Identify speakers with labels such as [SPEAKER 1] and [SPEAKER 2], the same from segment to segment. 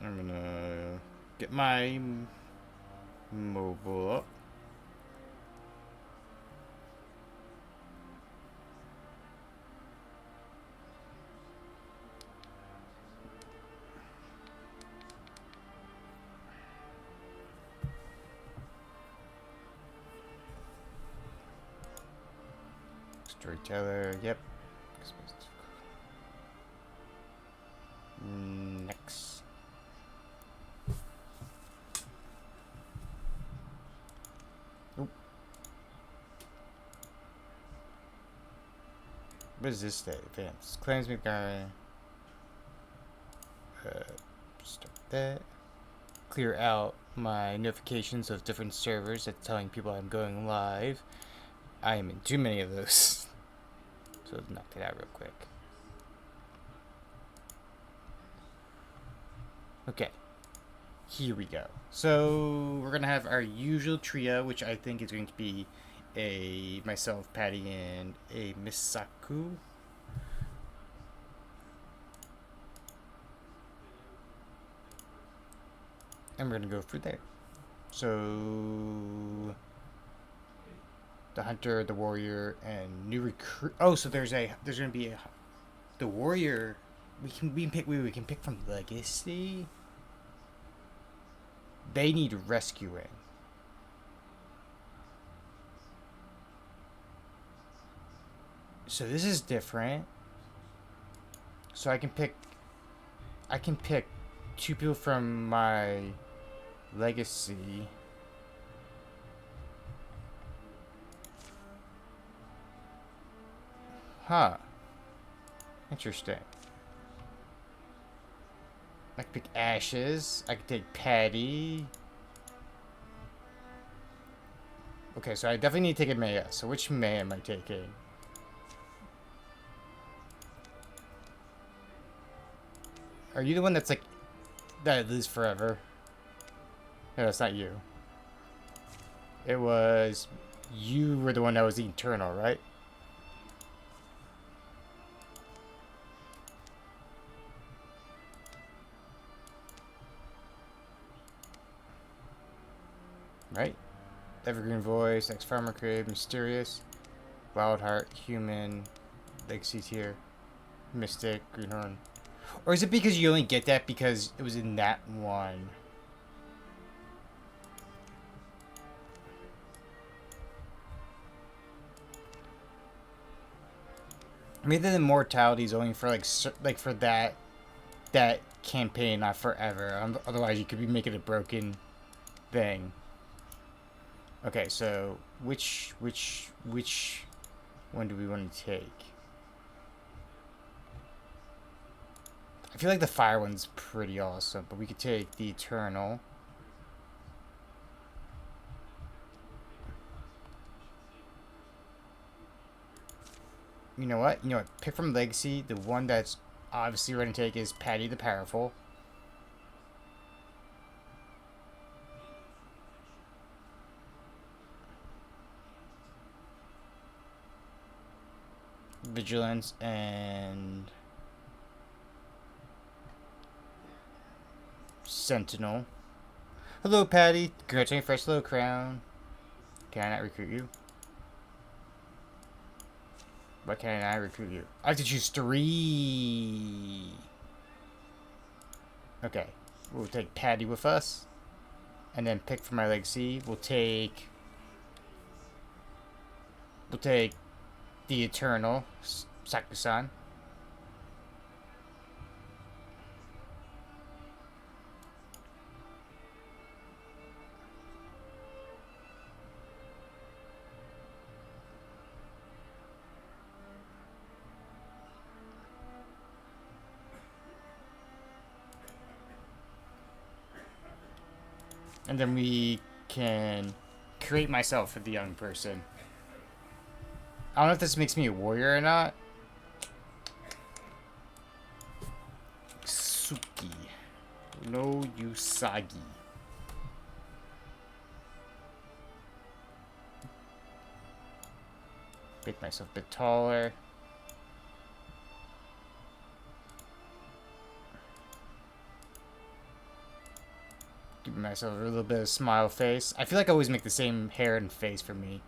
[SPEAKER 1] I'm gonna get my mobile up. Storyteller, yep. Next. Nope. What is this day? Advanced. Claims me guy. Start that. Clear out my notifications of different servers that's telling people I'm going live. I am in too many of those. So let's knock that out real quick. Okay. Here we go. So we're gonna have our usual trio, which I think is going to be myself, Patty, and a Misaku. And we're gonna go through there. So the hunter, the warrior, and new recruit. Oh, so there's gonna be the warrior. We can pick from legacy. They need rescuing. So this is different. So I can pick two people from my legacy. Huh. Interesting. I can pick Ashes. I can take Patty. Okay, so I definitely need to take a Maya. So which Maya am I taking? Are you the one that's like that lives forever? No, that's not you. It was you were the one that was eternal, right? Right? Evergreen Voice, Ex Farmer Crib, Mysterious, Wild Heart, Human, Legacy Tier, Mystic, Greenhorn. Or is it because you only get that because it was in that one? Maybe the immortality is only for like for that campaign, not forever. Otherwise, you could be making a broken thing. Okay, so which one do we want to take? I feel like the fire one's pretty awesome, but we could take the eternal. You know what? Pick from legacy. The one that's obviously we're gonna take is Patty the Powerful. Vigilance and Sentinel. Hello, Patty. Congrats on your fresh little crown. Can I not recruit you? Why can't I recruit you? I have to choose 3. Okay. We'll take Patty with us. And then pick for my legacy. We'll take the Eternal, Sakusan. And then we can create myself for the young person. I don't know if this makes me a warrior or not. Suki. No Usagi. Make myself a bit taller. Give myself a little bit of smile face. I feel like I always make the same hair and face for me.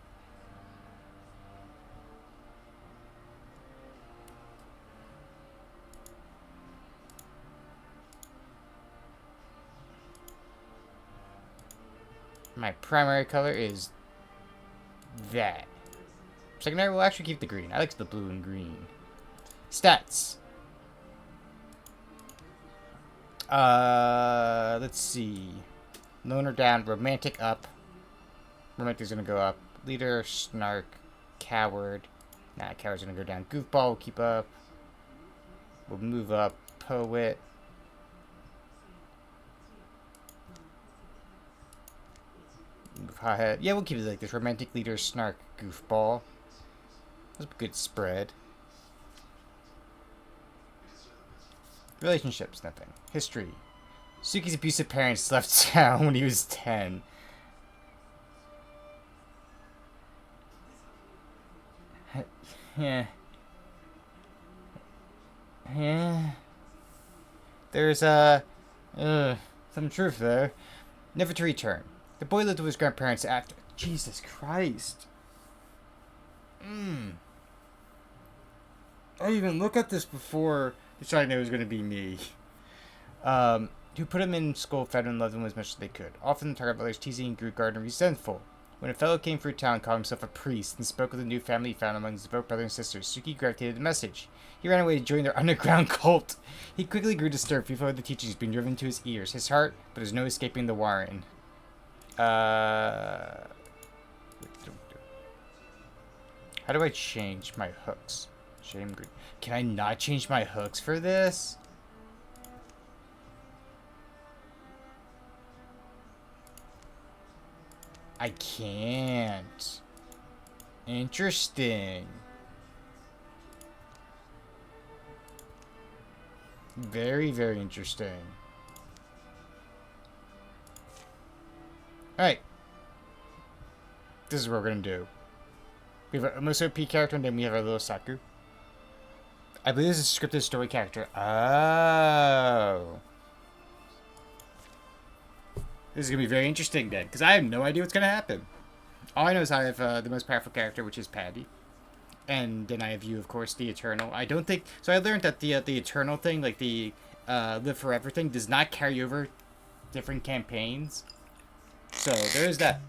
[SPEAKER 1] My primary color is that. Secondary will actually keep the green. I like the blue and green. Stats. Let's see. Loner down, romantic up. Romantic's gonna go up. Leader, snark, coward. Nah, coward's gonna go down. Goofball will keep up. We'll move up. Poet. Move hothead. Yeah, we'll keep it like this. Romantic, leader, snark, goofball. That's a good spread. Relationships, nothing. History. Suki's abusive parents left town when he was 10. Yeah. Yeah. There's, some truth there. Never to return. The boy lived with his grandparents after. Jesus Christ. I didn't even look at this before deciding it was going to be me. Who put him in school, fed him, and loved him as much as they could. Often the target others teasing, grew guard and resentful. When a fellow came through town, called himself a priest, and spoke of the new family he found among his devout brothers and sisters, Suki gravitated the message. He ran away to join their underground cult. He quickly grew disturbed, fearful of the teachings being driven to his ears, his heart, but there's no escaping the Warren. How do I change my hooks? Shame green. Can I not change my hooks for this? I can't. Interesting. Very, very interesting. Alright. This is what we're gonna do. We have a most OP character, and then we have our little Saku. I believe this is a scripted story character. Oh. This is going to be very interesting then, because I have no idea what's going to happen. All I know is I have the most powerful character, which is Patty. And then I have you, of course, the Eternal. I don't think... So I learned that the Eternal thing, like the Live Forever thing, does not carry over different campaigns. So, there is that.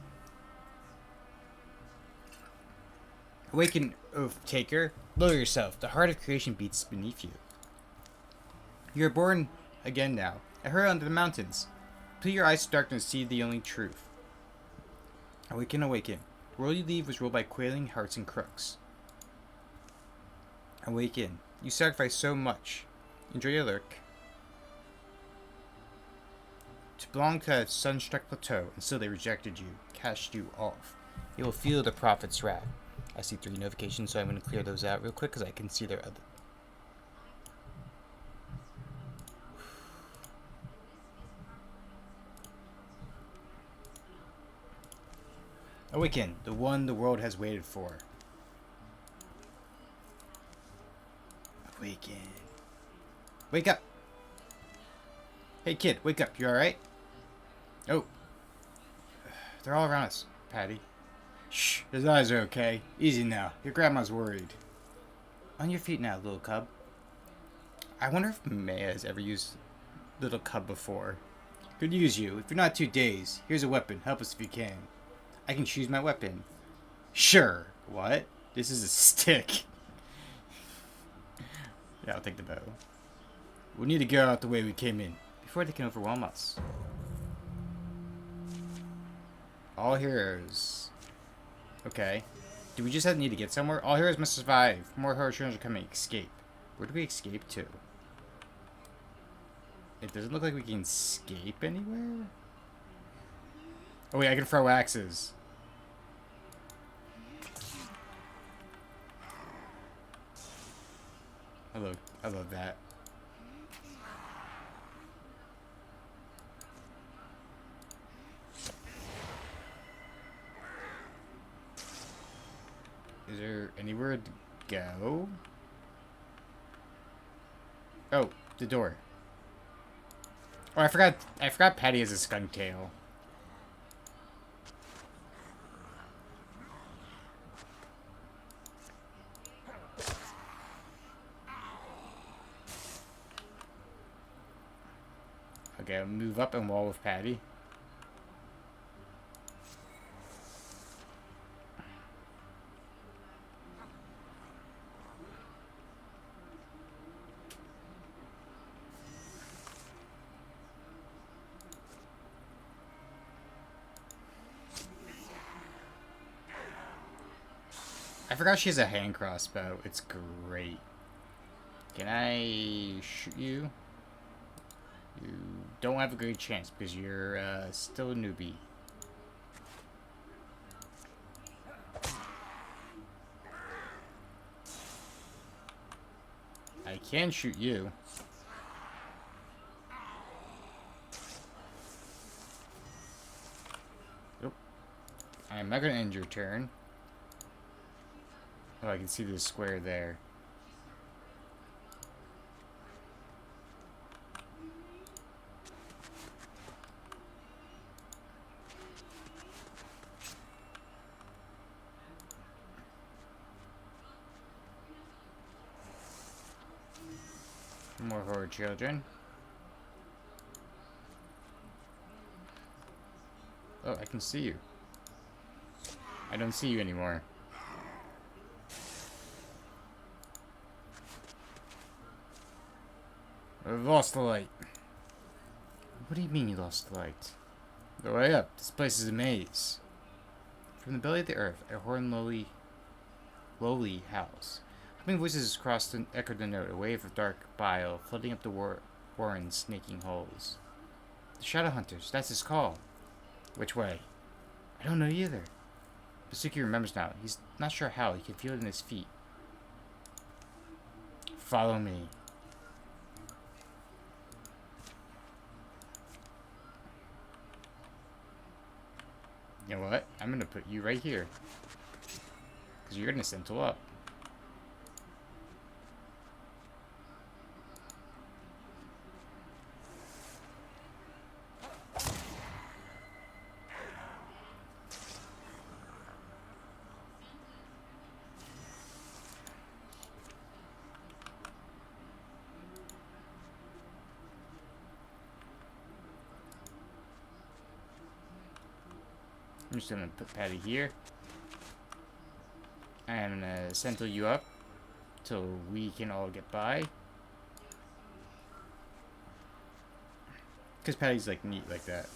[SPEAKER 1] Awaken, Oath Taker. Lower yourself. The heart of creation beats beneath you. You are born again now. I heard under the mountains. Put your eyes to darkness, see the only truth. Awaken, awaken. The world you leave was ruled by quailing hearts and crooks. Awaken. You sacrificed so much. Enjoy your lurk. To belong to a sun-struck plateau, and still they rejected you, cast you off. You will feel the prophet's wrath. I see 3 notifications, so I'm going to clear those out real quick, because I can see their other... Awaken, the one the world has waited for. Awaken. Wake up! Hey kid, wake up, you alright? Oh. They're all around us, Patty. Shh, his eyes are okay. Easy now, your grandma's worried. On your feet now, little cub. I wonder if Maya has ever used little cub before. Could use you. If you're not too dazed, here's a weapon. Help us if you can. I can choose my weapon. Sure. What? This is a stick. Yeah, I'll take the bow. We need to get out the way we came in, before they can overwhelm us. All heroes. Okay. Do we just need to get somewhere? All heroes must survive. More hero children are coming. Escape. Where do we escape to? It doesn't look like we can escape anywhere. Oh wait, I can throw axes. I love that. Is there anywhere to go? Oh, the door. Oh, I forgot Patty has a skunk tail. Okay, I'll move up and wall with Patty. I forgot she has a hand crossbow. It's great. Can I shoot you? You don't have a good chance because you're still a newbie. I can shoot you. Nope. I'm not going to end your turn. Oh, I can see the square there. More horror children. Oh, I can see you. I don't see you anymore. I've lost the light. What do you mean you lost the light? Go way up. This place is a maze. From the belly of the earth, a horn lowly house. Humming voices crossed and echoed the note, a wave of dark bile flooding up the warren's snaking holes. The Shadow Hunters, that's his call. Which way? I don't know either. Basuki remembers now. He's not sure how. He can feel it in his feet. Follow me. You know what? I'm gonna put you right here. Because you're gonna sentinel up. I'm just gonna put Patty here. And I'm gonna sentinel you up till we can all get by. Because Patty's like neat like that.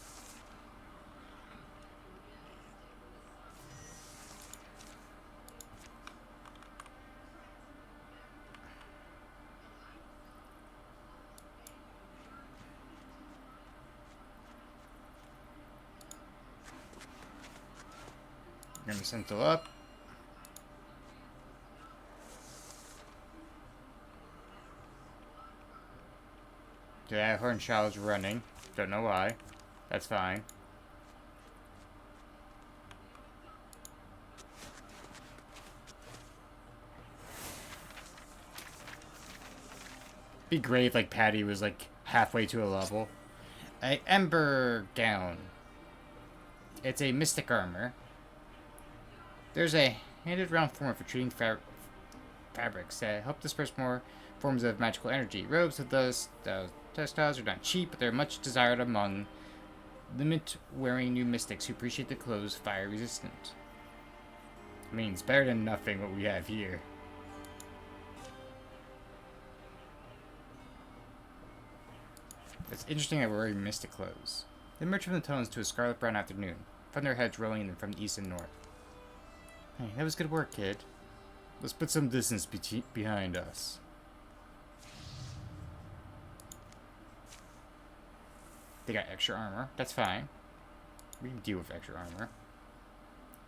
[SPEAKER 1] I'm gonna sentinel up. Yeah, Horn Child's running. Don't know why. That's fine. Be great if like Patty was like halfway to a level. A Ember Gown. It's a mystic armor. There's a handed round form for treating fabrics that help disperse more forms of magical energy. Robes of those textiles are not cheap, but they're much desired among limit-wearing new mystics who appreciate the clothes fire-resistant. I mean, it's better than nothing what we have here. It's interesting that we're wearing mystic clothes. They emerge from the tones to a scarlet brown afternoon, thunderheads rolling in from the east and north. Hey, that was good work, kid. Let's put some distance behind us. They got extra armor. That's fine. We can deal with extra armor.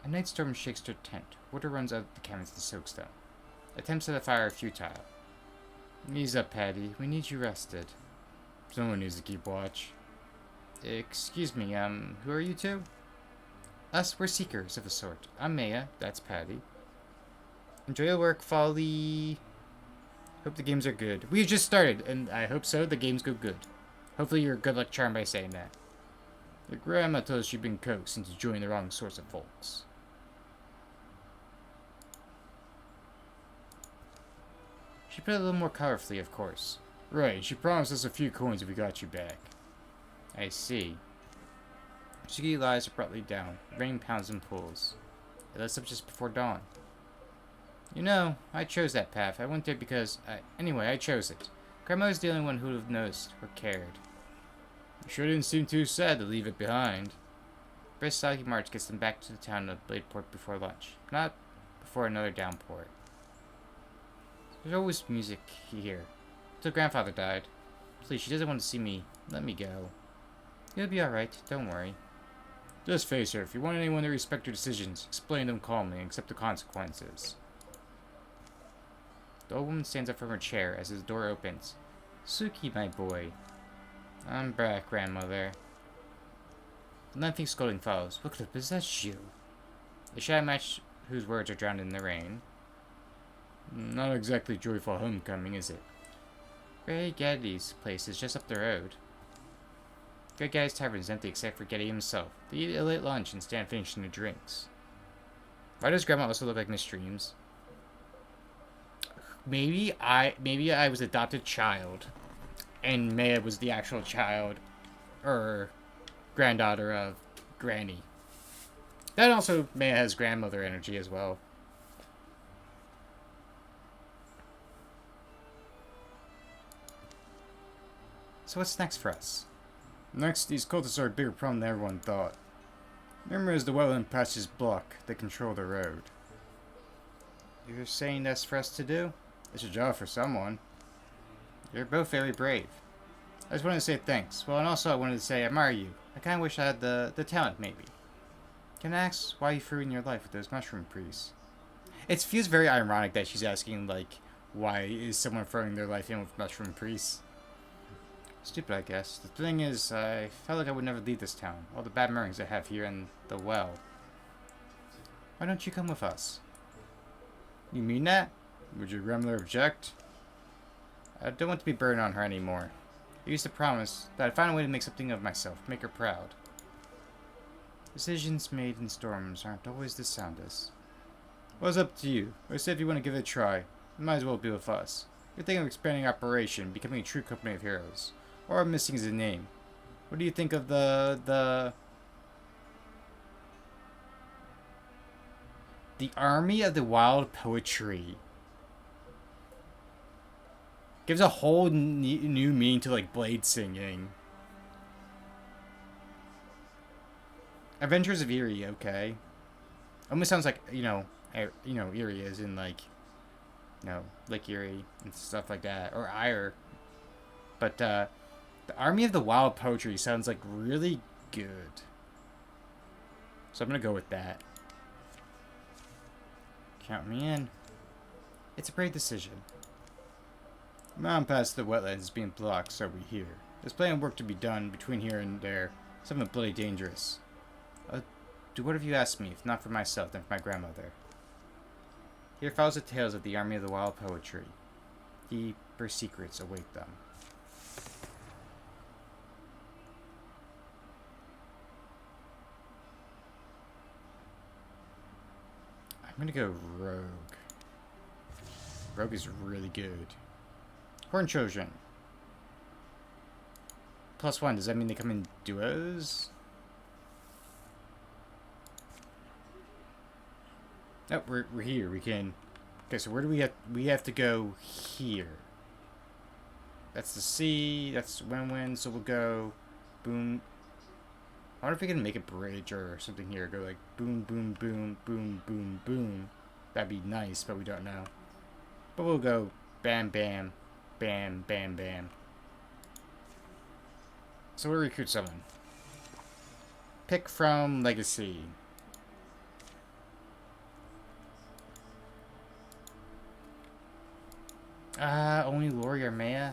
[SPEAKER 1] A night storm shakes their tent. Water runs out of the cabins to soakstone. Attempts at a fire are futile. Ease up, Patty. We need you rested. Someone needs to keep watch. Excuse me, who are you two? Us, we're seekers of a sort. I'm Maya, that's Patty. Enjoy your work, Folly. Hope the games are good. We just started, and I hope so. The games go good. Hopefully you're good luck charmed by saying that. Your grandma told us you've been coaxed into joining the wrong sorts of folks. She put it a little more colorfully, of course. Right, she promised us a few coins if we got you back. I see. Shiki lies abruptly down. Rain pounds and pulls. It lets up just before dawn. You know, I chose that path. I went there because... anyway, I chose it. Grandmother's the only one who would have noticed or cared. You sure didn't seem too sad to leave it behind. Brisk stocky march gets them back to the town of Bladeport before lunch. Not before another downpour. There's always music here. Till grandfather died. Please, she doesn't want to see me. Let me go. You'll be alright. Don't worry. Just face her. If you want anyone to respect your decisions, explain them calmly and accept the consequences. The old woman stands up from her chair as the door opens. Suki, my boy. I'm back, grandmother. The lengthy scolding follows. What could have possessed you? The shadow match whose words are drowned in the rain. Not exactly joyful homecoming, is it? Grey Gaddy's place is just up the road. Grey Gaddy's tavern is empty except for Gaddy himself. They eat a late lunch and stand finishing their drinks. Why does Grandma also look like Miss Dreams? Maybe I was adopted child, and Maya was the actual child, or granddaughter of Granny. That also, Maya has grandmother energy as well. So what's next for us? Next, these cultists are a bigger problem than everyone thought. Remember, as the wetland patches block, they control the road. You're saying that's for us to do? It's a job for someone. You're both very brave. I just wanted to say thanks. Well, and also I wanted to say I admire you. I kind of wish I had the talent, maybe. Can I ask why you threw in your life with those mushroom priests? It feels very ironic that she's asking, like, why is someone throwing their life in with mushroom priests? Stupid, I guess. The thing is, I felt like I would never leave this town. All the bad memories I have here and the well. Why don't you come with us? You mean that? Would your grandmother object? I don't want to be burdened on her anymore. I used to promise that I'd find a way to make something of myself, make her proud. Decisions made in storms aren't always the soundest. Well, it's up to you. I said if you want to give it a try, you might as well be with us. You're thinking of expanding operation, becoming a true company of heroes. Or missing is a name. What do you think of the Army of the Wild Poetry? Gives a whole new meaning to, like, blade singing. Adventures of Erie, okay. Almost sounds like, Erie is in, like, Lake Erie and stuff like that. Or Ire. But, the Army of the Wild Poetry sounds, like, really good. So I'm gonna go with that. Count me in. It's a brave decision. The mountain past the wetlands is being blocked, so we hear. There's plenty of work to be done between here and there. Something bloody dangerous. Do whatever you ask me, if not for myself, then for my grandmother. Here follows the tales of the Army of the Wild Poetry. Deeper secrets await them. I'm gonna go Rogue. Rogue is really good. Horn Trojan. +1, does that mean they come in duos? Oh, we're here. We can... Okay, so where do we have... We have to go here. That's the sea. That's win-win. So we'll go... Boom. I wonder if we can make a bridge or something here. Go like boom, boom, boom, boom, boom, boom. That'd be nice, but we don't know. But we'll go bam, bam, bam, bam, bam. So we'll recruit someone. Pick from Legacy. Only Lori or Maya?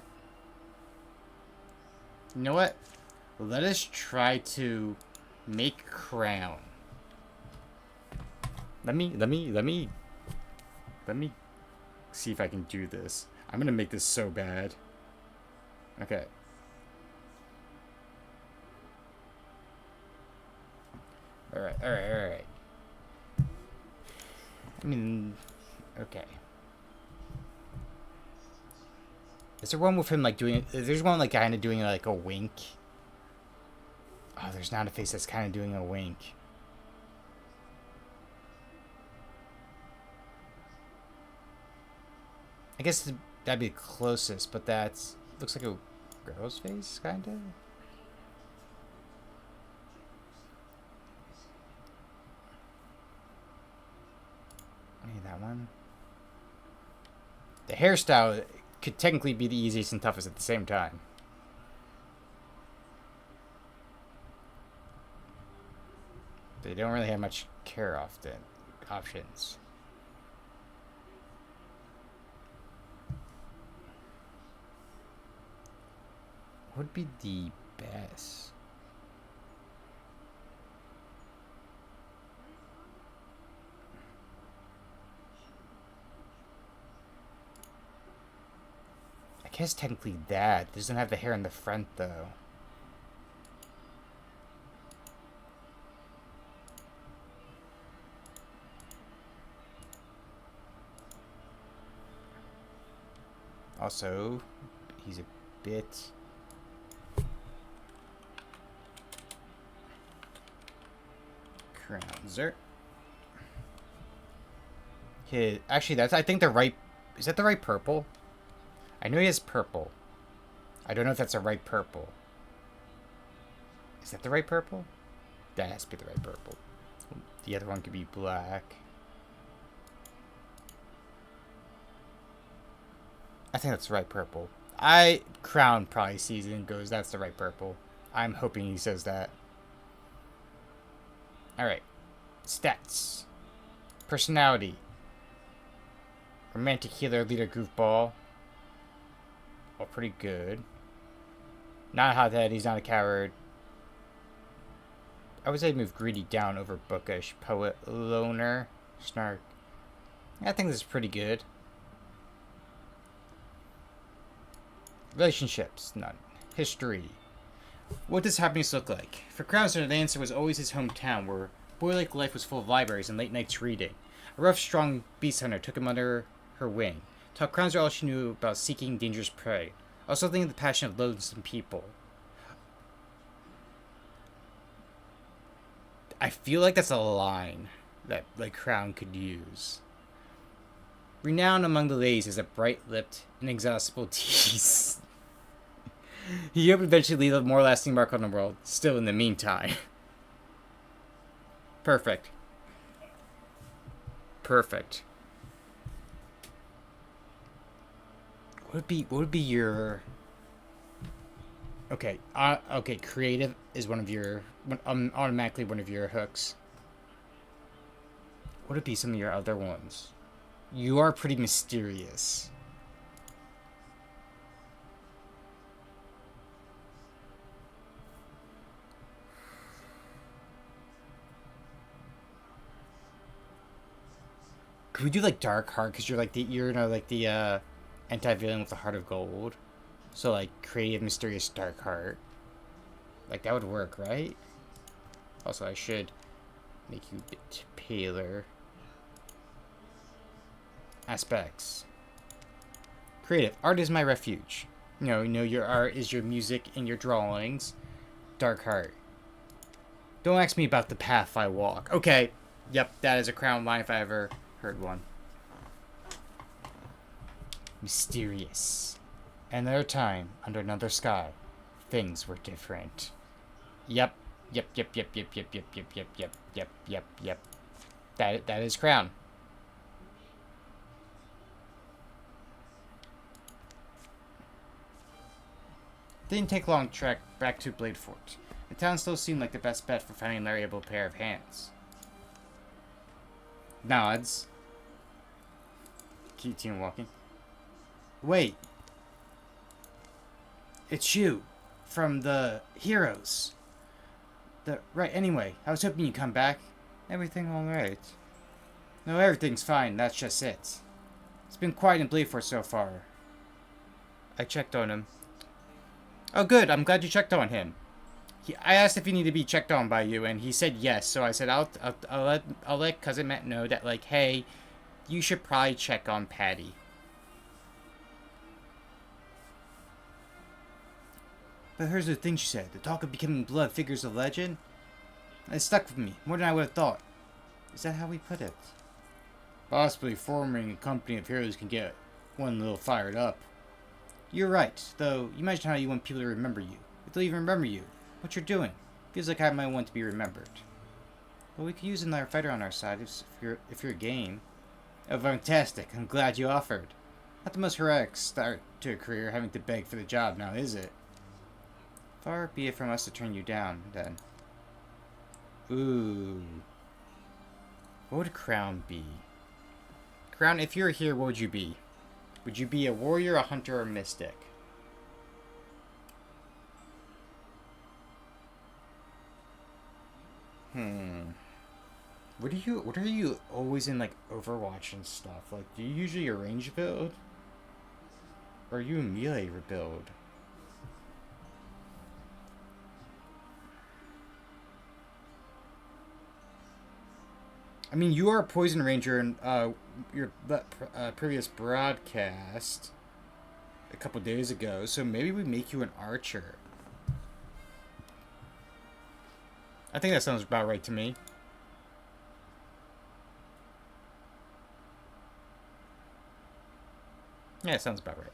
[SPEAKER 1] You know what? Let us try to make Crown. Let me see if I can do this. I'm gonna make this so bad. Okay. Alright, alright, alright. I mean, okay. Is there one with him, like, doing... There's one, like, kind of doing, like, a wink. Oh, there's not a face that's kind of doing a wink. I guess that'd be the closest, but that's... Looks like a girl's face, kind of? Maybe that one. The hairstyle could technically be the easiest and toughest at the same time. They don't really have much care options. What would be the best? I guess technically that. It doesn't have the hair in the front though. Also, he's a bit... Crownser. Actually, that's... I think the right... Is that the right purple? I know he has purple. I don't know if that's the right purple. Is that the right purple? That has to be the right purple. The other one could be black. I think that's the right purple. Crown probably sees it and goes, that's the right purple. I'm hoping he says that. Alright. Stats. Personality. Romantic healer, leader, goofball. Oh, pretty good. Not a hothead, he's not a coward. I would say move greedy down over bookish. Poet, loner, snark. I think this is pretty good. Relationships, none. History. What does happiness look like? For Krauser, the answer was always his hometown, where boy-like life was full of libraries and late nights reading. A rough, strong beast hunter took him under her wing, taught Krauser all she knew about seeking dangerous prey. Also thinking the passion of loathsome people. I feel like that's a line that, like, Crown could use. Renowned among the ladies as a bright-lipped, inexhaustible tease. He hoped eventually leave a more lasting mark on the world. Still, in the meantime. Perfect. Perfect. What would be your... Okay, okay, creative is one of your... automatically one of your hooks. What would be some of your other ones? You are pretty mysterious. Could we do like Dark Heart? Because you're like the anti-villain with the heart of gold. So like creative, mysterious Dark Heart. Like that would work, right? Also, I should make you a bit paler. Aspects. Creative. Art is my refuge. You know your art is your music and your drawings. Dark Heart. Don't ask me about the path I walk. Okay. Yep, that is a Crown line if I ever heard one. Mysterious. Another time, under another sky, things were different. Yep. Yep. That is Crown. Didn't take long to trek back to Bladefort. The town still seemed like the best bet for finding a variable pair of hands. Nods. Continue walking. Wait. It's you. From the heroes. Right, anyway, I was hoping you'd come back. Everything alright? No, everything's fine, that's just it. It's been quiet in Bladefort so far. I checked on him. Oh good, I'm glad you checked on him. I asked if he needed to be checked on by you, and he said yes. So I said I'll let cousin Matt know that, like, hey, you should probably check on Patty. But here's the thing, she said. The talk of becoming blood figures of legend. It stuck with me more than I would have thought. Is that how we put it? Possibly forming a company of heroes can get one a little fired up. You're right, though. You mentioned how you want people to remember you. If they'll even remember you, what you're doing, feels like I might want to be remembered. Well, we could use another fighter on our side if you're game. Oh, fantastic! I'm glad you offered. Not the most heroic start to a career, having to beg for the job, now is it? Far be it from us to turn you down, then. Ooh. What would a crown be? Crown, if you were here, what would you be? Would you be a warrior, a hunter, or a mystic? What are you always in, like, Overwatch and stuff? Like, do you usually a range build? Or are you a melee build? I mean, you are a poison ranger in your previous broadcast a couple days ago, so maybe we make you an archer. I think that sounds about right to me. Yeah, it sounds about right.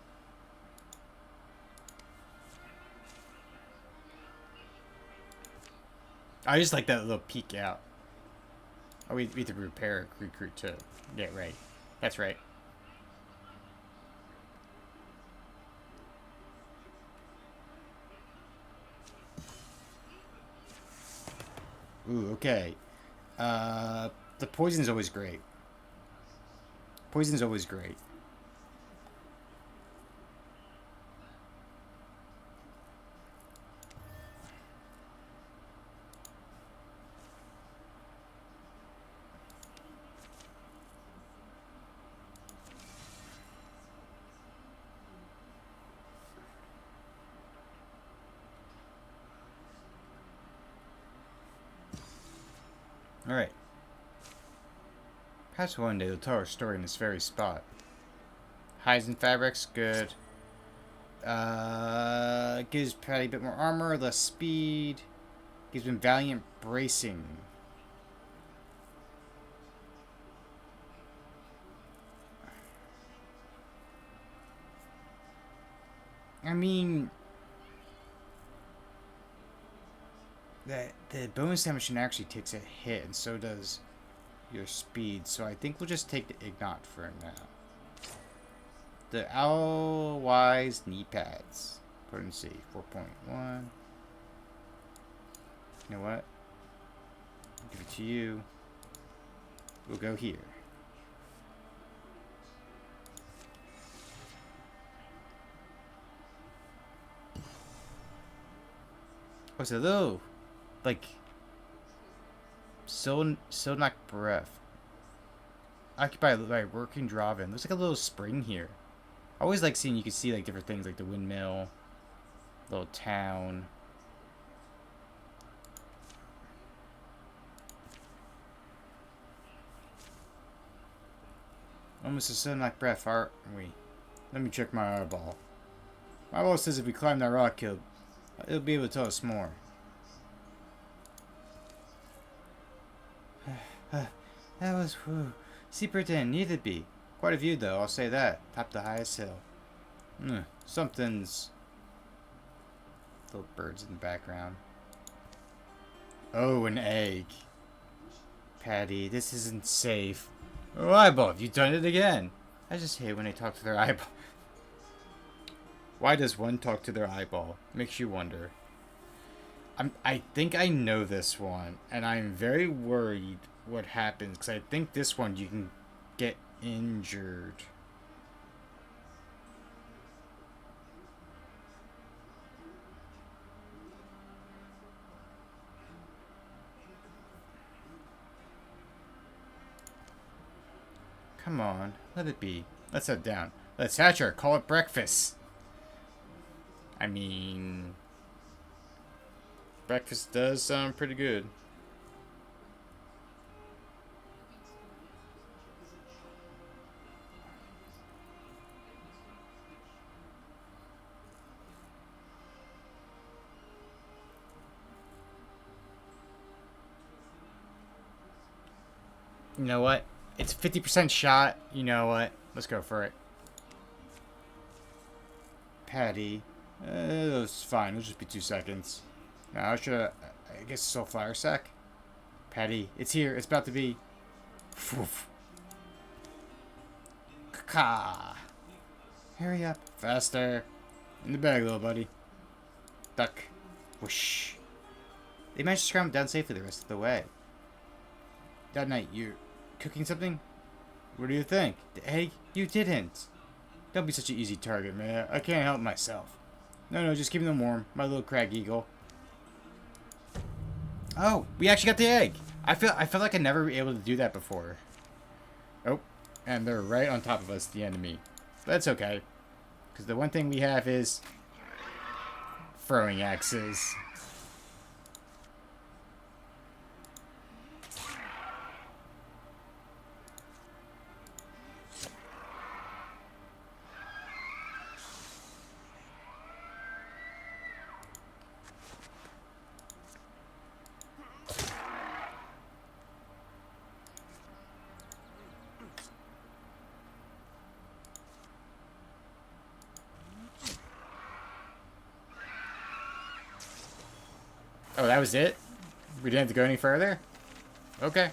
[SPEAKER 1] I just like that little peek out. Oh, we have to repair recruit too. Yeah, right. That's right. Ooh, okay. The poison's always great. Poison's always great. Alright. Perhaps one day they'll tell our story in this very spot. Hides and fabrics, good. Gives Patty a bit more armor, less speed. Gives him valiant bracing. I mean, the bonus damage actually takes a hit, and so does your speed. So I think we'll just take the Ignot for now. The Owl-Wise knee pads. Potency 4.1. You know what? I'll give it to you. We'll go here. Oh, it's a little, like, Silnak breath. Occupied by working Draven. Looks like a little spring here. I always like seeing, you can see like different things, like the windmill, little town. Almost a Silnak breath, aren't we? Let me check my eyeball. My eyeball says if we climb that rock hill, it'll be able to tell us more. That was, whew. Super didn't need to be. Quite a view though, I'll say that. Top the highest hill. Something's... Little birds in the background. Oh, an egg. Patty, this isn't safe. Oh, eyeball, you've done it again. I just hate when they talk to their eyeball. Why does one talk to their eyeball? Makes you wonder. I think I know this one, and I'm very worried what happens, because I think this one you can get injured. Come on, let it be. Let's head down. Let's hatch her. Call it breakfast. I mean... Breakfast does sound pretty good. You know what? It's 50% shot. You know what? Let's go for it. Patty. That's fine. It'll just be 2 seconds. Now, I guess it's all fire sec. Patty. It's here. It's about to be. Ka. Hurry up. Faster. In the bag, little buddy. Duck. Whoosh. They managed to scramble down safely the rest of the way. That night, you're cooking something? What do you think? Hey, you didn't. Don't be such an easy target, man. I can't help myself. No, just keep them warm. My little crag eagle. Oh, we actually got the egg. I feel like I never been able to do that before. Oh, and they're right on top of us, the enemy. That's okay. Because the one thing we have is throwing axes. Oh, that was it? We didn't have to go any further? Okay.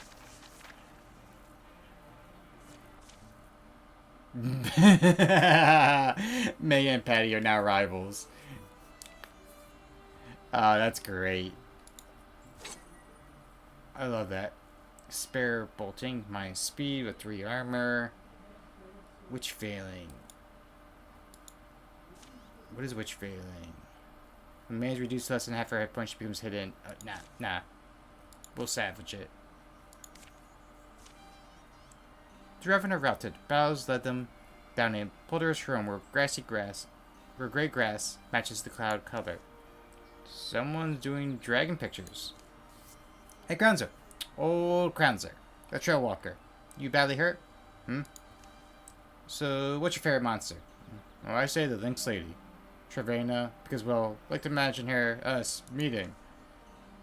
[SPEAKER 1] May and Patty are now rivals. Oh, that's great. I love that. Spare bolting, minus speed with 3 armor. Witch failing. What is witch failing? When man is reduced to less than half her hit points, she becomes hidden. Nah. We'll savage it. The revenant routed. Bows led them down a polderous room where great grass matches the cloud color. Someone's doing dragon pictures. Hey, Grounzer. Old Grounzer. The trail walker. You badly hurt? So, what's your favorite monster? Well, I say the Lynx Lady. Trevena, because, well, like to imagine us meeting.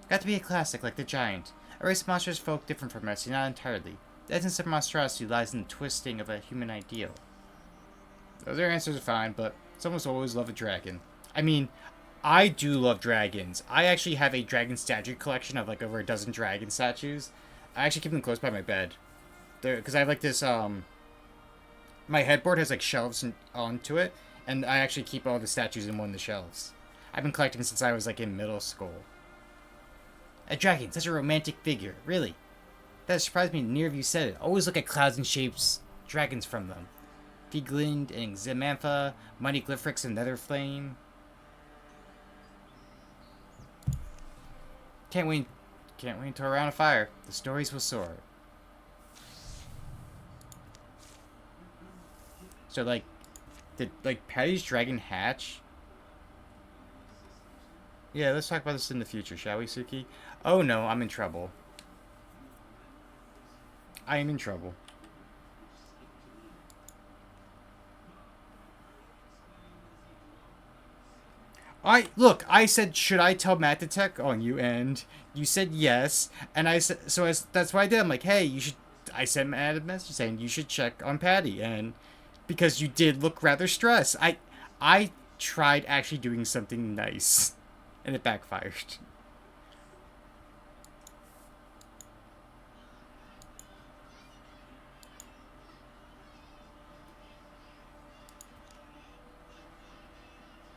[SPEAKER 1] Got to be a classic like the Giant. A race of monsters folk different from us, not entirely. The essence of monstrosity lies in the twisting of a human ideal. Those answers are fine, but someone's always loved a dragon. I mean, I do love dragons. I actually have a dragon statue collection of like over a dozen dragon statues. I actually keep them close by my bed. Because I have like this, my headboard has like shelves onto it, and I actually keep all the statues in one of the shelves. I've been collecting since I was like in middle school. A dragon, such a romantic figure, really. That surprised me near of you said it. Always look at clouds and shapes, dragons from them. Fieglind and Xamantha, Mighty Glyphrix and Netherflame. Can't wait until around a fire. The stories will soar. So like, did like Patty's dragon hatch? Yeah, let's talk about this in the future, shall we, Suki? Oh no, I'm in trouble. I am in trouble. I said, should I tell Matt to tech on you? And you said yes. And I said, that's what I did. I'm like, hey, you should. I sent Matt a message saying you should check on Patty, and because you did look rather stressed, I tried actually doing something nice, and it backfired.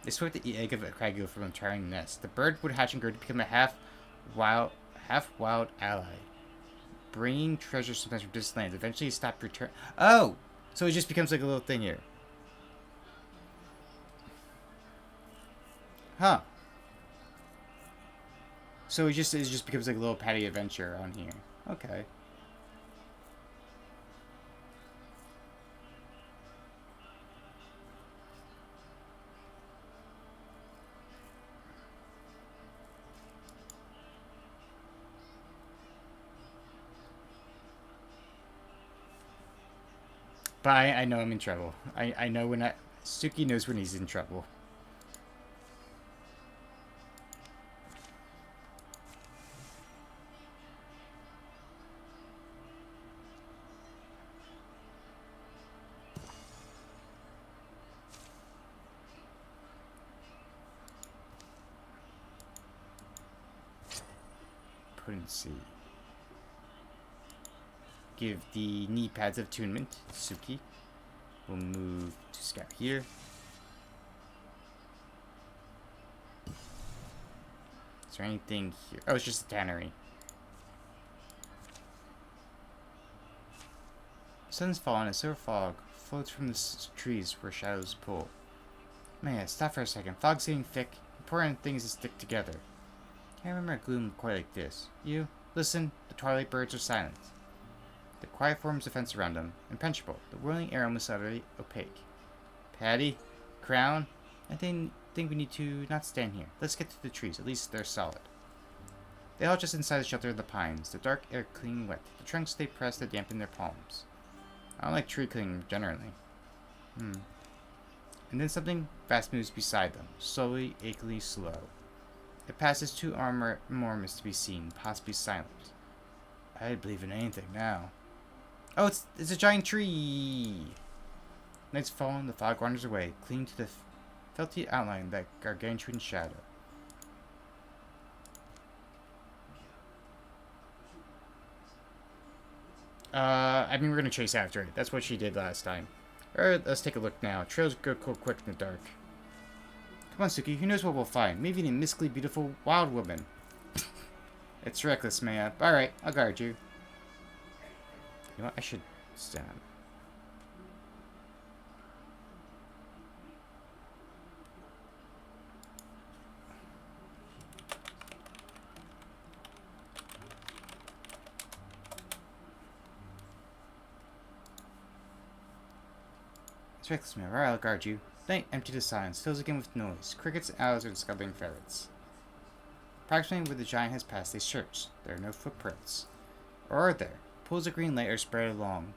[SPEAKER 1] They swept the egg of a craggle from a trying nest. The bird would hatch and grow to become a half wild ally, bringing treasure sometimes from distant lands. Eventually, it stopped return. Oh, so it just becomes like a little thing here. Huh. So it just becomes like a little Patty adventure on here. Okay. But I know I'm in trouble. I know when Suki knows when he's in trouble. Potency. Give the knee pads of attunement to Suki. We'll move to Scout here. Is there anything here? Oh, it's just a tannery. The sun's fallen, a silver fog floats from the trees where shadows pull. Man, stop for a second. Fog's getting thick. Important things to stick together. Can't remember a gloom quite like this. You? Listen, the twilight birds are silent. The quiet forms of fence around them, impenetrable. The whirling air almost utterly opaque. Patty? Crown? I think we need to not stand here. Let's get to the trees. At least they're solid. They halt just inside the shelter of the pines. The dark air clinging wet. The trunks stay pressed to dampen their palms. I don't like tree clinging generally. And then something fast moves beside them, slowly, achingly slow. It passes too enormous to be seen, possibly silent. I believe in anything now. Oh, it's a giant tree! Night's fallen, the fog wanders away, clinging to the felty outline of that gargantuan shadow. I mean, we're gonna chase after it. That's what she did last time. Alright, let's take a look now. Trails go quick in the dark. Come on, Suki. Who knows what we'll find? Maybe a mystically beautiful wild woman. It's reckless, man. Alright, I'll guard you. You know what? I should stand. It's reckless, man. Alright, I'll guard you. Night empty to silence, fills again with noise. Crickets, owls, and scuttling ferrets. Approximately where the giant has passed, they search. There are no footprints. Or are there? Pools of green light are spread along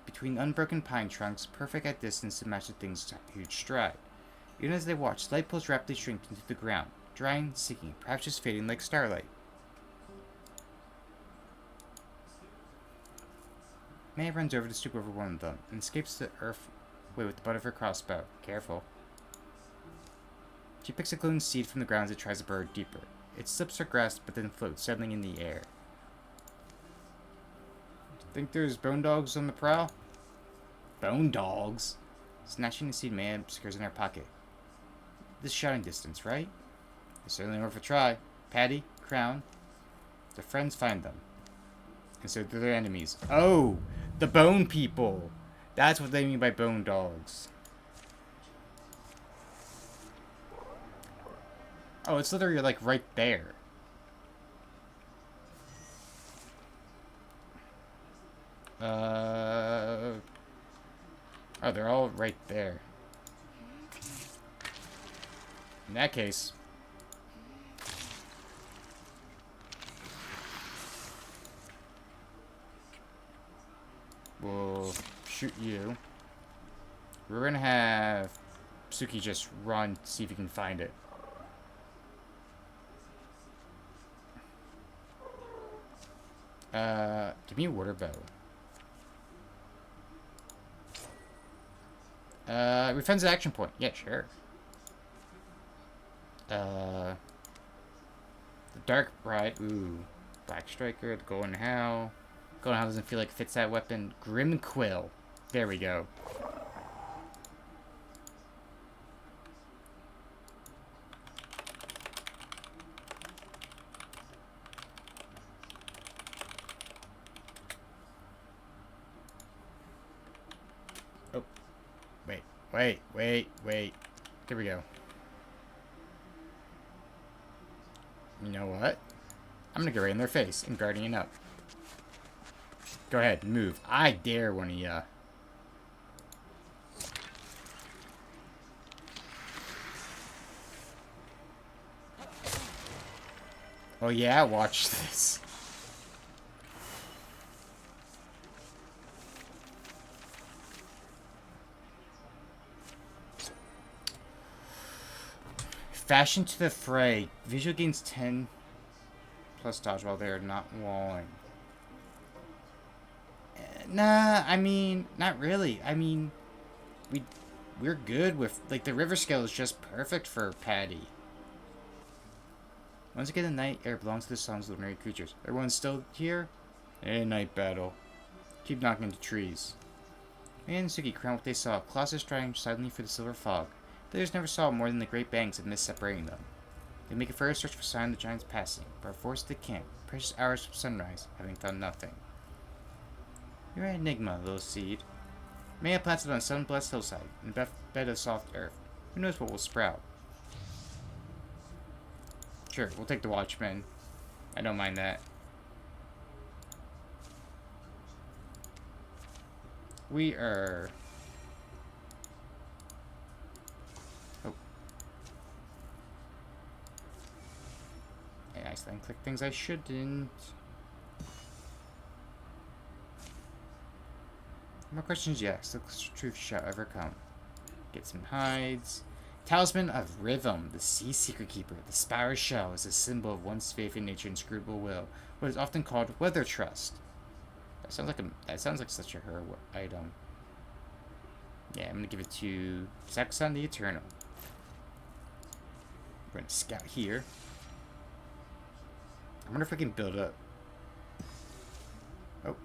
[SPEAKER 1] between unbroken pine trunks, perfect at distance to match the thing's huge stride. Even as they watch, light pools rapidly shrink into the ground, drying, sinking, perhaps just fading like starlight. May runs over to stoop over one of them and escapes the earth way with the butt of her crossbow. Careful. She picks a glowing seed from the ground as it tries to burrow deeper. It slips her grasp but then floats, settling in the air. Think there's bone dogs on the prowl? Bone dogs? Snatching the seed, Maya secures in her pocket. This shouting distance, right? It's certainly worth a try. Patty, Crown, their friends find them. And so do their enemies. Oh! The bone people! That's what they mean by bone dogs. Oh, it's literally like right there. Oh, they're all right there. In that case, we'll shoot you. We're gonna have Suki just run, see if he can find it. Give me a water bow. Refines the action point. Yeah, sure. The Dark Bride. Ooh. Black Striker, the Golden Howl. Golden Howl doesn't feel like it fits that weapon. Grim Quill. There we go. Oh. Wait. Here we go. You know what? I'm gonna get right in their face and guardian up. Go ahead, move. I dare one of ya. Oh yeah, watch this. Fashion to the fray. Visual gains 10 plus dodge while they are not walling. Nah, I mean, not really. I mean, we're good with, like, the river scale is just perfect for Patty. Once again, the night air belongs to the songs of ordinary creatures. Everyone's still here? Night battle. Keep knocking into trees. Me and Suki crowned what they saw. Colossus striding silently through the silver fog. Players never saw more than the great banks of mist separating them. They make a further search for sign of the giants passing, but are forced to camp. Precious hours from sunrise, having found nothing. You're an enigma, little seed. May have planted on a sun-blessed hillside, in a bed of soft earth. Who knows what will sprout? Sure, we'll take the Watchman. I don't mind that. We are... Oh. I accidentally clicked things I shouldn't. More questions? Yes. The truth shall ever come. Get some hides. Talisman of Rhythm, the Sea Secret Keeper. The spiral shell is a symbol of one's faith in nature and inscrutable will. What is often called Weather Trust. That sounds like such a her item. Yeah, I'm gonna give it to Sakusan the Eternal. We're gonna scout here. I wonder if I can build up. Oh.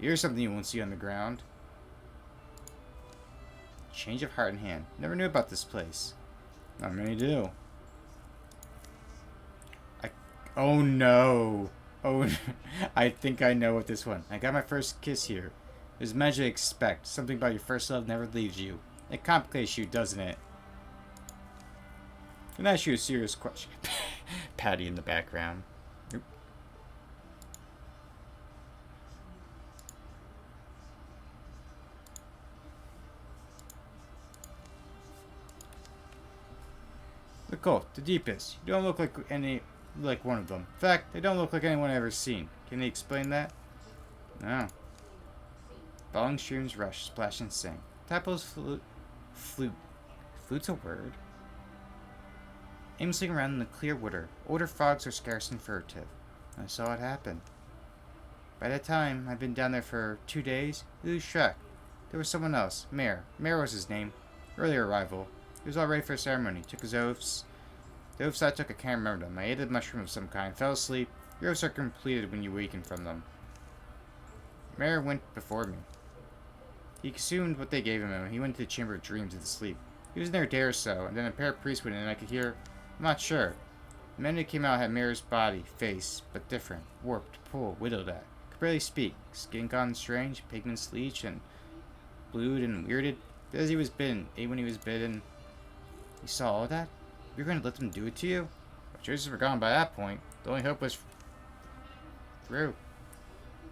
[SPEAKER 1] Here's something you won't see on the ground. Change of heart and hand. Never knew about this place. Not many do. Oh no. Oh, I think I know what this one. I got my first kiss here. There's magic to expect. Something about your first love never leaves you. It complicates you, doesn't it? Can I ask you a serious question? Patty in the background. Oop. The cult, the deepest. You don't look like one of them. In fact, they don't look like anyone I've ever seen. Can they explain that? No. Falling streams rush, splash, and sing. Tappos flute. Flute's a word? Aimlessly around in the clear water. Older fogs are scarce and furtive. I saw it happen. By that time, I'd been down there for 2 days. We lose track. There was someone else. Mayor. Mayor was his name. Earlier arrival. He was all ready for a ceremony. Took his oaths. The oaths I took, I can't remember them. I ate a mushroom of some kind. Fell asleep. Your oaths are completed when you waken from them. Mayor went before me. He consumed what they gave him, and he went to the Chamber of Dreams to sleep. He was in there a day or so, and then a pair of priests went in, and I could hear... I'm not sure. The men who came out had Mayor's body, face, but different. Warped, pulled, widowed at. Could barely speak. Skin gone strange, pigments leached, and blued and weirded. As he was bitten, ate when he was bitten. You saw all that? You're going to let them do it to you? My choices were gone by that point. The only hope was... through.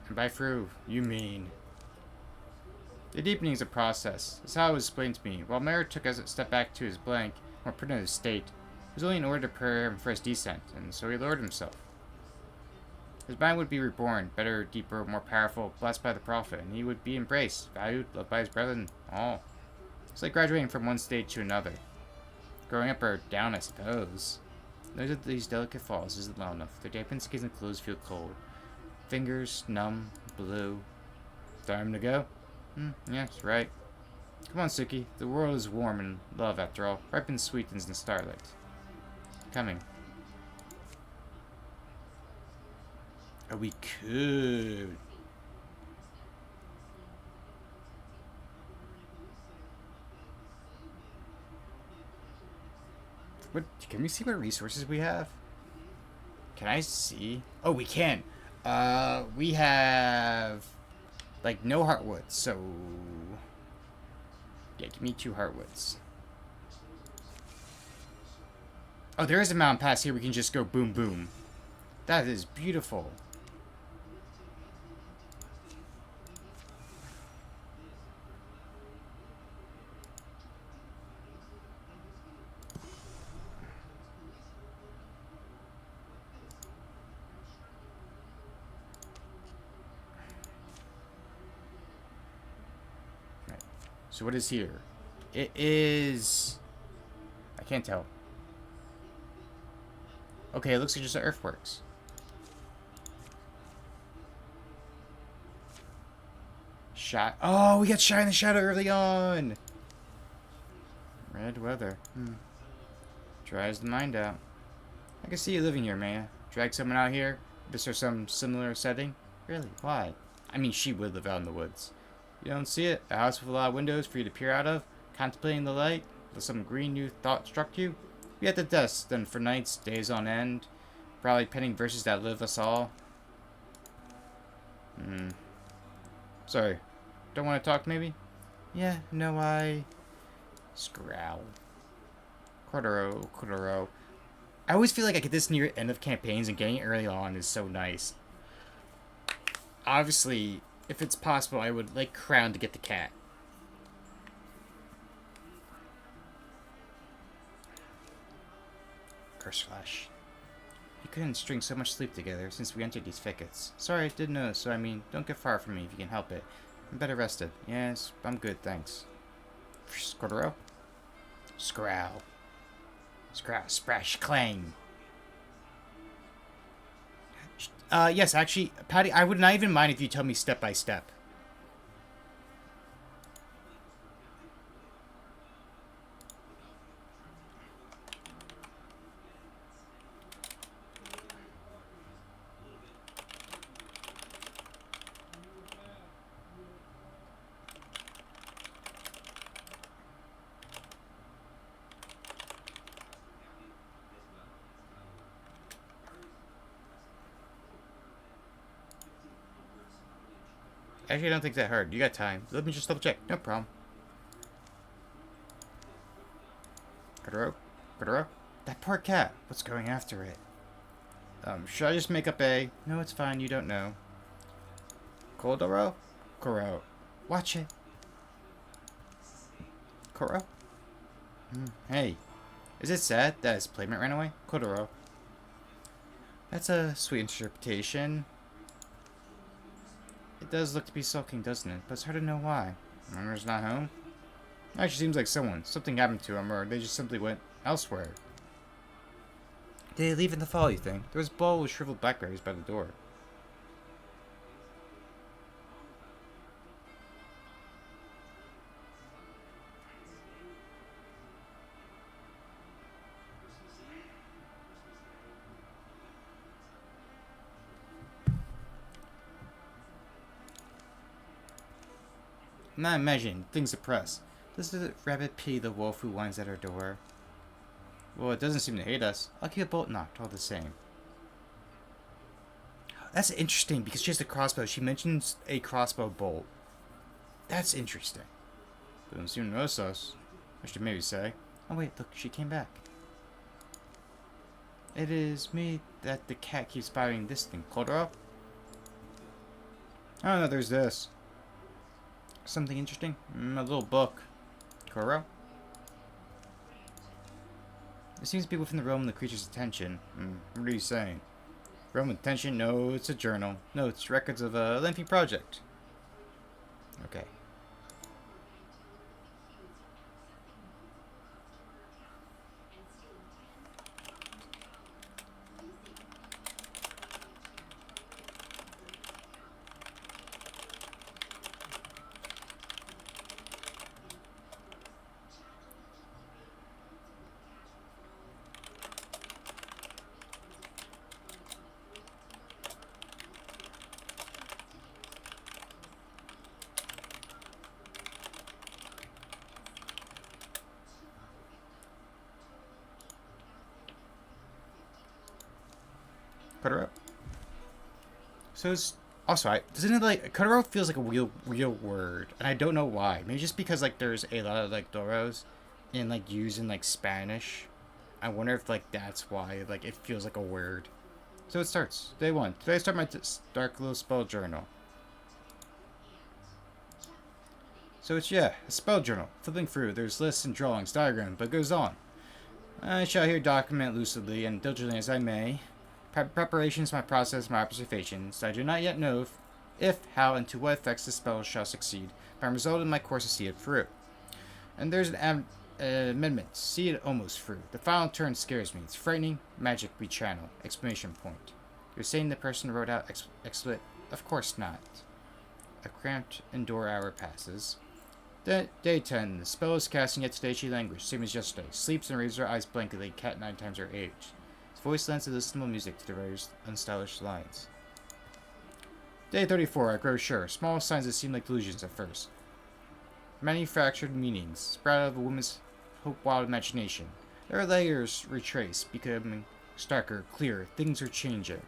[SPEAKER 1] And by through, you mean... The deepening is a process. That's how it was explained to me. While Mayor took a step back to his blank, more primitive state, it was only in order to prepare him for his descent, and so he lowered himself. His mind would be reborn, better, deeper, more powerful, blessed by the prophet, and he would be embraced, valued, loved by his brethren, all. It's like graduating from one stage to another. Growing up or down, I suppose. Noise of these delicate falls isn't loud enough. Their dampened skins and clothes feel cold. Fingers, numb, blue. Time to go? Yes, right. Come on, Suki. The world is warm and love, after all. Ripe and sweetens in starlight. Coming. Oh, we could. What? Can we see what resources we have? Can I see? Oh, we can. We have... like, no heartwood, so... yeah, give me 2 heartwoods. Oh, there is a mountain pass here we can just go boom boom. That is beautiful. So what is here? It is... I Can't tell. Okay, it looks like just the earthworks. Shot. Oh, we got shot in the shadow early on. Red weather. Dries the mind out. I can see you living here, Maya. Drag someone out here? This or some similar setting? Really? Why? I mean, she would live out in the woods. You don't see it? A house with a lot of windows for you to peer out of? Contemplating the light? With some green new thought struck you? Be at the desk, then for nights, days on end. Probably penning verses that live us all. Sorry. Don't want to talk, maybe? Yeah, no, I... Scrowl. Cordero. I always feel like I get this near end of campaigns, and getting it early on is so nice. Obviously, if it's possible, I would like Crown to get the cat. Curse Flash. You couldn't string so much sleep together since we entered these thickets. Sorry, I didn't know, so I mean, don't get far from me if you can help it. I'm better rested. Yes, I'm good, thanks. Cordero? Scrowl. Splash, clang. Yes, actually, Patty, I would not even mind if you tell me step by step. Actually, I don't think that hard. You got time. Let me just double check. No problem. Cordero? That poor cat. What's going after it? Should I just make up a... No, it's fine. You don't know. Cordero? Coro. Watch it. Coro? Hey. Is it sad that his playmate ran away? Cordero. That's a sweet interpretation. It does look to be sulking, doesn't it? But it's hard to know why. Owner's not home? Actually seems like something happened to him, or they just simply went elsewhere. Did they leave in the fall, you think? There was a bowl with shriveled blackberries by the door. I'm not imagining. Things depressed. Does the rabbit pity the wolf who whines at our door? Well, it doesn't seem to hate us. I'll keep a bolt knocked all the same. That's interesting because she has a crossbow. She mentions a crossbow bolt. That's interesting. Doesn't seem to notice us. I should maybe say. Oh wait, look, she came back. It is me that the cat keeps bothering this thing. Cordero? Oh no, there's this. Something interesting? A little book. Cordero? It seems to be within the realm of the creature's attention. What are you saying? Realm of attention? No, it's a journal. No, it's records of a lengthy project. Okay. Cordero. So it's also doesn't it like Cordero feels like a real word, and I don't know why. Maybe just because like there's a lot of like doros in like used in like Spanish. I wonder if like that's why like it feels like a word. So it starts day 1. Today I start my dark little spell journal. So it's a spell journal. Flipping through, there's lists and drawings, diagrams, but it goes on. I shall here document lucidly and diligently as I may. Preparations, my process, my observations. I do not yet know if, how, and to what effects the spell shall succeed, but I'm resolved in my course to see it through. And there's an Amendment. See it almost through. The final turn scares me. It's frightening. Magic we channel. Exclamation point. You're saying the person wrote out explicit? Of course not. A cramped indoor hour passes. Day 10. The spell is casting yet today she languishes, same as yesterday. Sleeps and raises her eyes blankly like a cat 9 times her age. His voice lends a listenable music to the writer's unstylish lines. Day 34. I grow sure. Small signs that seem like delusions at first. Manufactured meanings. Sprout out of a woman's hope-wild imagination. There are layers retraced, becoming starker, clearer. Things are changing.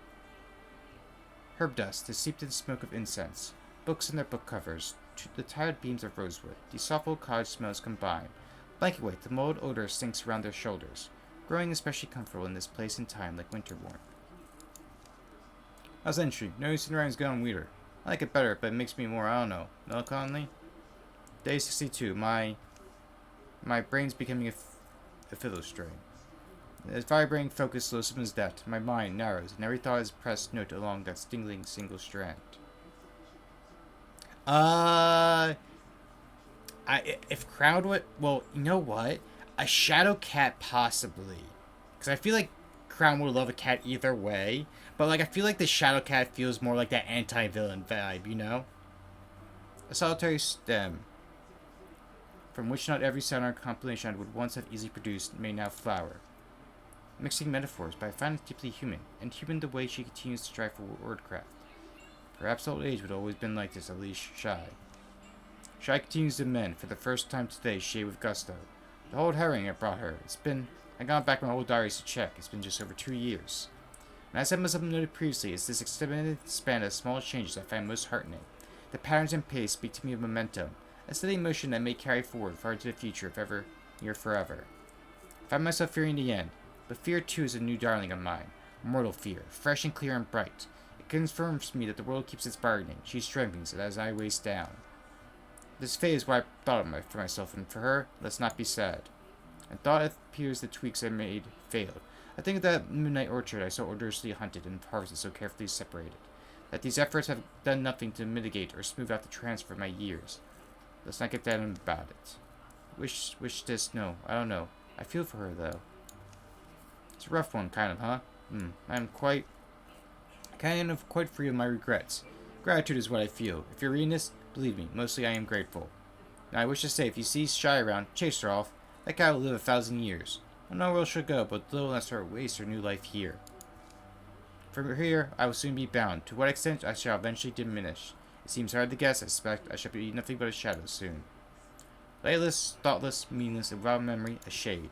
[SPEAKER 1] Herb dust has seeped in the smoke of incense. Books in their book covers. The tired beams of rosewood. These soft cottage smells combine. Blanket weight, the mold odor sinks around their shoulders. Growing especially comfortable in this place and time like winterborn. How's entry? Noticing writing's gone weirder. I like it better, but it makes me more, I don't know, melancholy? Day 62. My brain's becoming a fiddle string. As vibrating focus slows someone's depth, my mind narrows, and every thought is pressed note along that stinging single strand. If Crowd would, well, you know what? A shadow cat possibly, because I feel like Crown would love a cat either way, but like I feel like the shadow cat feels more like that anti-villain vibe, you know? A solitary stem, from which not every sound or compilation I would once have easily produced may now flower. Mixing metaphors, but I find it deeply human, and human the way she continues to strive for wordcraft. Perhaps old age would have always been like this, at least shy. Shy continues to mend, for the first time today, shade with gusto. The old herring I brought her. I gone back my old diaries to check. It's been just over 2 years. And as I must have noted previously, it's this extended span of small changes I find most heartening. The patterns and pace speak to me of momentum, a steady motion that may carry forward far into the future, if ever, near forever. I find myself fearing the end, but fear too is a new darling of mine. Mortal fear, fresh and clear and bright. It confirms me that the world keeps its bargaining. She strengthens it as I waste down. This fate is what I thought of for myself, and for her, let's not be sad. I thought it appears the tweaks I made failed. I think of that midnight orchard I so odorously hunted and harvested so carefully separated. That these efforts have done nothing to mitigate or smooth out the transfer of my years. Let's not get down about it. Wish this, no, I don't know. I feel for her, though. It's a rough one, kind of, huh? I'm quite free of my regrets. Gratitude is what I feel. If you're reading this, believe me, mostly I am grateful. Now I wish to say, if you see Shy around, chase her off. That guy will live 1,000 years. I don't know where she'll go, but little less her waste her new life here. From here, I will soon be bound. To what extent I shall eventually diminish. It seems hard to guess. I suspect I shall be nothing but a shadow soon. Lightless, thoughtless, meaningless, and without memory, a shade.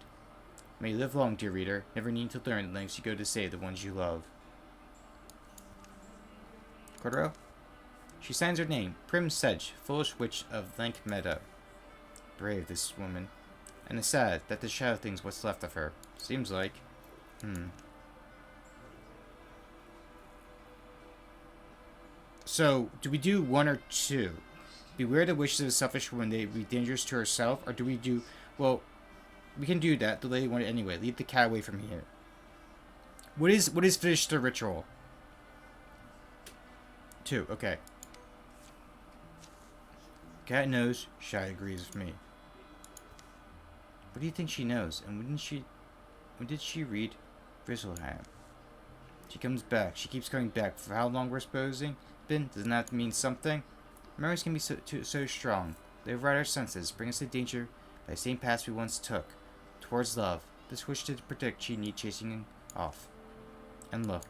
[SPEAKER 1] May you live long, dear reader, never needing to learn the lengths you go to save the ones you love. Cordero? She signs her name, Prim Sedge, foolish witch of Lank Meadow. Brave, this woman. And it's sad that the shadow thing's what's left of her. Seems like. So, do we do 1 or 2? Beware the wishes of a selfish woman, they be dangerous to herself, or do we do... Well, we can do that. The lady wanted anyway. Leave the cat away from here. What is finish the ritual? 2, okay. Cat knows. Shy agrees with me. What do you think she knows? And when did she read Frizzleham? She comes back. She keeps coming back. For how long we're supposing? Doesn't that mean something? Memories can be so strong. They override our senses, bring us to danger by the same paths we once took. Towards love. This wish to predict she need chasing off. And look.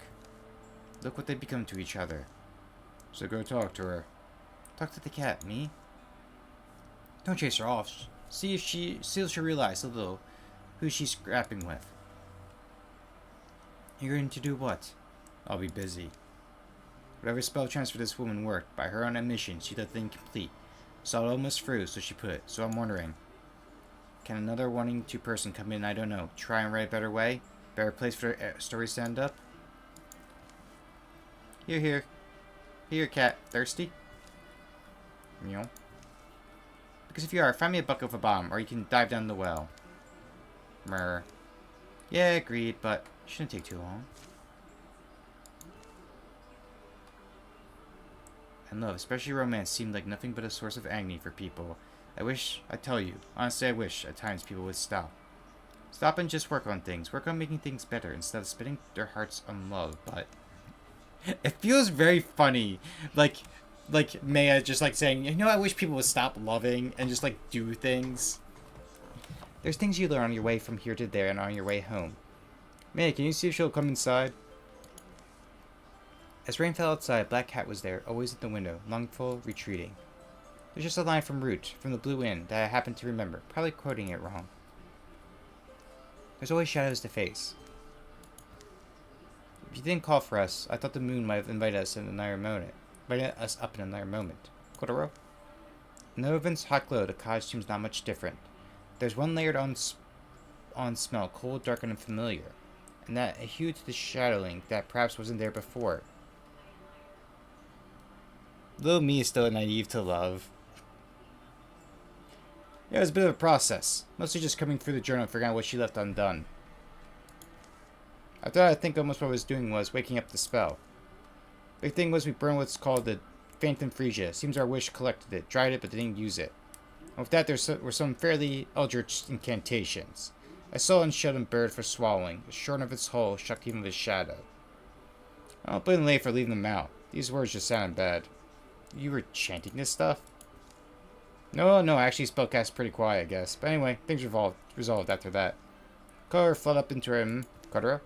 [SPEAKER 1] Look what they become to each other. So go talk to her. Talk to the cat, me? Don't chase her off. See if she'll realize a little who she's grappling with. You're going to do what? I'll be busy. Whatever spell transfer this woman worked, by her own admission, she left it incomplete. Saw it almost through, so she put it. So I'm wondering, can another wanting to person come in, I don't know, try and write a better way? Better place for their stories to end up? Here. Here, cat. Thirsty? Meow. Because if you are, find me a bucket with a bomb, or you can dive down the well. Murr. Yeah, agreed, but it shouldn't take too long. And love, especially romance, seemed like nothing but a source of agony for people. I tell you, honestly I wish at times people would stop. Stop and just work on things. Work on making things better instead of spending their hearts on love, but it feels very funny. Like Maya just like saying, you know, I wish people would stop loving and just like do things. There's things you learn on your way from here to there and on your way home. Maya, can you see if she'll come inside? As rain fell outside, Black Cat was there, always at the window, longful, retreating. There's just a line from Root, from the Blue Inn, that I happen to remember, probably quoting it wrong. There's always shadows to face. If you didn't call for us, I thought the moon might have invited us in another moment. Invited us up in another moment. Kotaro? In the oven's hot glow, the cottage seems not much different. There's one layered on smell, cold, dark, and unfamiliar, and that a hue to the shadowing that perhaps wasn't there before. Little me is still naive to love. Yeah, it was a bit of a process. Mostly just coming through the journal and figuring out what she left undone. After that, I think almost what I was doing was waking up the spell. Big thing was we burned what's called the Phantom Freesia. Seems our wish collected it, dried it, but didn't use it. And with that, there were some fairly eldritch incantations. A sullen shut bird for swallowing, shorn of its hull, shocked even of his shadow. I don't blame Lay for leaving them out. These words just sounded bad. You were chanting this stuff? No, I actually spellcast pretty quiet, I guess. But anyway, things resolved after that. Color fled up into her, Kotaro?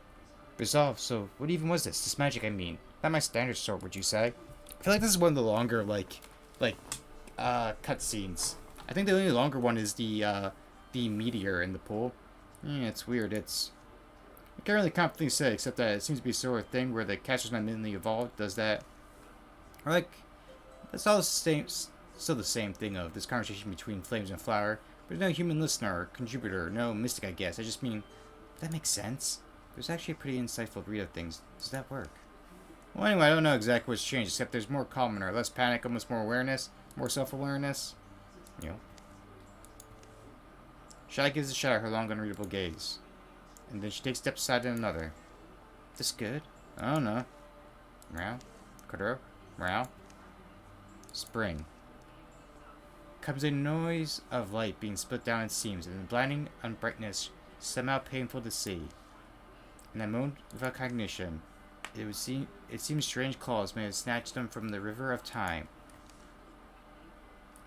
[SPEAKER 1] Resolved, so what even was this? This magic, I mean. Not my standard sword, would you say? I feel like this is one of the longer, cutscenes. I think the only longer one is the meteor in the pool. Yeah, it's weird, I can't really confidently say, except that it seems to be a sort of thing where the catcher's not mentally evolved, does that. Or that's all the same, still the same thing of this conversation between Flames and Flower, but no human listener or contributor, no mystic, I guess. I just mean, that makes sense. There's actually a pretty insightful read of things. Does that work? Well, anyway, I don't know exactly what's changed, except there's more calm in her, less panic, almost more awareness, more self-awareness. You know. Shadow gives the shadow her long, unreadable gaze. And then she takes steps aside in another. This good? I don't know. Meow. Kotaro. Meow. Spring. Comes a noise of light being split down in seams, and the blinding unbrightness somehow painful to see. In that moment without cognition, it seems strange claws may have snatched them from the river of time.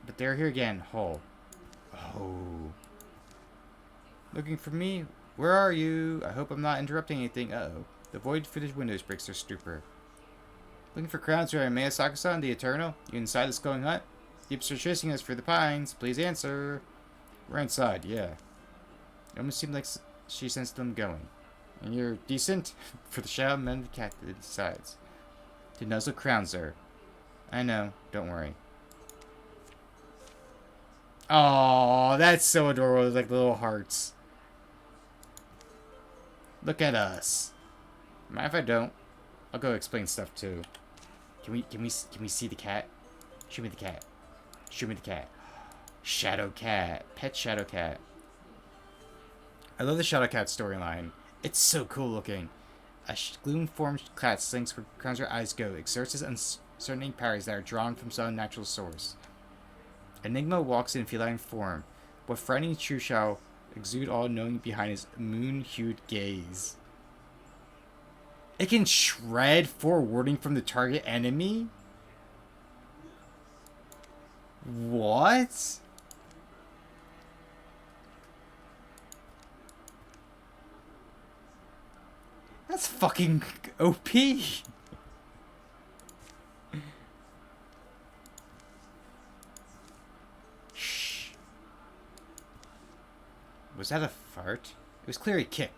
[SPEAKER 1] But they're here again, whole. Oh. Looking for me? Where are you? I hope I'm not interrupting anything. Uh-oh. The void through the windows breaks their stupor. Looking for crowns or Miyasaka-san, the Eternal? You inside this glowing hut? Deeps are chasing us through the pines. Please answer. We're inside, yeah. It almost seemed like she sensed them going. And you're decent? For the shadow men the cat decides. To nuzzle crowns her. I know, don't worry. Oh, that's so adorable, like little hearts. Look at us. Mind if I don't? I'll go explain stuff too. Can we see the cat? Show me the cat. Show me the cat. Shadow cat. Pet shadow cat. I love the shadow cat storyline. It's so cool looking. A gloom-formed cat slinks where crowns her eyes go, exerts his uncertain powers that are drawn from some unnatural source. Enigma walks in feline form. What frightening truth shall exude all knowing behind his moon-hued gaze? It can shred forwarding from the target enemy? What? That's fucking OP. Shh. Was that a fart? It was clearly a kick.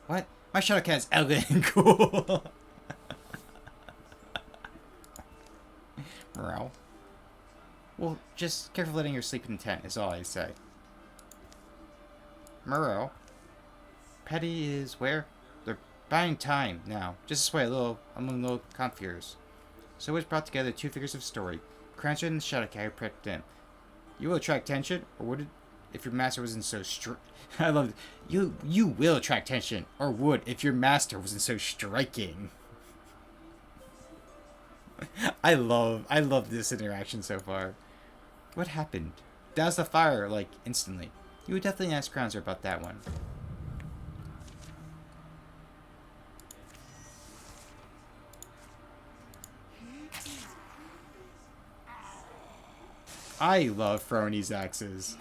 [SPEAKER 1] What? My shadow cat is elegant and cool. Morale. Well, just careful letting her sleep in the tent is all I say. Morale. Petty is where? They're buying time now. Just this way, among little confiers. So it's brought together two figures of story. Crancher and the shadow cat who prepped them. You will attract tension, or would it if your master wasn't so I love it. You will attract tension, or would if your master wasn't so striking. I love this interaction so far. What happened? douse the fire, like, instantly. You would definitely ask Groundsir about that one. I love throwing these axes.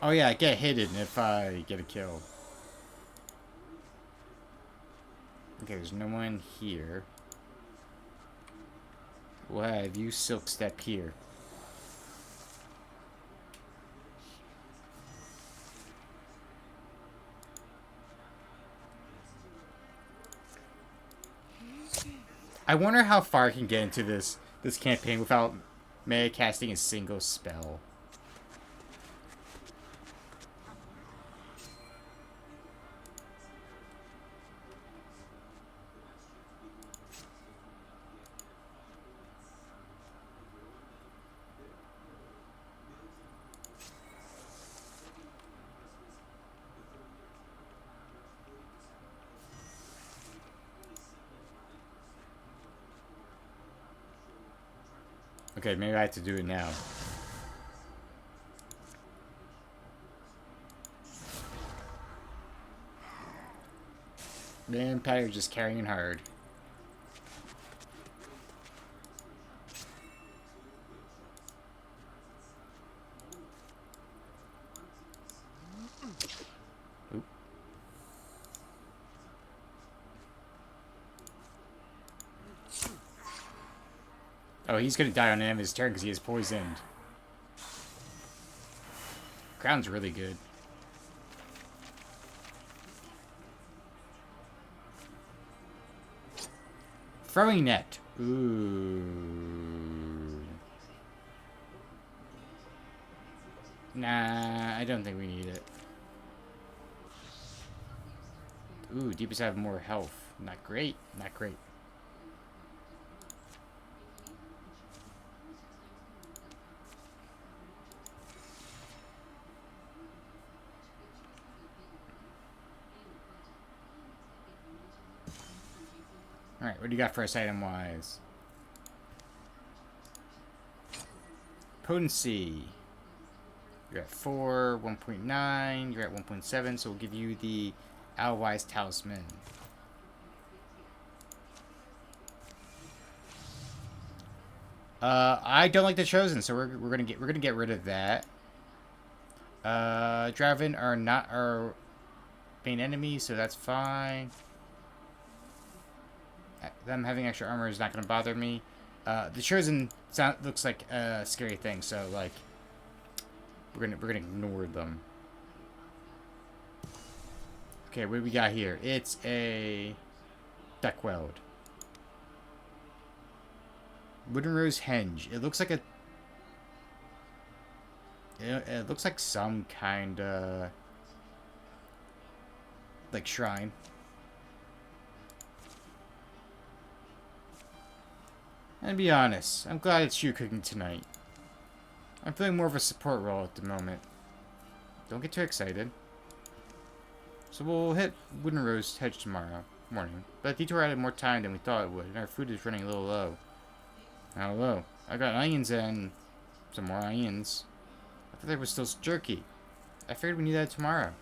[SPEAKER 1] Oh yeah, I get hidden if I get a kill. Okay, there's no one here. We'll have you Silk Step here. I wonder how far I can get into this campaign without Mega casting a single spell. Okay, maybe I have to do it now. Vampire just carrying hard. Oop. Oh, he's gonna die on the end of his turn because he is poisoned. Crown's really good. Throwing net. Ooh. Nah, I don't think we need it. Ooh, deepest have more health. Not great. Not great. Alright, what do you got for us item-wise? Potency. You're at 4, 1.9, you're at 1.7, so we'll give you the Owlwise Talisman. I don't like the Chosen, so we're gonna get rid of that. Draven are not our main enemy, so that's fine. Them having extra armor is not gonna bother me. The Chosen looks like a scary thing, so like we're gonna ignore them. Okay, what do we got here? It's a Duckweld. Wooden Rose Henge. It looks like a... It looks like some kind of... like shrine. And to be honest, I'm glad it's you cooking tonight. I'm feeling more of a support role at the moment. Don't get too excited. So we'll hit Wooden Rose Hedge tomorrow morning. But Detour added more time than we thought it would, and our food is running a little low. How low? I got onions and some more onions. I thought there was still jerky. I figured we need that tomorrow.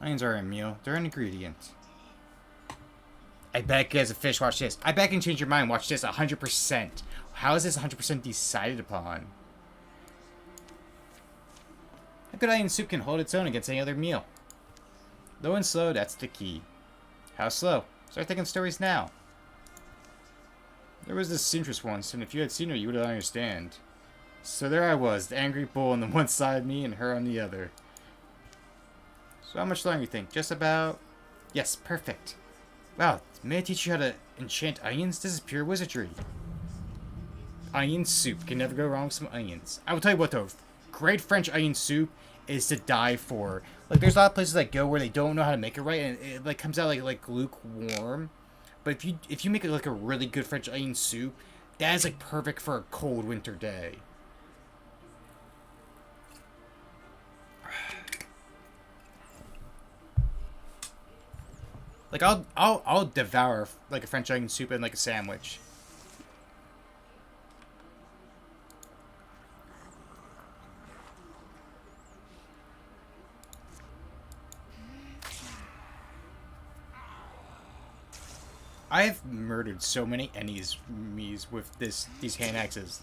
[SPEAKER 1] Onions are a meal. They're an ingredient. I bet you as a fish, watch this. I bet I can change your mind. Watch this 100%. How is this 100% decided upon? A good onion soup can hold its own against any other meal. Low and slow, that's the key. How slow? Start thinking stories now. There was this seamstress once, and if you had seen her, you would understand. So there I was, the angry bull on the one side of me and her on the other. So how much longer you think? Just about... Yes, perfect. Wow, may I teach you how to enchant onions? This is pure wizardry. Onion soup. Can never go wrong with some onions. I will tell you what though. great French onion soup is to die for. Like, there's a lot of places I go where they don't know how to make it right, and it like comes out like lukewarm. But if you make it like a really good French onion soup, that is like perfect for a cold winter day. Like I'll devour like a French onion soup and like a sandwich. I have murdered so many enemies with these hand axes.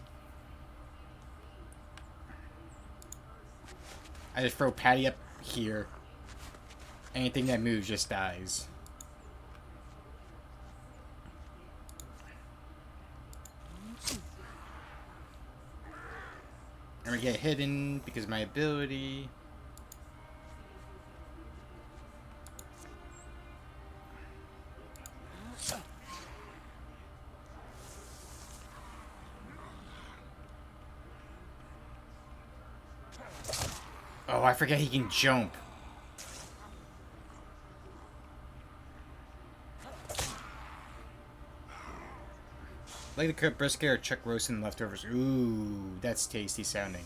[SPEAKER 1] I just throw Patty up here. Anything that moves just dies. I'm gonna get hidden because of my ability. Oh, I forget he can jump. Like the cooked brisket or chuck roast and leftovers. Ooh, that's tasty sounding.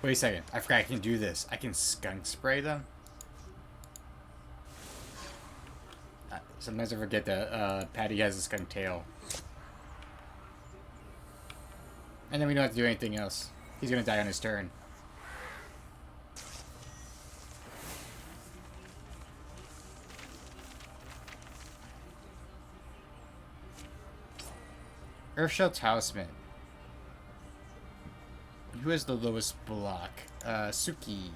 [SPEAKER 1] Wait a second. I forgot I can do this. I can skunk spray them. Sometimes I forget that Patty has a skunk tail. And then we don't have to do anything else. He's gonna die on his turn. Earthshell Talisman. Who has the lowest block? Suki.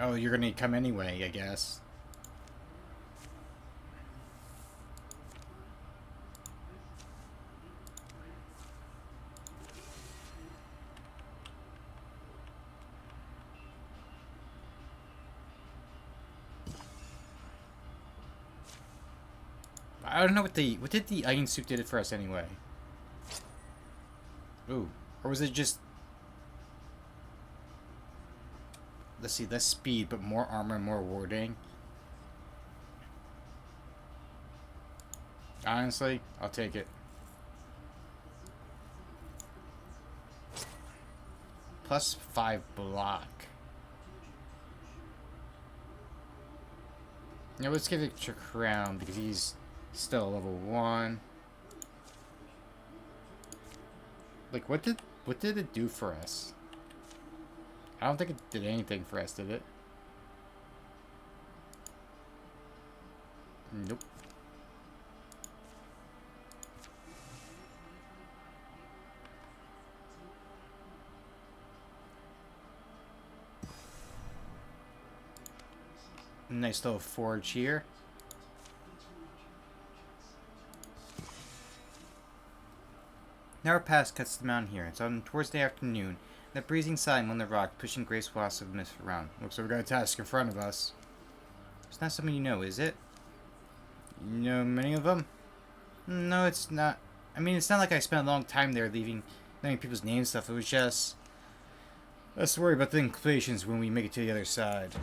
[SPEAKER 1] Oh, you're gonna come anyway, I guess. I don't know what did the onion soup did it for us anyway. Ooh, or was it just? Let's see, less speed but more armor, more warding. Honestly, I'll take it. Plus 5 block. Now let's give it to Crown because he's still level 1. Like, what did it do for us? I don't think it did anything for us, did it? Nope. Nice little forge here. Now our path cuts the mountain here. It's on towards the afternoon. The breezing sun on the rock, pushing gray swaths of mist around. Looks like we got a task in front of us. It's not something you know, is it? You know many of them? No, it's not. I mean, it's not like I spent a long time there learning people's names and stuff. It was just... Let's worry about the implications when we make it to the other side.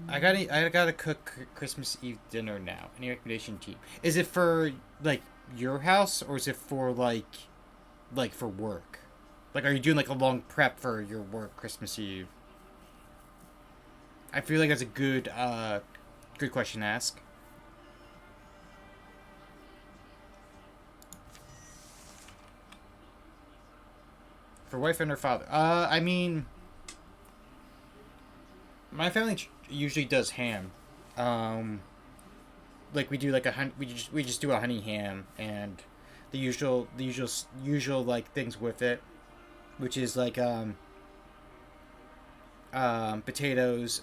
[SPEAKER 1] I gotta cook Christmas Eve dinner now. Any recommendation, team? Is it for, like, your house, or is it for, like for work? Like, are you doing, like, a long prep for your work Christmas Eve? I feel like that's a good question to ask. For wife and her father. I mean... My family usually does ham. Like we do like we just do a honey ham and the usual like things with it, which is like potatoes,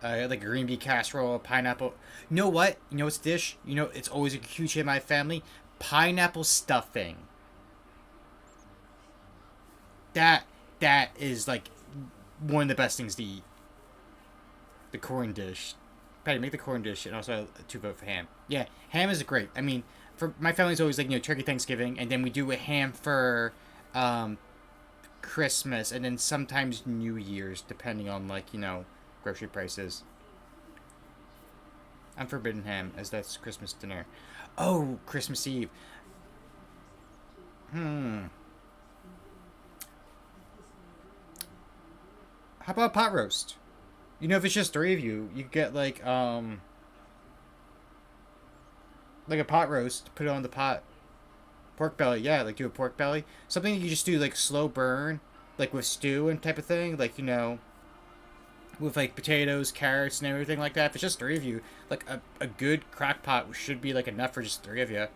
[SPEAKER 1] like green bean casserole, pineapple. You know what? You know what's dish? You know it's always a huge hit in my family. Pineapple stuffing. That is like one of the best things to eat. The corn dish. Patty, make the corn dish, and also 2 vote for ham. Yeah, ham is great. I mean, for my family's always like, you know, turkey Thanksgiving, and then we do a ham for Christmas, and then sometimes New Year's, depending on, like, you know, grocery prices. Unforbidden ham, as that's Christmas dinner. Oh, Christmas Eve. How about pot roast? You know, if it's just 3 of you, you get like a pot roast, put it on the pot. Pork belly, yeah, like do a pork belly. Something you just do like slow burn, like with stew and type of thing, like, you know, with like potatoes, carrots, and everything like that. If it's just 3 of you, like a good crock pot should be like enough for just 3 of you.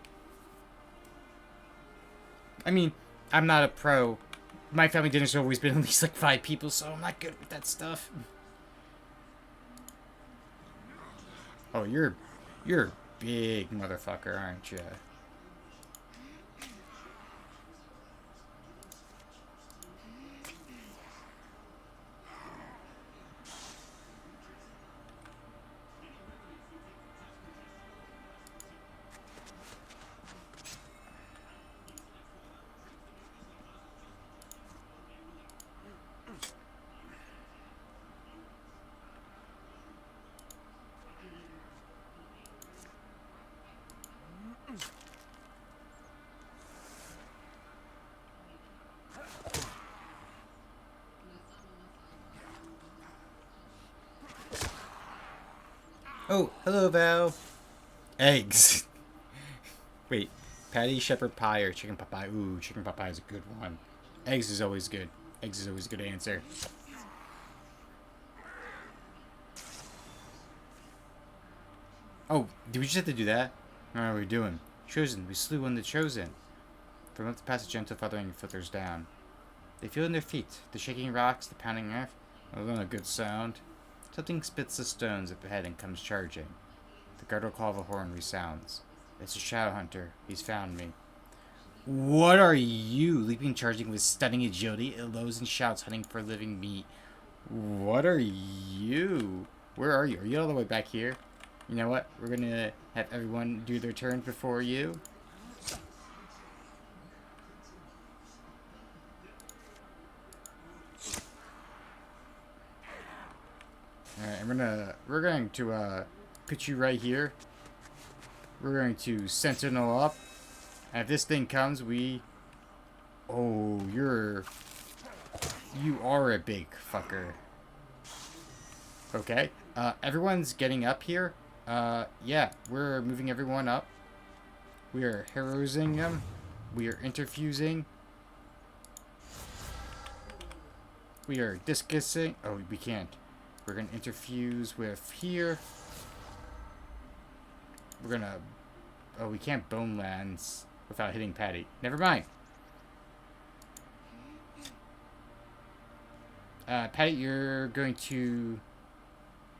[SPEAKER 1] I mean, I'm not a pro. My family dinner's always been at least like 5 people, so I'm not good with that stuff. Oh, you're a big motherfucker, aren't you? Oh, hello, Val. Eggs. Wait, patty, shepherd pie, or chicken pot pie? Ooh, chicken pot pie is a good one. Eggs is always good. Eggs is always a good answer. Oh, did we just have to do that? What are we doing? Chosen. We slew one the chosen. From up the passage, gentle feathering filters down. They feel in their feet, the shaking rocks, the pounding earth. Oh, not a good sound. Something spits the stones at the head and comes charging. The guttural call of a horn resounds. It's a shadow hunter. He's found me. What are you? Leaping, charging with stunning agility, it lows and shouts, hunting for living meat. What are you? Where are you? Are you all the way back here? You know what? We're gonna have everyone do their turn before you. Alright, and we're going to put you right here. We're going to sentinel up. And if this thing comes, oh, you are a big fucker. Okay. Everyone's getting up here. Yeah, we're moving everyone up. We are heroising them. We are interfusing. We are discusing. Oh, we can't. We're going to interfuse with here. We're going to... Oh, we can't bone lands without hitting Patty. Never mind. Patty, you're going to...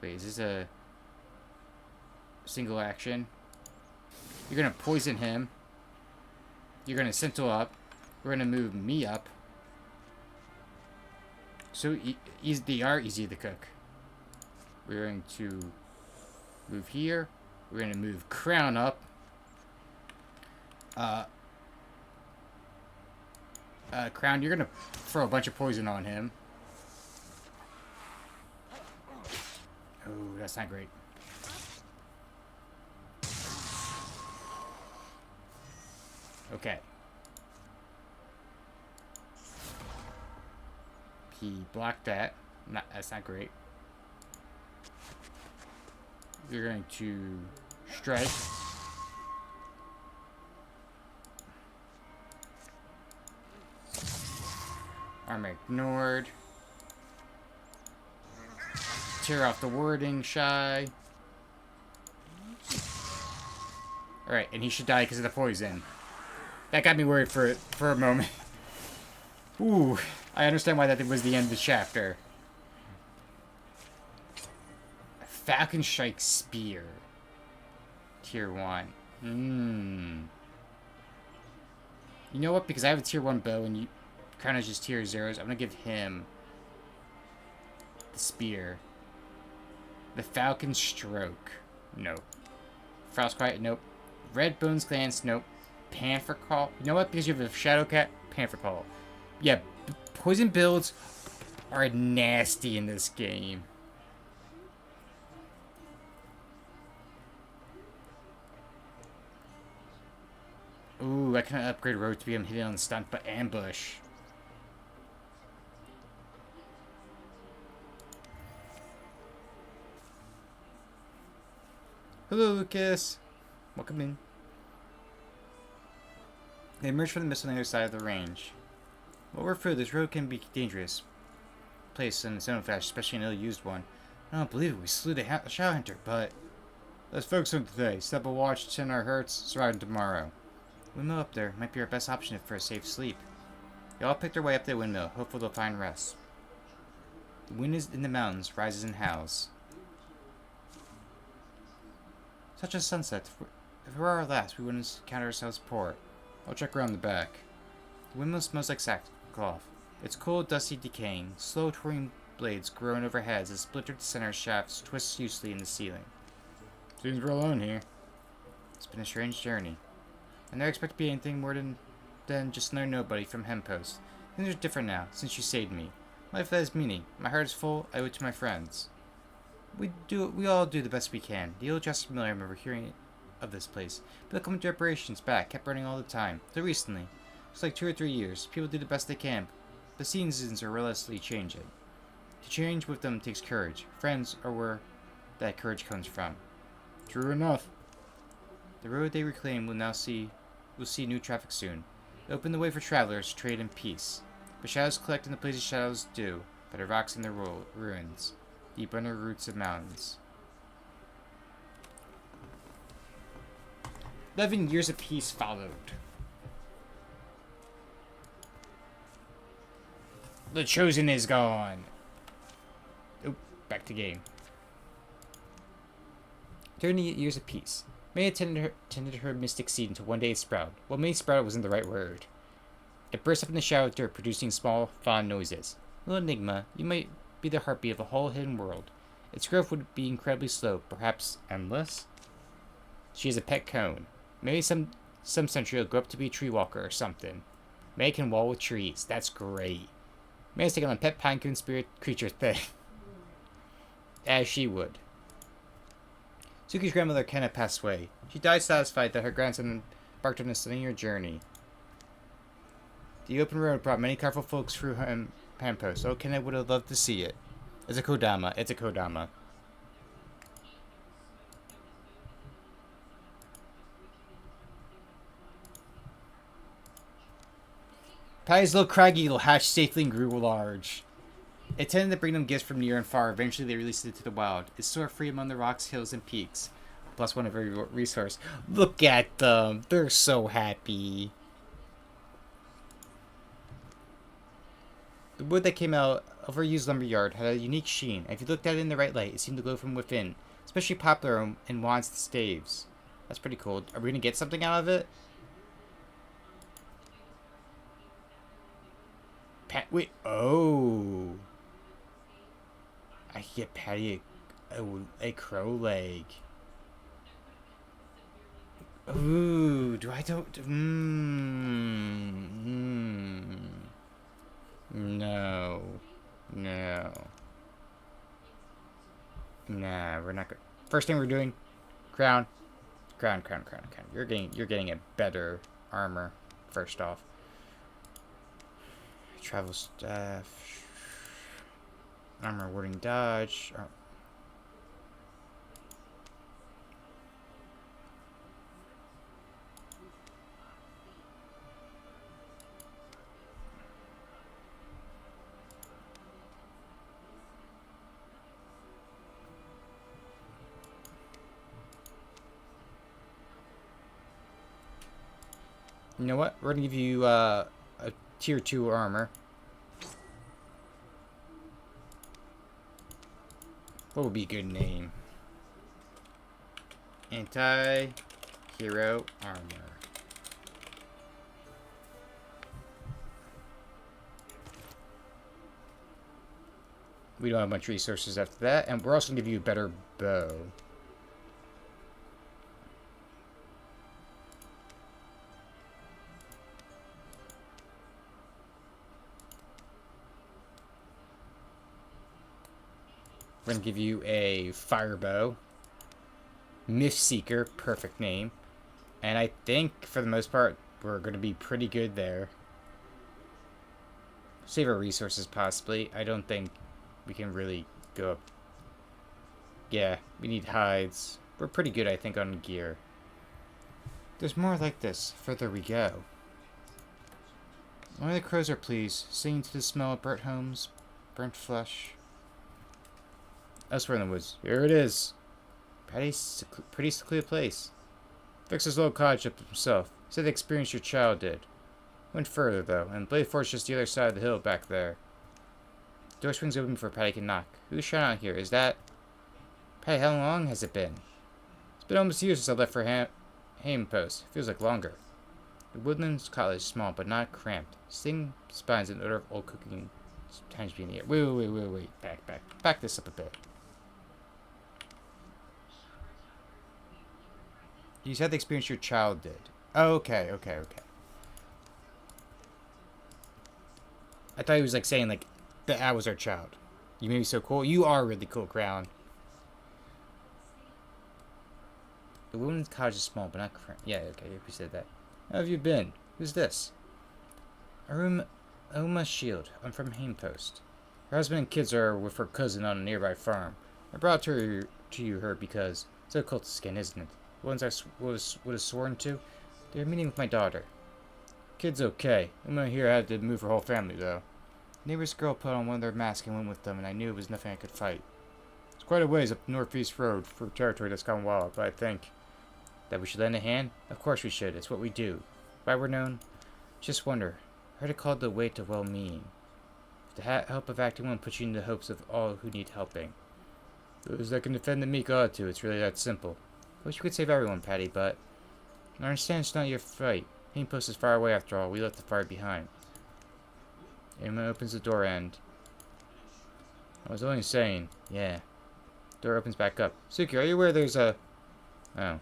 [SPEAKER 1] Wait, is this a single action? You're going to poison him. You're going to sentinel up. We're going to move me up. So they are easy to cook. We're going to move here. We're going to move Crown up. Crown, you're going to throw a bunch of poison on him. Oh, that's not great. Okay. He blocked that. That's not great. You're going to strike. Arm ignored. Tear off the wording, shy. Alright, and he should die because of the poison. That got me worried for a moment. Ooh, I understand why that was the end of the chapter. Falcon Strike Spear. Tier 1. You know what? Because I have a tier 1 bow and Crown is just tier 0s, I'm going to give him The spear. The falcon stroke. Nope. Frostbite. Nope. Red bones glance. Nope. Panther call. You know what? Because you have a shadow cat. Panther call. Yeah. Poison builds are nasty in this game. Ooh, I can upgrade road to become hidden on the stunt, but ambush. Hello, Lucas. Welcome in. They emerged from the mist on the other side of the range. Well, we're through. This road can be dangerous. Place in its own fashion, especially an ill-used one. I don't believe it. We slew the Shadow Hunter, but let's focus on today. Step a watch, tend our hurts, survive tomorrow. Windmill up there might be our best option for a safe sleep. They all pick their way up to the windmill, hopeful they'll find rest. The wind is in the mountains, rises and howls. Such a sunset. If it were our last, we wouldn't encounter ourselves poor. I'll check around the back. The windmill smells like sackcloth. It's cold, dusty, decaying. Slow twirling blades groan overhead as the splintered center shafts twist uselessly in the ceiling. Seems we're alone here. It's been a strange journey. I never expect to be anything more than just another nobody from Hempost. Things are different now, since you saved me. Life has meaning. My heart is full. I owe it to my friends. We all do the best we can. The old Justice Miller, I remember hearing of this place. But the coming reparations back kept burning all the time. So recently, it's like 2 or 3 years. People do the best they can. The seasons are relentlessly changing. To change with them takes courage. Friends are where that courage comes from. True enough. The road they reclaim will see new traffic soon. Open the way for travelers, trade, and peace. But shadows collect in the places shadows do, that are rocks in their ruins, deep under roots of mountains. 11 years of peace followed. The Chosen is gone. Oop, back to game. 30 years of peace. May tended her mystic seed until one day it sprouted. Well, maybe sprouted wasn't the right word. It burst up in the shallow dirt, producing small, fond noises. Little enigma, you might be the heartbeat of a whole hidden world. Its growth would be incredibly slow, perhaps endless. She is a pet cone. Maybe some century will grow up to be a tree walker or something. May can wall with trees. That's great. May's taking on a pet pinecone spirit creature thing. As she would. Suki's grandmother Kenna passed away. She died satisfied that her grandson embarked on a linear journey. The open road brought many colorful folks through Hempost. Oh, Kenna would have loved to see it. It's a Kodama. It's a Kodama. Patty's little crag eagle hatched safely and grew large. It tended to bring them gifts from near and far. Eventually, they released it to the wild. It's stored free among the rocks, hills, and peaks. Plus one of every resource. Look at them. They're so happy. The wood that came out of our used lumberyard had a unique sheen. And if you looked at it in the right light, it seemed to glow from within. Especially popular in wands and staves. That's pretty cool. Are we going to get something out of it? Wait. Oh. I can get Patty a crow leg. Ooh, No. No. Nah, we're not good. First thing we're doing, crown. You're getting a better armor first off. Travel staff. Armor warding dodge. Oh. You know what? We're gonna give you a tier 2 armor. What would be a good name? Anti-hero armor. We don't have much resources after that, and we're also going to give you a better bow. We're going to give you a fire bow. Myth Seeker, perfect name. And I think, for the most part, we're going to be pretty good there. Save our resources, possibly. I don't think we can really go up. Yeah, we need hides. We're pretty good, I think, on gear. There's more like this. Further we go. Only the crows are pleased, singing to the smell of burnt homes, burnt flesh. Elsewhere in the woods. Here it is. Pretty secluded place. Fixed his little cottage up himself. Said the experience your child did. Went further, though, and Blade Fort's just the other side of the hill back there. Door swings open before Patty can knock. Who's shot out here? Is that... Patty, how long has it been? It's been almost a year since I left for Haim Post. Feels like longer. The Woodlands cottage is small, but not cramped. Sting spines an odor of old cooking tangibly in the air. Wait. Back this up a bit. You said the experience your child did. Oh, okay. I thought he was like saying like that was our child. You made me so cool. You are really cool, Crown. The woman's cottage is small, but not cramped. Yeah, okay, you said that. How have you been? Who's this? Oma Shield. I'm from Haimpost. Her husband and kids are with her cousin on a nearby farm. I brought her to her because it's a cult skin, isn't it? The ones I was sworn to. They're meeting with my daughter. Kid's okay. Uma here had to move her whole family, though. Neighbor's girl put on one of their masks and went with them, and I knew it was nothing I could fight. It's quite a ways up the Northeast Road for territory that's gone wild, but I think that we should lend a hand? Of course we should. It's what we do. If I were known, just wonder. I heard it called the weight of well-meaning. If the help of acting one puts you in the hopes of all who need helping. Those that can defend the meek ought to. It's really that simple. I wish we could save everyone, Patty, but I understand it's not your fight. Haimpost is far away after all. We left the fire behind. Emma opens the door and... I was only saying, yeah. Door opens back up. Suki, are you aware there's a... Oh.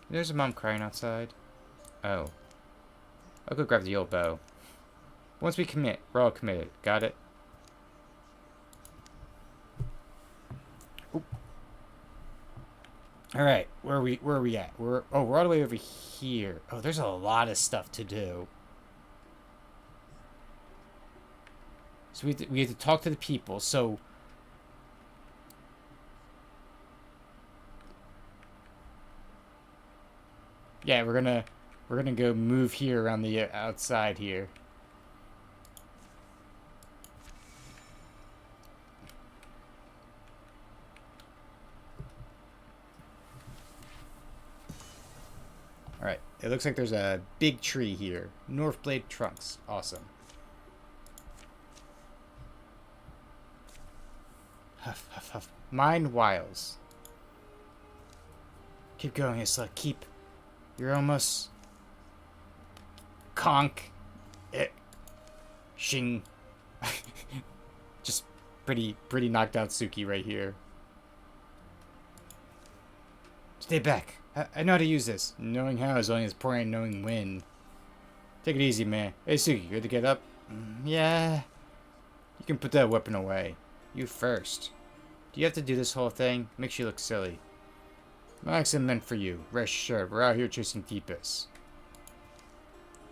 [SPEAKER 1] There's a mom crying outside. Oh. I'll go grab the old bow. Once we commit, we're all committed. Got it? Oop. Alright, where are we at? We're all the way over here. Oh, there's a lot of stuff to do. So we have to talk to the people. So yeah, we're gonna go move here around the outside here. All right, it looks like there's a big tree here. North Blade trunks, awesome. Huff, huff, huff. Mind wiles. Keep going, Isla. Keep. You're almost. Conk. Shing. Just pretty knocked out Suki right here. Stay back. I know how to use this. Knowing how is only as important as knowing when. Take it easy, man. Hey, Suki, good to get up? Yeah. You can put that weapon away. You first. Do you have to do this whole thing? Makes you look silly. My accent meant for you. Rest assured, we're out here chasing Deepus.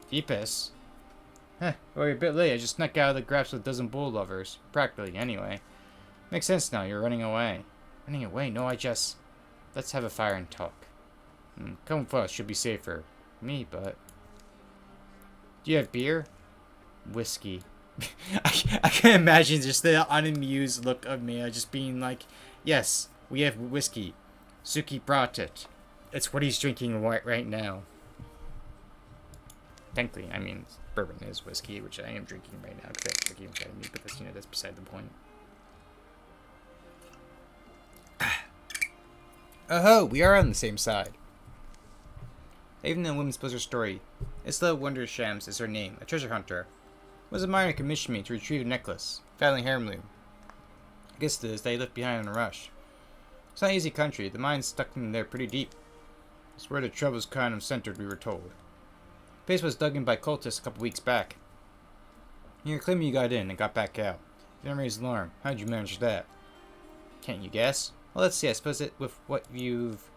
[SPEAKER 1] Deepus? Huh, well, you're a bit late. I just snuck out of the grasp of a dozen bull lovers. Practically, anyway. Makes sense now, you're running away. Running away? No, let's have a fire and talk. Come with us, should be safer. Me, but... Do you have beer? Whiskey. I can imagine just the unamused look of Mia just being like, yes, we have whiskey. Suki brought it. It's what he's drinking right now. Thankfully, I mean, bourbon is whiskey, which I am drinking right now because that's drinking inside of me, but that's beside the point. Oh, we are on the same side. Even the women's blizzard story. Isla Wondershams is her name, a treasure hunter. Was a miner commissioned me to retrieve a necklace, found in Haremloom. I guess it is they left behind in a rush. It's not an easy country. The mine's stuck in there pretty deep. It's where the trouble's kind of centered, we were told. The place was dug in by cultists a couple weeks back. You're claiming you got in and got back out. You didn't raise alarm. How'd you manage that? Can't you guess? Well, let's see. I suppose it with what you've...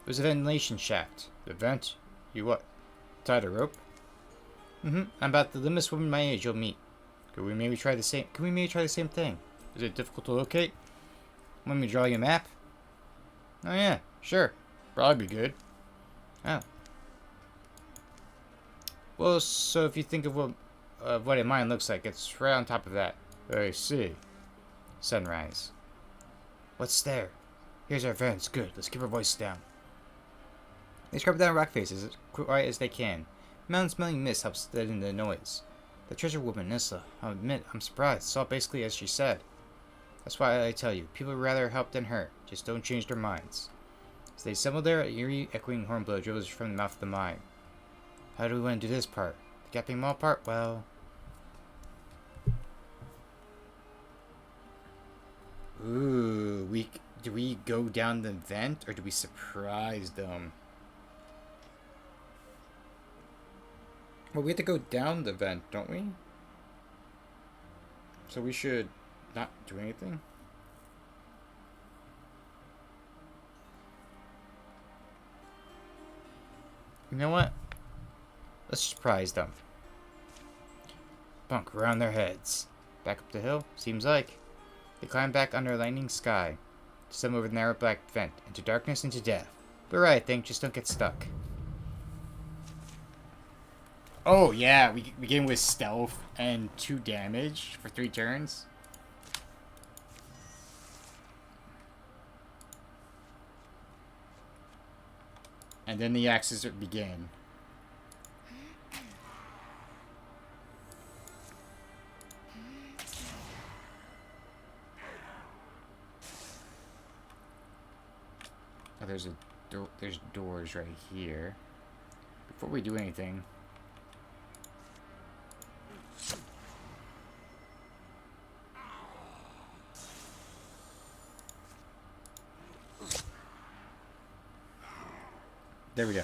[SPEAKER 1] It was a ventilation shaft. The vent? You what? Tied a rope? I'm about the limest woman my age you'll meet. Can we maybe try the same thing? Is it difficult to locate? Want me to draw you a map? Oh yeah, sure. Probably be good. Oh. Well, so if you think of what a mine looks like, it's right on top of that. I see. Sunrise. What's there? Here's our vents. Good. Let's keep our voice down. They scrub down rock faces as quiet as they can. Mountain-smelling mist helps deaden the noise. The treasure woman, Nissa. I'll admit, I'm surprised. It's all basically as she said. That's why I tell you, people would rather help than hurt. Just don't change their minds. As they assembled there, an eerie, echoing horn blow drove from the mouth of the mine. How do we want to do this part? The Gapping Mall part? Well... Ooh, do we go down the vent, or do we surprise them? Well, we have to go down the vent, don't we? So we should not do anything? You know what? Let's surprise them. Bunk around their heads. Back up the hill? Seems like. They climb back under a lightning sky. Descend over the narrow black vent. Into darkness, into death. But right, I think. Just don't get stuck. Oh, yeah. We get in with stealth and 2 damage for 3 turns. And then the axes begin. Oh, there's doors right here. Before we do anything, there we go.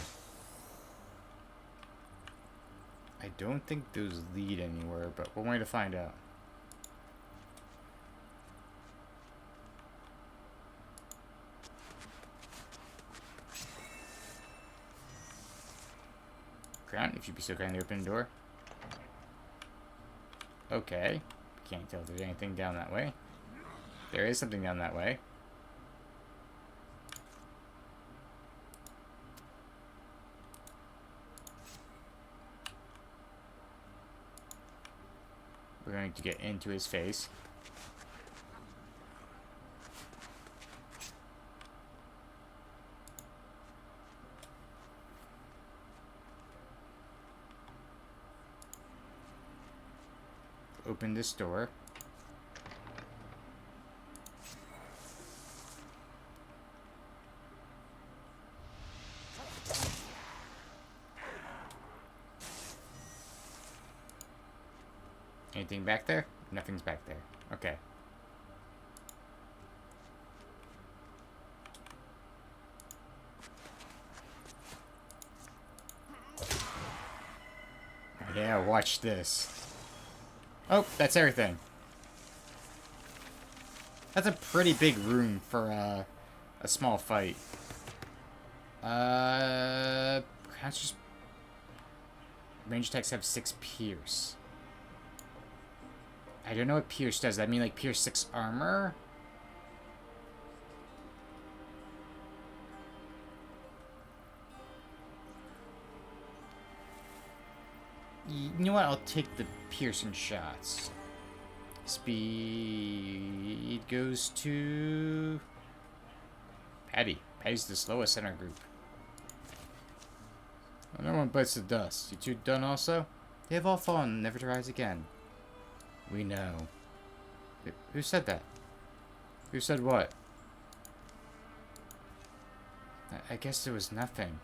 [SPEAKER 1] I don't think those lead anywhere, but we're going to find out. Ground, if you'd be so kind to open the door. Okay. Can't tell if there's anything down that way. There is something down that way. We're going to get into his face. Open this door. Anything back there? Nothing's back there. Okay. Yeah, watch this. Oh, that's everything. That's a pretty big room for a small fight. That's just... Range attacks have 6 pierce. I don't know what pierce does. That mean like pierce 6 armor? You know what? I'll take the piercing shots. Speed goes to... Patty. Patty's the slowest in our group. No one bites the dust. You two done also? They have all fallen, never to rise again. We know. Who said that? Who said what? I guess there was nothing.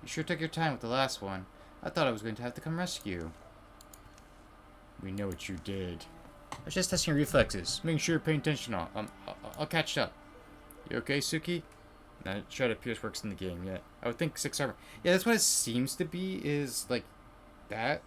[SPEAKER 1] You sure took your time with the last one. I thought I was going to have to come rescue you. We know what you did. I was just testing your reflexes. Making sure you're paying attention. I'll catch up. You okay, Suki? No, shut up. Pierce works in the game. Yeah. I would think 6 armor. Yeah, that's what it seems to be. Is like that.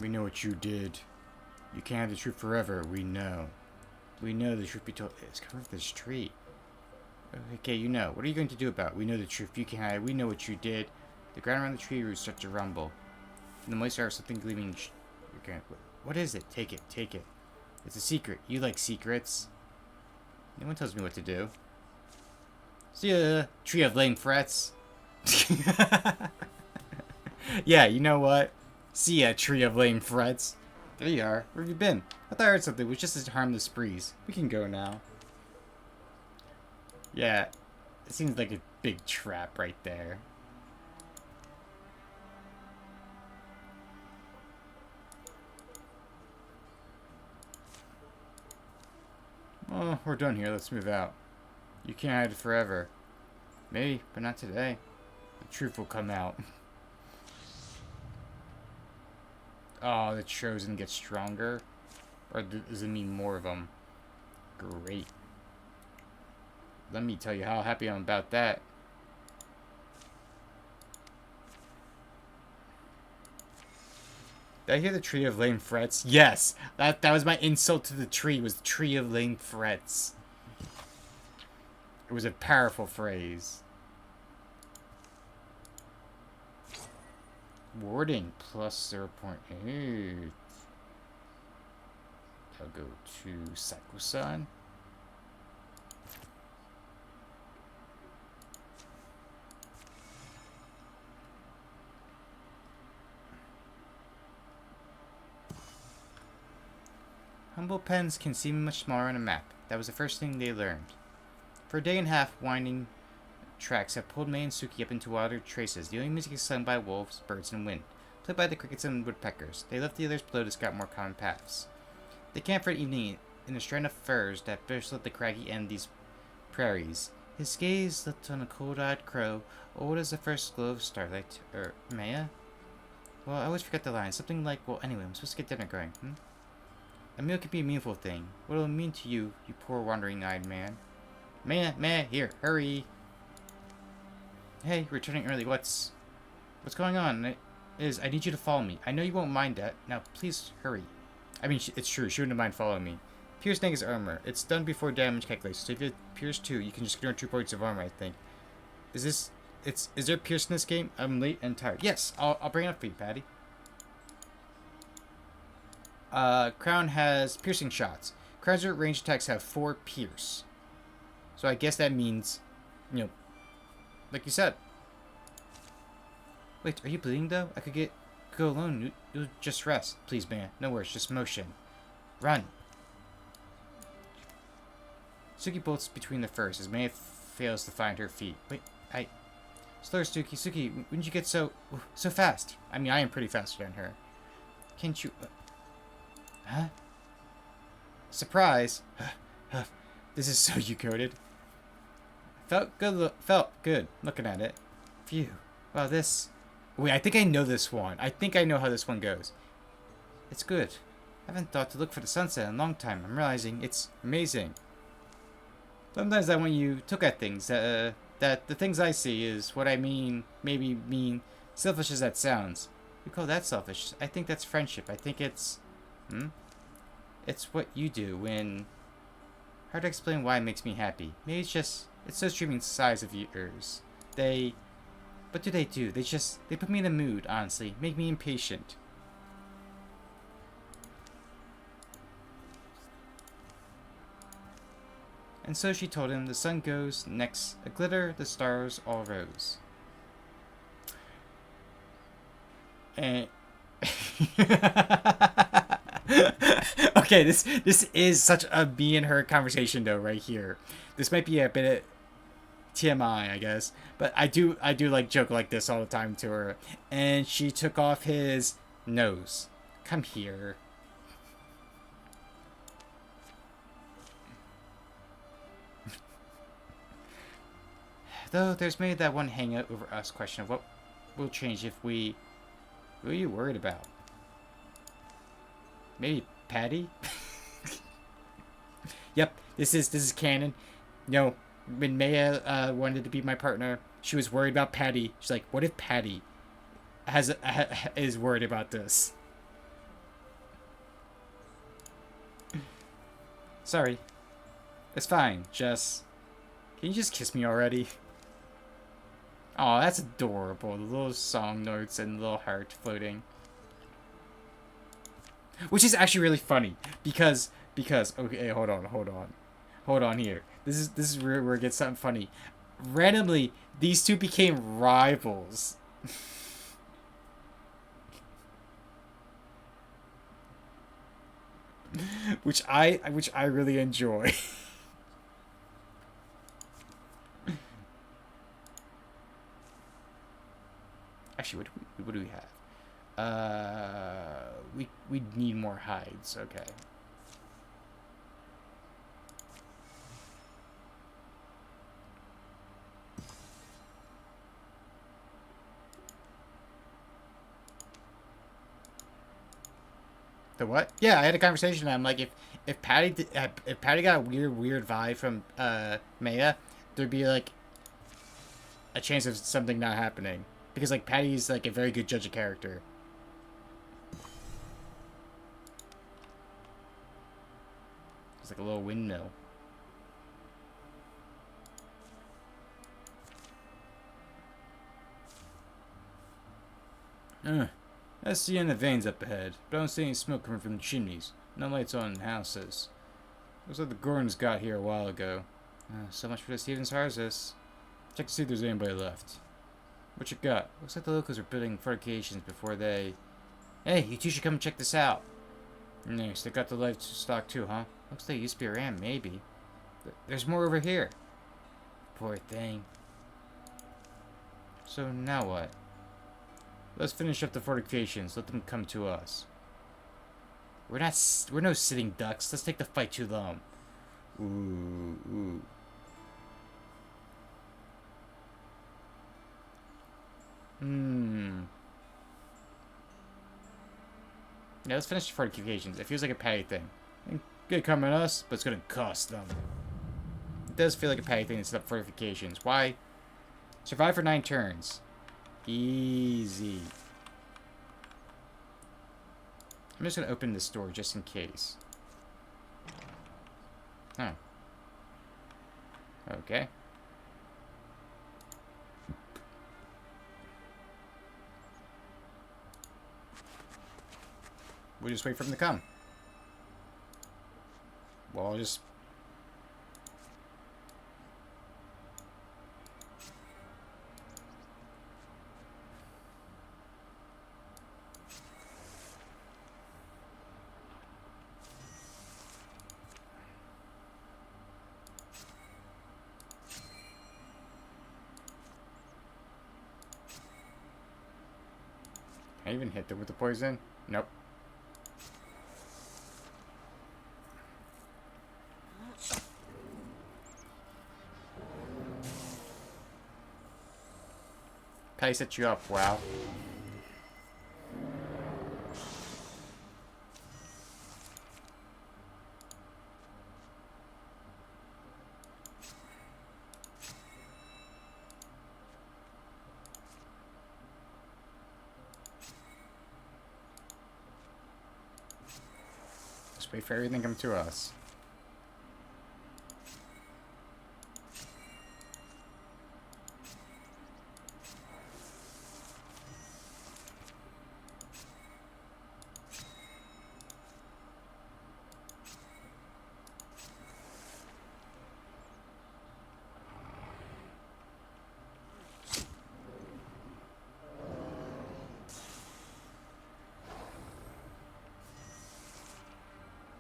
[SPEAKER 1] We know what you did. You can't have the truth forever. We know. We know the truth be told. It's covered with this tree. Okay, you know. What are you going to do about it? We know the truth. You can't hide. We know what you did. The ground around the tree roots start to rumble. From the moist air, something gleaming. What is it? Take it. Take it. It's a secret. You like secrets. No one tells me what to do. See ya, tree of lame frets. Yeah, you know what? See ya, tree of lame frets. There you are. Where have you been? I thought I heard something. It was just a harmless breeze. We can go now. Yeah, it seems like a big trap right there. Oh, we're done here. Let's move out. You can't hide it forever. Maybe, but not today. The truth will come out. Oh, the chosen gets stronger? Or does it mean more of them? Great. Let me tell you how happy I'm about that. Did I hear the tree of lame frets? Yes! That was my insult to the tree, was the tree of lame frets. It was a powerful phrase. Warding plus 0.8. I'll go to Sakusan. Humble pens can seem much smaller on a map. That was the first thing they learned. For a day and a half, winding tracks have pulled May and Suki up into wilder traces. The only music is sung by wolves, birds, and wind, played by the crickets and woodpeckers. They left the others below to scout more common paths. They camped for evening in a strand of firs that bristled the craggy end of these prairies. His gaze lit on a cold-eyed crow, old as the first glow of starlight. Maya? Well, I always forget the line. Something like, well, anyway, I'm supposed to get dinner going, A meal can be a meaningful thing. What will it mean to you, you poor wandering-eyed man? Meh, here, hurry. Hey, returning early, what's going on? I need you to follow me. I know you won't mind that. Now, please, hurry. I mean, it's true, she wouldn't mind following me. Pierce negates armor. It's done before damage calculation, so if you have Pierce 2, you can just ignore 2 points of armor, I think. Is there Pierce in this game? I'm late and tired. Yes, I'll bring it up for you, Patty. Crown has piercing shots. Crown's range attacks have 4 pierce. So I guess that means, like you said. Wait, are you bleeding though? I could go alone. You'll just rest. Please, man. No worries, just motion. Run. Suki bolts between the firs as Maya fails to find her feet. Wait, slower, Suki. Suki, when did you get so fast? I mean, I am pretty faster than her. Can't you... Huh? Surprise. This is so you-coded. Felt good looking at it. Phew. Wow, this... Wait, I think I know this one. I think I know how this one goes. It's good. I haven't thought to look for the sunset in a long time. I'm realizing it's amazing. Sometimes I want you to look at things, that the things I see is what I mean, maybe mean, selfish as that sounds. You call that selfish? I think that's friendship. I think it's... It's what you do when... Hard to explain why it makes me happy. Maybe it's just... It's those streaming sighs of yours. What do? They put me in a mood, honestly. Make me impatient. And so she told him, the sun goes, next a glitter, the stars all rose. And okay, this is such a me and her conversation though right here. This might be a bit of TMI, I guess, but I do like joke like this all the time to her. And she took off his nose. Come here. Though there's maybe that one hangout over us question of what will change if we. Who are you worried about? Maybe Patty? Yep, this is canon. You know, when Maya wanted to be my partner, she was worried about Patty. She's like, what if Patty is worried about this? Sorry. It's fine, Jess. Can you just kiss me already? Oh, that's adorable. The little song notes and little heart floating. Which is actually really funny because okay, hold on here. This is where it gets something funny. Randomly, these two became rivals. which I really enjoy. Actually, what do we have? We need more hides. Okay. The what? Yeah, I had a conversation. I'm like, if if Patty got a weird vibe from Maya, there'd be like a chance of something not happening because like Patty's like a very good judge of character. It's like a little windmill. I see in the veins up ahead, but I don't see any smoke coming from the chimneys. No lights on in houses. Looks like the Gordons got here a while ago. So much for the Stevens Harsis. Check to see if there's anybody left. What you got? Looks like the locals are building fortifications before they... Hey, you two should come and check this out. Nice, they got the livestock too, huh? Looks like it used to be a ram, maybe. There's more over here. Poor thing. So now what? Let's finish up the fortifications. Let them come to us. We're no sitting ducks. Let's take the fight to them. Ooh. Yeah, let's finish the fortifications. It feels like a Patty thing. It's gonna come at us, but it's gonna cost them. It does feel like a Patty thing to set up fortifications. Why? Survive for 9 turns. Easy. I'm just gonna open this door just in case. Oh. Okay. We'll just wait for him to come. Well, I'll just... Can I even hit them with the poison? Nope. Patty set you up, wow. Just wait for everything to come to us.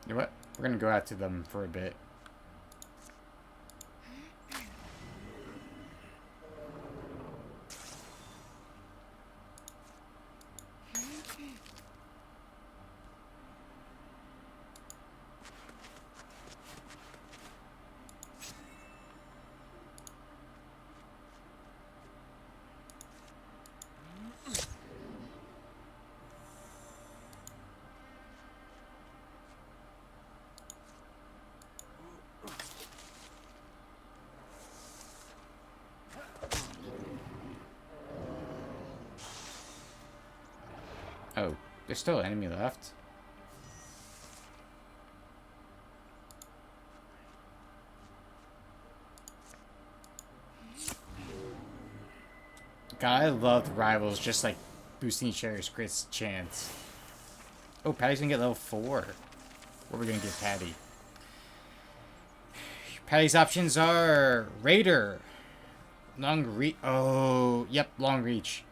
[SPEAKER 1] You know what? We're gonna go out to them for a bit. Oh, there's still an enemy left. God, I love rivals just like boosting each other's crit chance. Oh, Patty's gonna get level 4. What are we gonna give Patty? Patty's options are Raider, long reach. Oh, yep, long reach.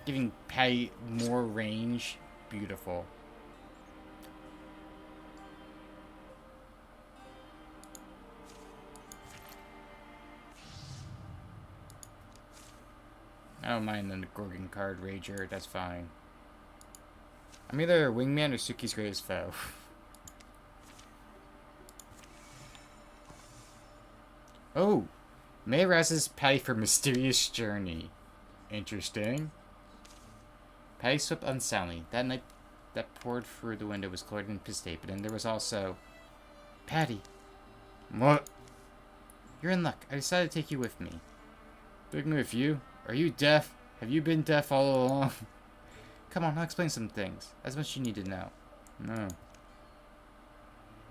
[SPEAKER 1] Giving Patty more range. Beautiful. I don't mind the Gorgon card Rager. That's fine. I'm either Wingman or Suki's greatest foe. Oh, May rouses Patty for mysterious journey. Interesting. Patty slept unsoundly. That night that poured through the window was colored in piss tape, but then there was also... Patty. What? You're in luck. I decided to take you with me. Take me with you? Are you deaf? Have you been deaf all along? Come on, I'll explain some things. As much as you need to know. No.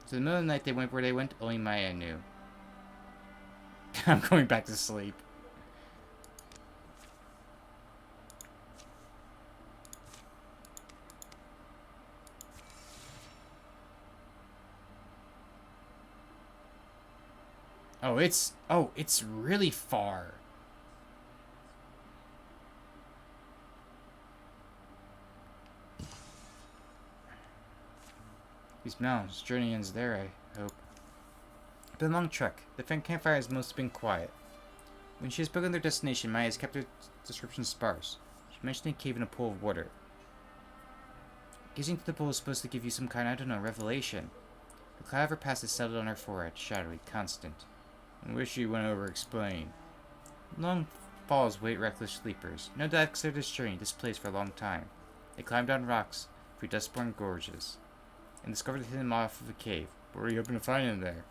[SPEAKER 1] So in the middle of the night they went where they went, only Maya knew. I'm going back to sleep. It's really far. These mountains, journey ends there, I hope. It's been a long trek. The campfire has mostly been quiet. When she has spoken their destination, Maya has kept her description sparse. She mentioned a cave in a pool of water. Gazing into the pool is supposed to give you some kind, I don't know, revelation. The cloud of her past is settled on her forehead, shadowy, constant. I wish you went over explain. Long falls wait reckless sleepers. No doubt cleared this journey, this place for a long time. They climbed down rocks, through dust-born gorges, and discovered the hidden mouth of a cave. What were you hoping to find in there?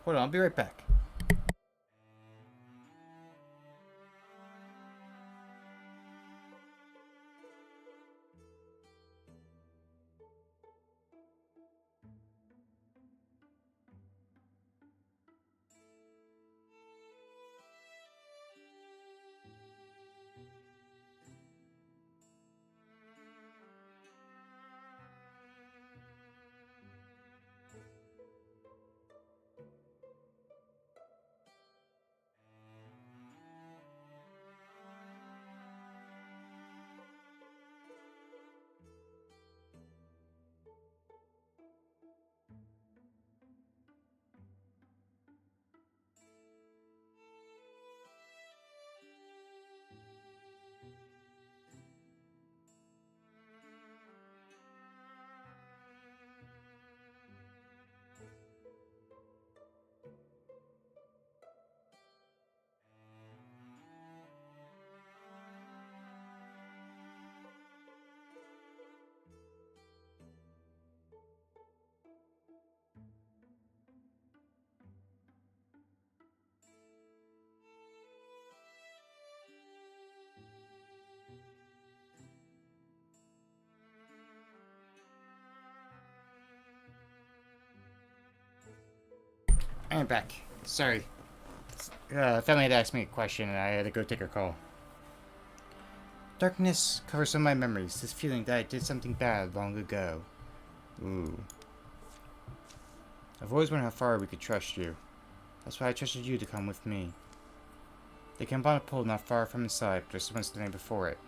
[SPEAKER 1] Hold on, I'll be right back. I'm back. Sorry. Family had asked me a question and I had to go take a call. Darkness covers some of my memories. This feeling that I did something bad long ago. Ooh. I've always wondered how far we could trust you. That's why I trusted you to come with me. They came upon a pole not far from inside, but there's someone standing before it.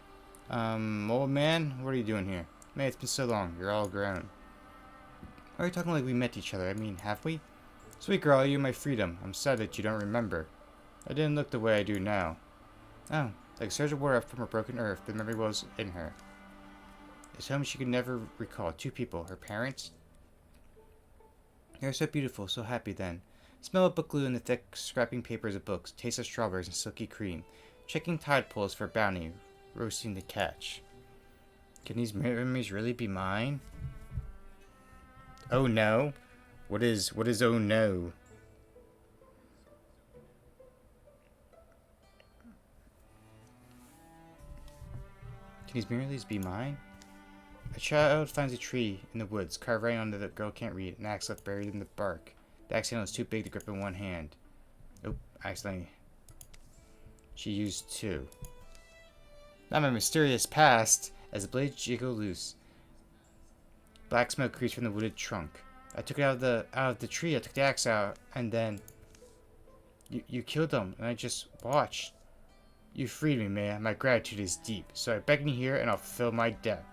[SPEAKER 1] Old man? What are you doing here? Man, it's been so long. You're all grown. Why are you talking like we met each other? I mean, have we? Sweet girl, you're my freedom. I'm sad that you don't remember. I didn't look the way I do now. Oh, like a surge of water up from her broken earth, the memory was in her. It's home she could never recall. Two people, her parents. They were so beautiful, so happy then. Smell of book glue and the thick, scrapping papers of books. Taste of strawberries and silky cream. Checking tide pools for bounty. Roasting the catch. Can these memories really be mine? Oh no? What is oh no? Can these memories be mine? A child finds a tree in the woods, carved right on the girl can't read, an axe left buried in the bark. The axe handle is too big to grip in one hand. Oh, accidentally. She used two. Not my mysterious past, as the blades jiggle loose. Black smoke creeps from the wooded trunk. I took it out of the tree, I took the axe out, and then... You killed them, and I just watched. You freed me, man. My gratitude is deep. So I beckon you here, and I'll fulfill my debt.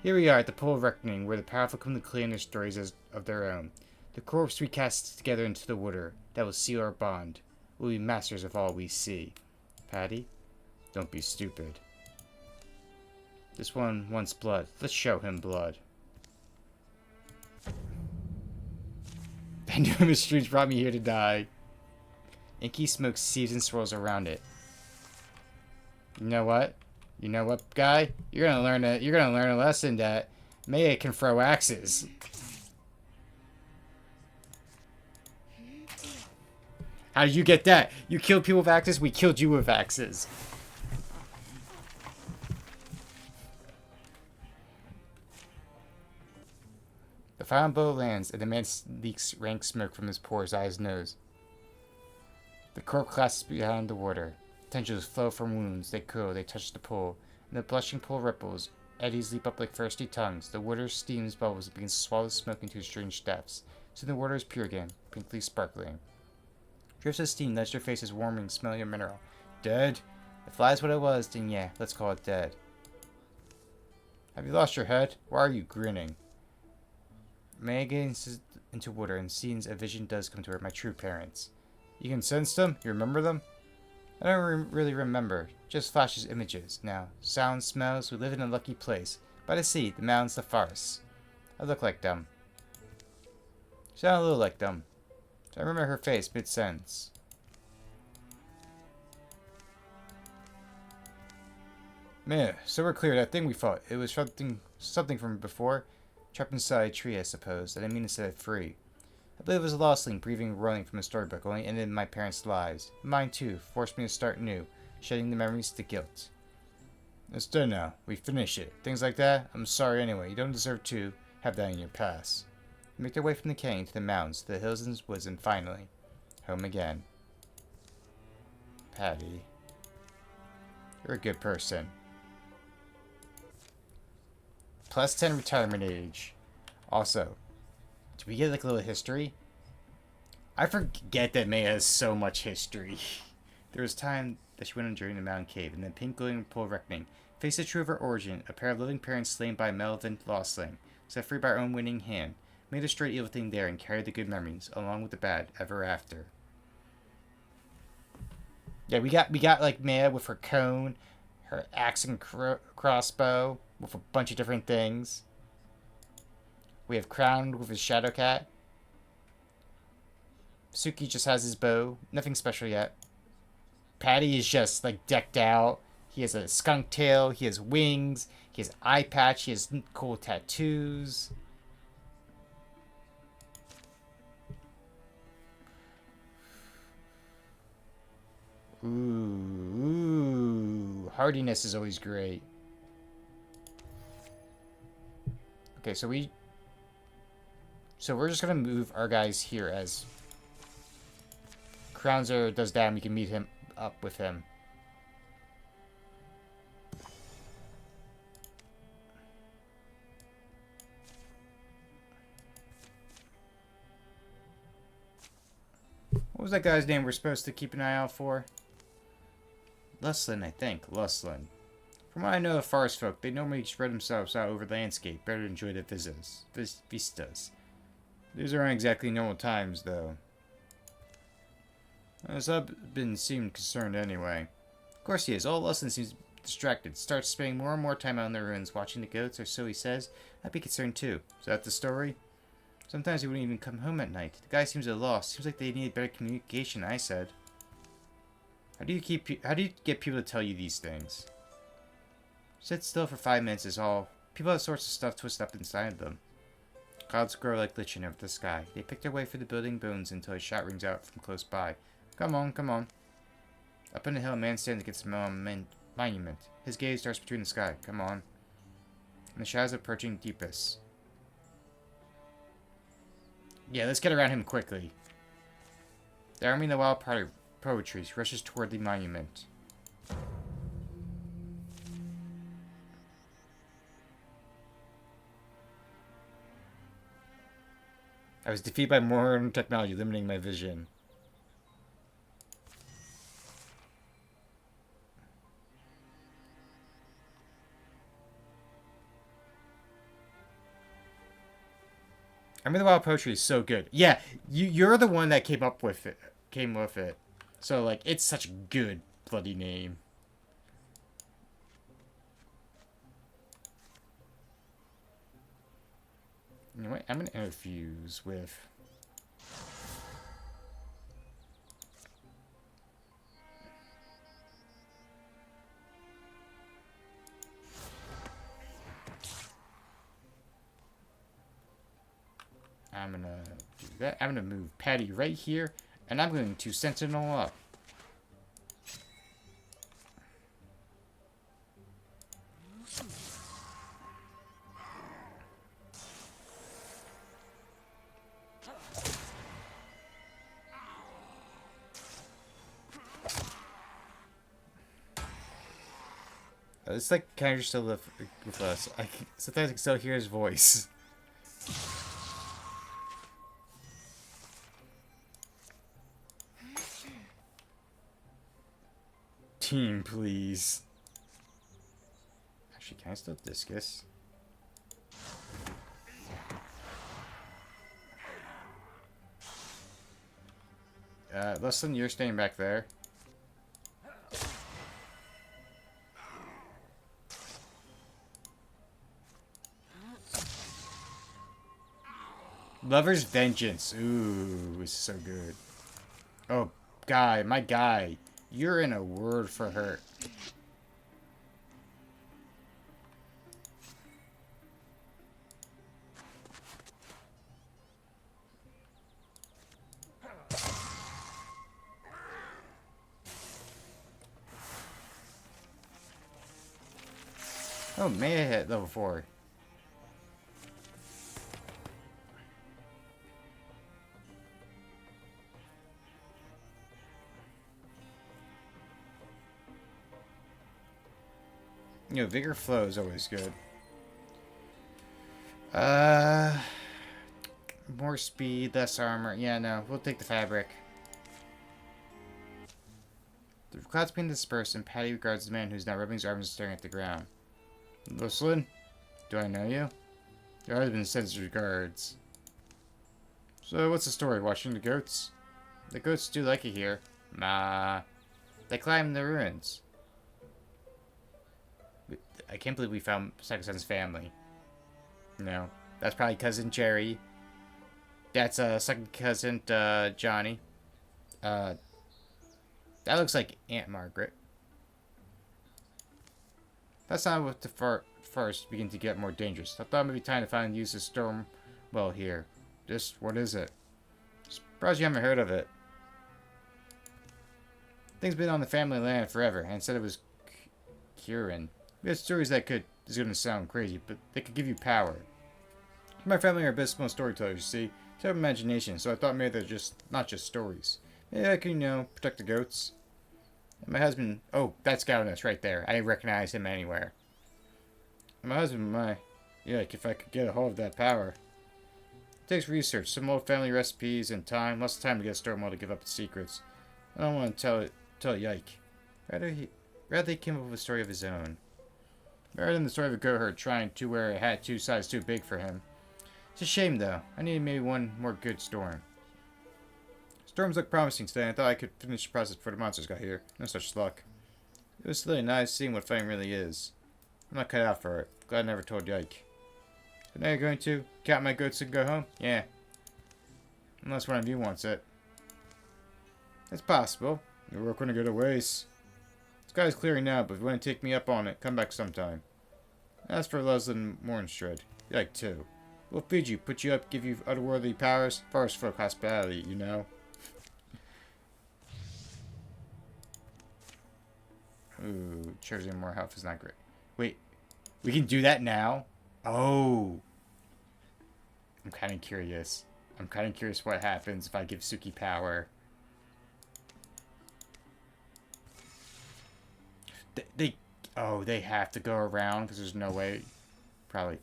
[SPEAKER 1] Here we are at the Pole of Reckoning, where the powerful come to claim their stories as of their own. The corpse we cast together into the water, that will seal our bond. We'll be masters of all we see. Patty? Don't be stupid. This one wants blood. Let's show him blood. The mysteries brought me here to die. Inky smoke seeps and swirls around it. You know what? You know what, guy? You're gonna learn a lesson that Maya can throw axes. How did you get that? You killed people with axes, we killed you with axes. The final bow lands, and the man leaks rank smoke from his pores out his nose. The corpse clasps behind the water. Tendrils flow from wounds. They curl, they touch the pool. And the blushing pool ripples. Eddies leap up like thirsty tongues. The water steams bubbles and begins to swallow the smoke into strange depths. Soon the water is pure again, pinkly sparkling. Drifts of steam nudge their faces, warming, smelling of mineral. Dead? If life's what it was, then yeah, let's call it dead. Have you lost your head? Why are you grinning? Maya gazes into water and sees a vision does come to her, my true parents. You can sense them? You remember them? I don't really remember. Just flashes images. Now, sounds, smells, we live in a lucky place. By the sea, the mountains, the forests. I look like them. Sound a little like them. So I remember her face mid-sentence. Man, so we're clear. That thing we fought, it was something from before. Trapped inside a tree, I suppose. I didn't mean to set it free. I believe it was a lost link, breathing and rolling from a storybook, only ended in my parents' lives. Mine too, forced me to start new, shedding the memories to guilt. It's done now. We finish it. Things like that, I'm sorry anyway. You don't deserve to have that in your past. We make their way from the canyon to the mountains, to the hills and woods, and finally, home again. Patty. You're a good person. Plus 10 retirement age. Also, do we get like a little history? I forget that Maya has so much history. There was time that she went on during the mountain cave, and then pink glowing pool of reckoning. Faced the truth of her origin, a pair of living parents slain by a malevolent lostling, set free by her own winning hand, made a straight evil thing there and carried the good memories, along with the bad, ever after. Yeah, we got like Maya with her cone, her axe and crossbow, with a bunch of different things. We have Crowned with his shadow cat. Suki just has his bow. Nothing special yet. Patty is just like decked out. He has a skunk tail. He has wings. He has eye patch. He has cool tattoos. Ooh. Hardiness is always great. Okay, so we're just gonna move our guys here as Crownzer does that, and we can meet him up with him. What was that guy's name we're supposed to keep an eye out for? Luslin, I think. Luslin. From what I know of forest folk, they normally spread themselves out over the landscape, better to enjoy the vistas. These aren't exactly normal times, though. Husband seemed concerned anyway. Of course he is. All Luslin seems distracted. Starts spending more and more time out in the ruins, watching the goats, or so he says. I'd be concerned too. Is that the story? Sometimes he wouldn't even come home at night. The guy seems at a loss. Seems like they need better communication, I said. How do you get people to tell you these things? Sit still for 5 minutes is all. People have sorts of stuff twisted up inside them. Clouds grow like lichen over the sky. They pick their way through the building bones until a shot rings out from close by. Come on, come on. Up on the hill, a man stands against a monument. His gaze starts between the sky. Come on. And the shadows approaching deepest. Yeah, let's get around him quickly. The army in the wild poetry rushes toward the monument. I was defeated by modern technology, limiting my vision. I mean, the wild poetry is so good. Yeah, you're the one that came with it. So, like, it's such a good bloody name. You know what? I'm going to interfuse with... I'm going to do that. I'm going to move Patty right here. And I'm going to Sentinel up. It's like kind of still live with us. Sometimes I can still hear his voice. Team, please. Actually, can I still discus? Listen, you're staying back there. Lover's Vengeance. Ooh, this is so good. Oh, guy, my guy. You're in a word for her. Oh, may I hit level 4? You know, Vigor Flow is always good. More speed, less armor. Yeah, no, we'll take the fabric. The clouds begin to disperse, and Patty regards the man who's now rubbing his arms and staring at the ground. Luslin? Do I know you? Your husband sends his regards. So, what's the story? Watching the goats? The goats do like it here. Nah. They climb the ruins. I can't believe we found Second-Son's family. No. That's probably cousin Jerry. That's second cousin Johnny. That looks like Aunt Margaret. That's not what the first begin to get more dangerous. I thought it might be time to finally use the storm well here. Just what is it? Surprised you haven't heard of it. Thing's been on the family land forever, and said it was curing. We have stories that is going to sound crazy, but they could give you power. My family are abysmal storytellers, you see. They have imagination, so I thought maybe they're just not just stories. Maybe I can, you know, protect the goats. And my husband... Oh, that's Gaudenus right there. I recognize him anywhere. And my husband, yeah, if I could get a hold of that power. It takes research, some old family recipes, and time. Lots of time to get a storm wall to give up its secrets. I don't want to tell Yike. Rather he came up with a story of his own. Rather than the story of a goat herd trying to wear a hat 2 sizes too big for him. It's a shame, though. I needed maybe one more good storm. Storms look promising today, and I thought I could finish the process before the monsters got here. No such luck. It was really nice seeing what fighting really is. I'm not cut out for it. Glad I never told Yike. So now you're going to count my goats and go home? Yeah. Unless one of you wants it. It's possible. Your work wouldn't go to waste. The sky's clearing now, but if you want to take me up on it, come back sometime. As for Leslie and Mornstred, Yike too. We'll feed you, put you up, give you otherworldly powers. Forest folk hospitality, you know. Ooh, choosing more health is not great. Wait, we can do that now? Oh. I'm kind of curious. I'm kind of curious what happens if I give Suki power. They have to go around because there's no way. Probably.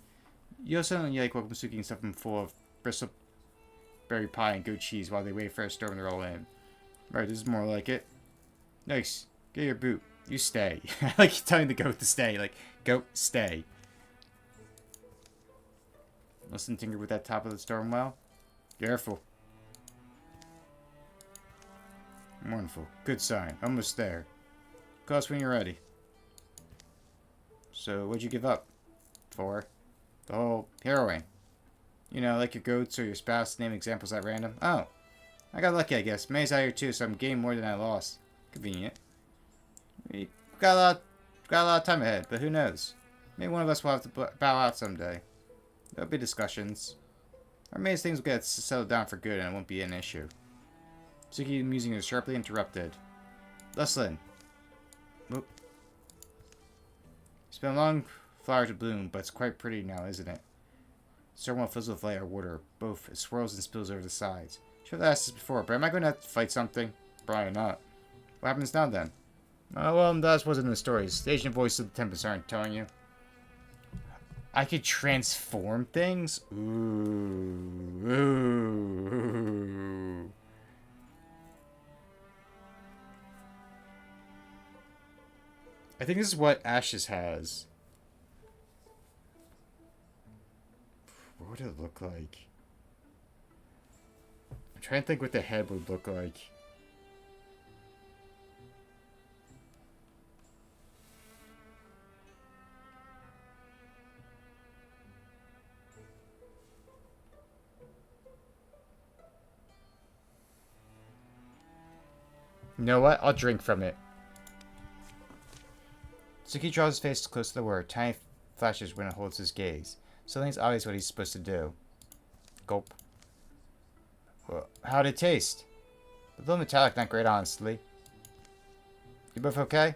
[SPEAKER 1] You also don't like welcome Suki and stuff them full of bristleberry pie and goat cheese while they wait for a storm to roll in. Right, this is more like it. Nice. Get your boot. You stay. I like telling the goat to stay. Like, goat, stay. Listen, tinker with that top of the storm well. Careful. Wonderful. Good sign. Almost there. Call us when you're ready. So, what'd you give up? For? The whole harrowing. You know, like your goats or your spouse, name examples at random. Oh. I got lucky, I guess. May's out here too, so I'm gaining more than I lost. Convenient. We got a lot of time ahead, but who knows? Maybe one of us will have to bow out someday. There'll be discussions. Or maybe things will get settled down for good and it won't be an issue. Suki, musing, is sharply interrupted. Leslin. Whoop. It's been a long flower to bloom, but it's quite pretty now, isn't it? Storm fills with light or water. Both. It swirls and spills over the sides. Should have asked this before, but am I going to have to fight something? Probably not. What happens now then? Oh, well, that wasn't in the stories. The Asian voice of the Tempest aren't telling you. I could transform things? Ooh. Ooh. I think this is what Ashes has. What would it look like? I'm trying to think what the head would look like. You know what? I'll drink from it. Suki draws his face close to the word. Tiny flashes when it holds his gaze. Something's obvious what he's supposed to do. Gulp. Well, how'd it taste? A little metallic, not great, honestly. You both okay?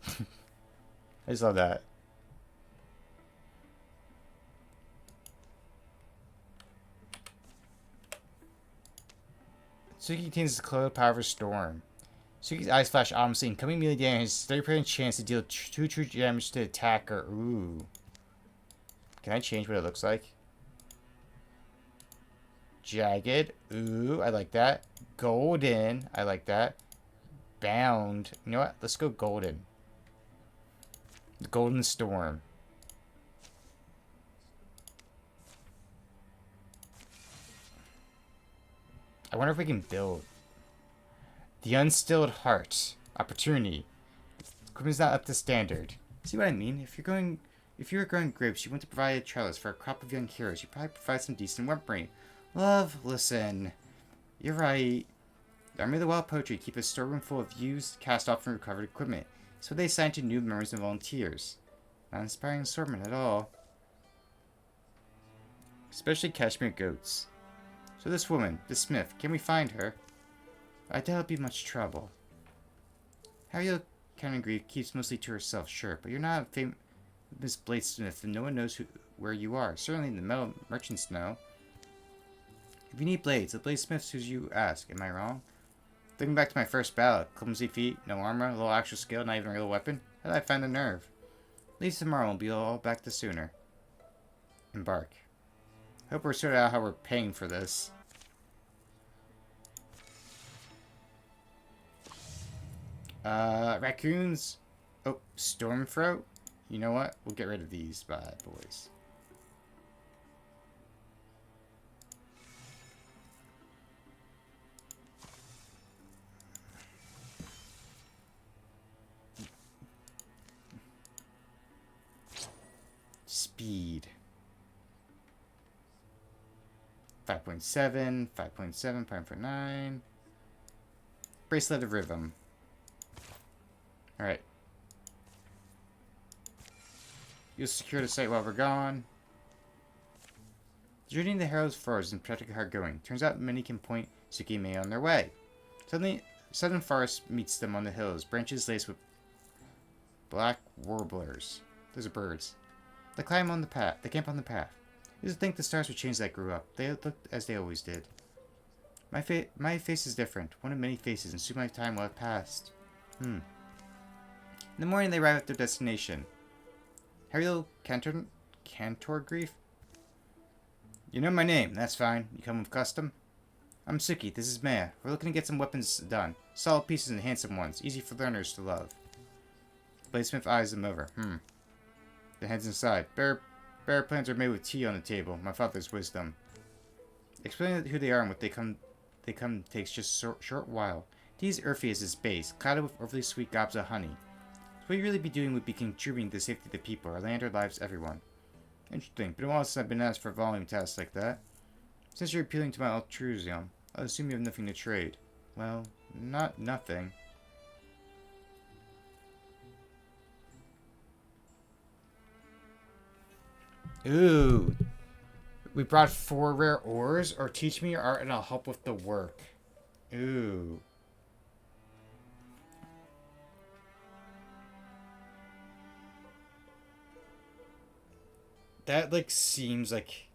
[SPEAKER 1] I just love that. Suki contains the close power of a storm. Suki's eyes flash ominously, and coming immediately down has a 30% chance to deal 2 true damage to the attacker. Ooh. Can I change what it looks like? Jagged. Ooh, I like that. Golden. I like that. Bound. You know what? Let's go golden. The Golden Storm. I wonder if we can build. The Unstilled Heart. Opportunity. Equipment's not up to standard. See what I mean? If you were growing grapes, you want to provide a trellis for a crop of young heroes. You probably provide some decent weaponry. Love, listen. You're right. The Army of the Wild Poetry keep a storeroom full of used, cast-off, and recovered equipment. So they assign to new members and volunteers. Not inspiring assortment at all. Especially cashmere goats. So this woman, this smith, can we find her? I doubt it'll be much trouble. Harriet Canongrief keeps mostly to herself, sure, but you're not a famous bladesmith and no one knows where you are. Certainly the metal merchants know. If you need blades, the bladesmith's who you ask. Am I wrong? Thinking back to my first battle, clumsy feet, no armor, a little extra skill, not even a real weapon. How did I find the nerve? Leave tomorrow and we'll be all back the sooner. Embark. Hope we're sorted out how we're paying for this. Raccoons. Oh, Stormthroat. You know what? We'll get rid of these bad boys. Speed. 5.7, 5.7, 5.9. Bracelet of Rhythm. Alright. You'll secure the site while we're gone. Journeying the Herald's Forest is practically hard going. Turns out many can point Suki and May on their way. Suddenly, Southern Forest meets them on the hills, branches laced with black warblers. Those are birds. They climb on the path. They camp on the path. You used to think the stars would change that grew up. They looked as they always did. My face is different. One of many faces, and soon my time will have passed. In the morning, they arrive at their destination. Harry Cantor Grief? You know my name. That's fine. You come with custom? I'm Suki. This is Maya. We're looking to get some weapons done. Solid pieces and handsome ones. Easy for learners to love. Bladesmith eyes them over. Then heads inside. Bear plans are made with tea on the table. My father's wisdom. Explaining who they are and what they come takes just a short while. Tea's earthy as his base, clouded with overly sweet gobs of honey. So what you really be doing would be contributing to the safety of the people, our land, our lives, everyone. Interesting. Been a while since I've been asked for volume tasks like that. Since you're appealing to my altruism, I'll assume you have nothing to trade. Well, not nothing. Ooh. We brought 4 rare ores, or teach me your art and I'll help with the work. Ooh. That, like, seems like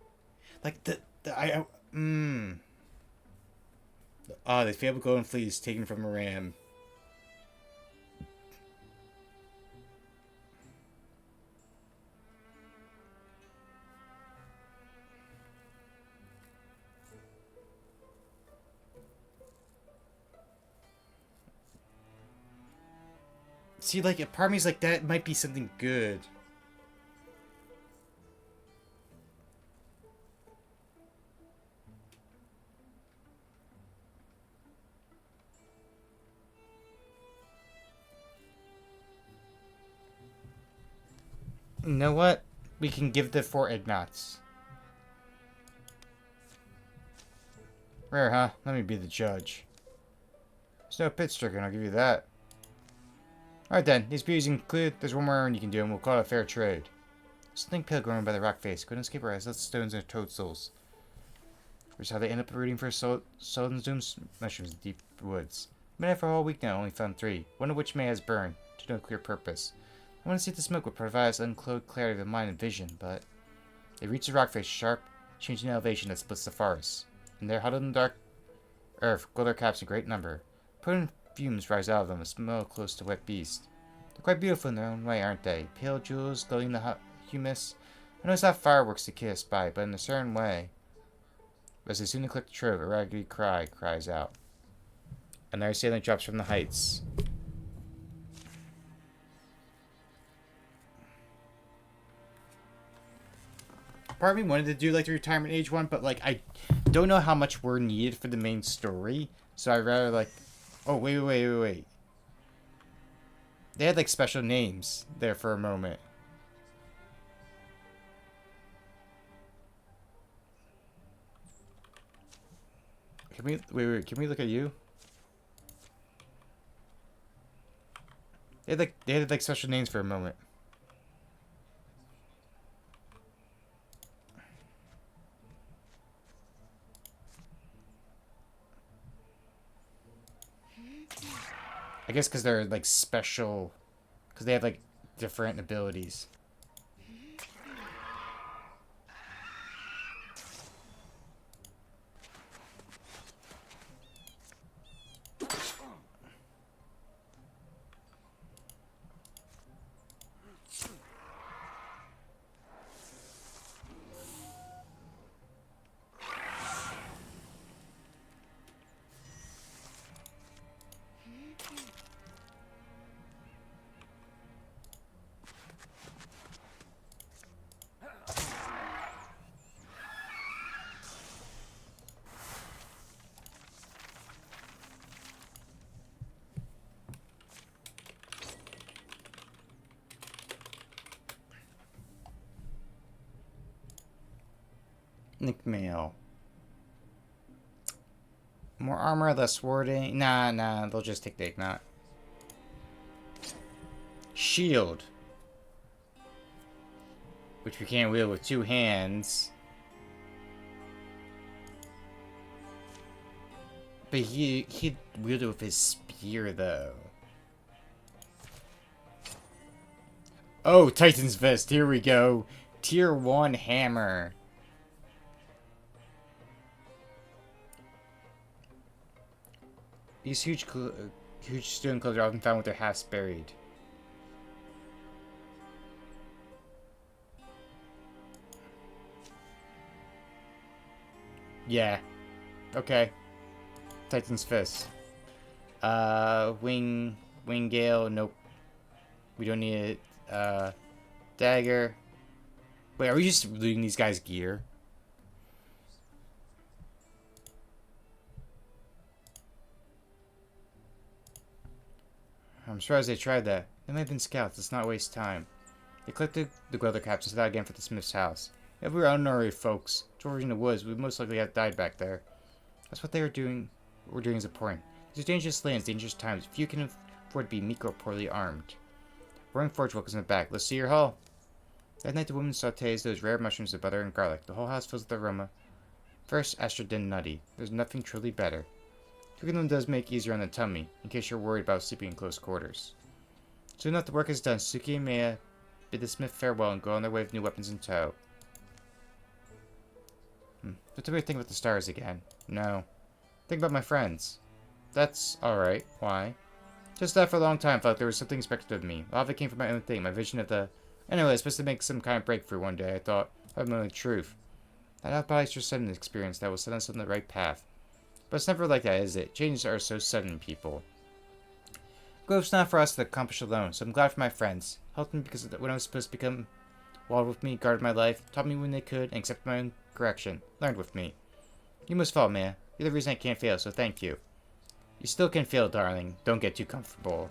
[SPEAKER 1] Ah, they fabled golden fleece taken from a ram. See, like, a part of me's like, that might be something good. You know what? We can give the 4 Ignots. Rare, huh? Let me be the judge. There's no pit stricken, I'll give you that. Alright then, these beauties include, there's one more errand you can do and we'll call it a fair trade. Something pale growing by the rock face. Couldn't escape our eyes, let stones and toadstools. Which is how they end up rooting for Sultan's Doom mushrooms in deep woods. Been there for a whole week now, only found 3. One of which May has burned, to no clear purpose. I want to see if the smoke would provide us uncloaked clarity of mind and vision, but... They reach the rock face, sharp, changing elevation that splits the forest. And there, huddled in the dark earth, glow their caps in great number. Potent fumes rise out of them, a smell close to wet beast. They're quite beautiful in their own way, aren't they? Pale jewels, glowing in the humus. I know it's not fireworks to kiss by, but in a certain way. As they soon collect the trove, a raggedy cry cries out. Another assailant drops from the heights. Part of me wanted to do like the retirement age one, but like I don't know how much we're needed for the main story, so I'd rather like. Oh wait. They had like special names there for a moment. Can we wait? Can we look at you? They had like special names for a moment. I guess because they're like special, because they have like different abilities. Nick Mail. More armor, less warding. Nah, they'll just take the Ignat. Shield. Which we can't wield with 2 hands. But he'd wield it with his spear, though. Oh, Titan's Vest, here we go. Tier 1 hammer. These huge stone clothes are often found with their halves buried. Yeah. Okay. Titan's Fist. Wing Gale, nope. We don't need it. Dagger. Wait, are we just looting these guys' gear? I'm surprised they tried that. They might have been scouts. Let's not waste time. They collected the leather caps and set out again for the smith's house. If we were ordinary folks, dwarves in the woods, we'd most likely have died back there. That's what they were doing. What we're doing is important. These are dangerous lands, dangerous times. Few can afford to be meek or poorly armed. Roaring Forge welcomes them back. Let's see your hall. That night the woman sautés those rare mushrooms with butter and garlic. The whole house fills with aroma. First, Astra then nutty. There's nothing truly better. Cooking them does make easier on the tummy, in case you're worried about sleeping in close quarters. Soon enough the work is done, Suki and Maya bid the smith farewell and go on their way with new weapons in tow. What do we think about the stars again? No. Think about my friends. That's alright. Why? Just that for a long time I felt like there was something expected of me. A lot of it came from my own thing, my vision of the... Anyway, I was supposed to make some kind of breakthrough one day. I thought, I'd know the truth. That outbody's just sudden experience that will set us on the right path. But it's never like that, is it? Changes are so sudden, people. Growth's not for us to accomplish alone, so I'm glad for my friends. Helped me because when I was supposed to become... Walled with me, guarded my life, taught me when they could, and accepted my own correction. Learned with me. You must fall, Maya. You're the reason I can't fail, so thank you. You still can fail, darling. Don't get too comfortable.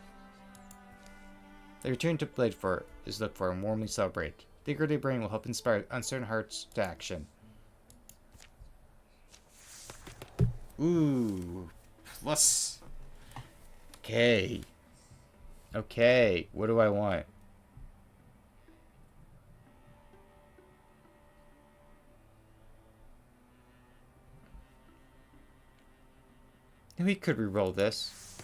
[SPEAKER 1] The return to Bladefort is looked for and warmly celebrate. The eager brain will help inspire uncertain hearts to action. Ooh. Plus. Okay. Okay. What do I want? We could re-roll this.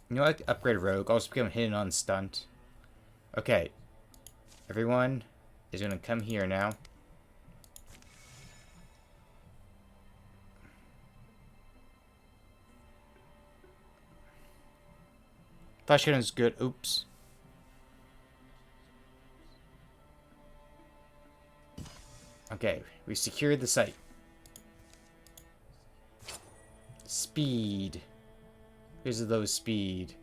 [SPEAKER 1] You know what? Upgrade Rogue. Also become hidden on stunt. Okay. Everyone is going to come here now. Flash cannon is good. Oops. Okay, we secured the site. Speed. Here's the low speed.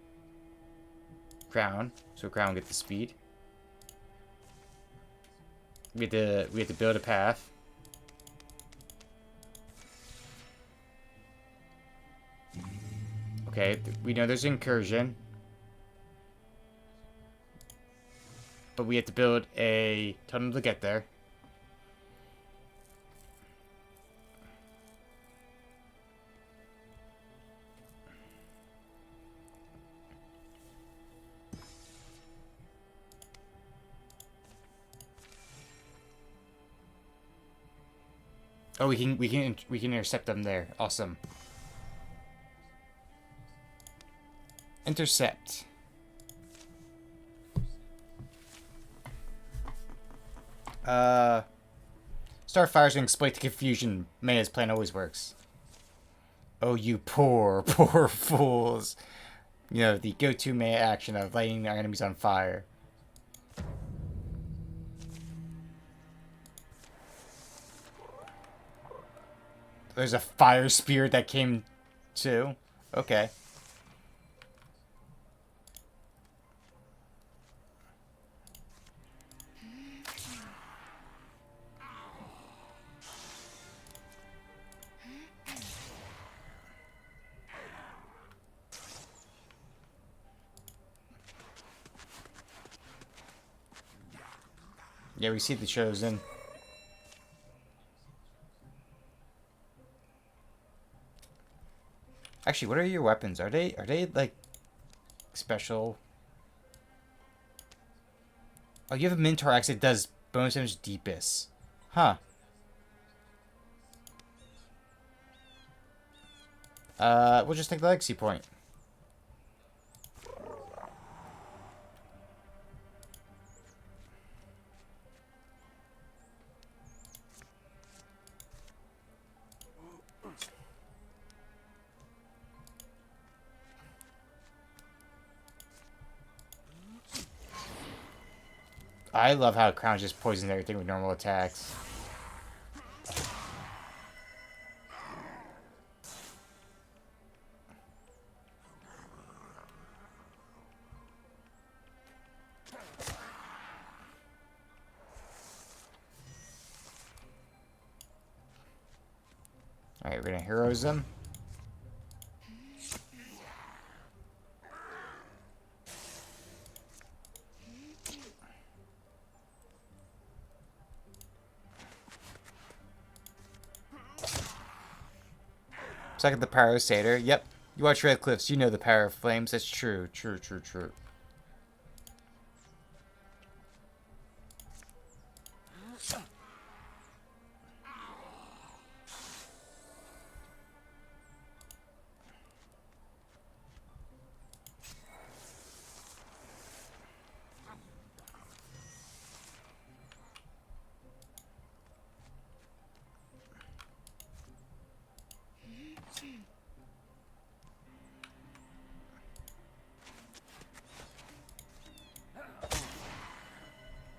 [SPEAKER 1] Crown. So crown get the speed. We have to build a path. Okay, we know there's incursion. But we have to build a tunnel to get there. Oh, we can intercept them there. Awesome. Intercept. Starfire's gonna exploit the confusion. Maya's plan always works. Oh, you poor, poor fools. You know, the go-to Maya action of lighting our enemies on fire. There's a fire spirit that came too. Okay. Yeah, we see the chosen. Actually, what are your weapons? Are they like special? Oh, you have a Minotaur axe that does bonus damage deepest. Huh. We'll just take the legacy point. I love how Crown just poisons everything with normal attacks. Alright, we're gonna heroes them. Second, the power of Satyr. Yep. You watch Red Cliffs, you know the power of flames. That's true. True, true, true.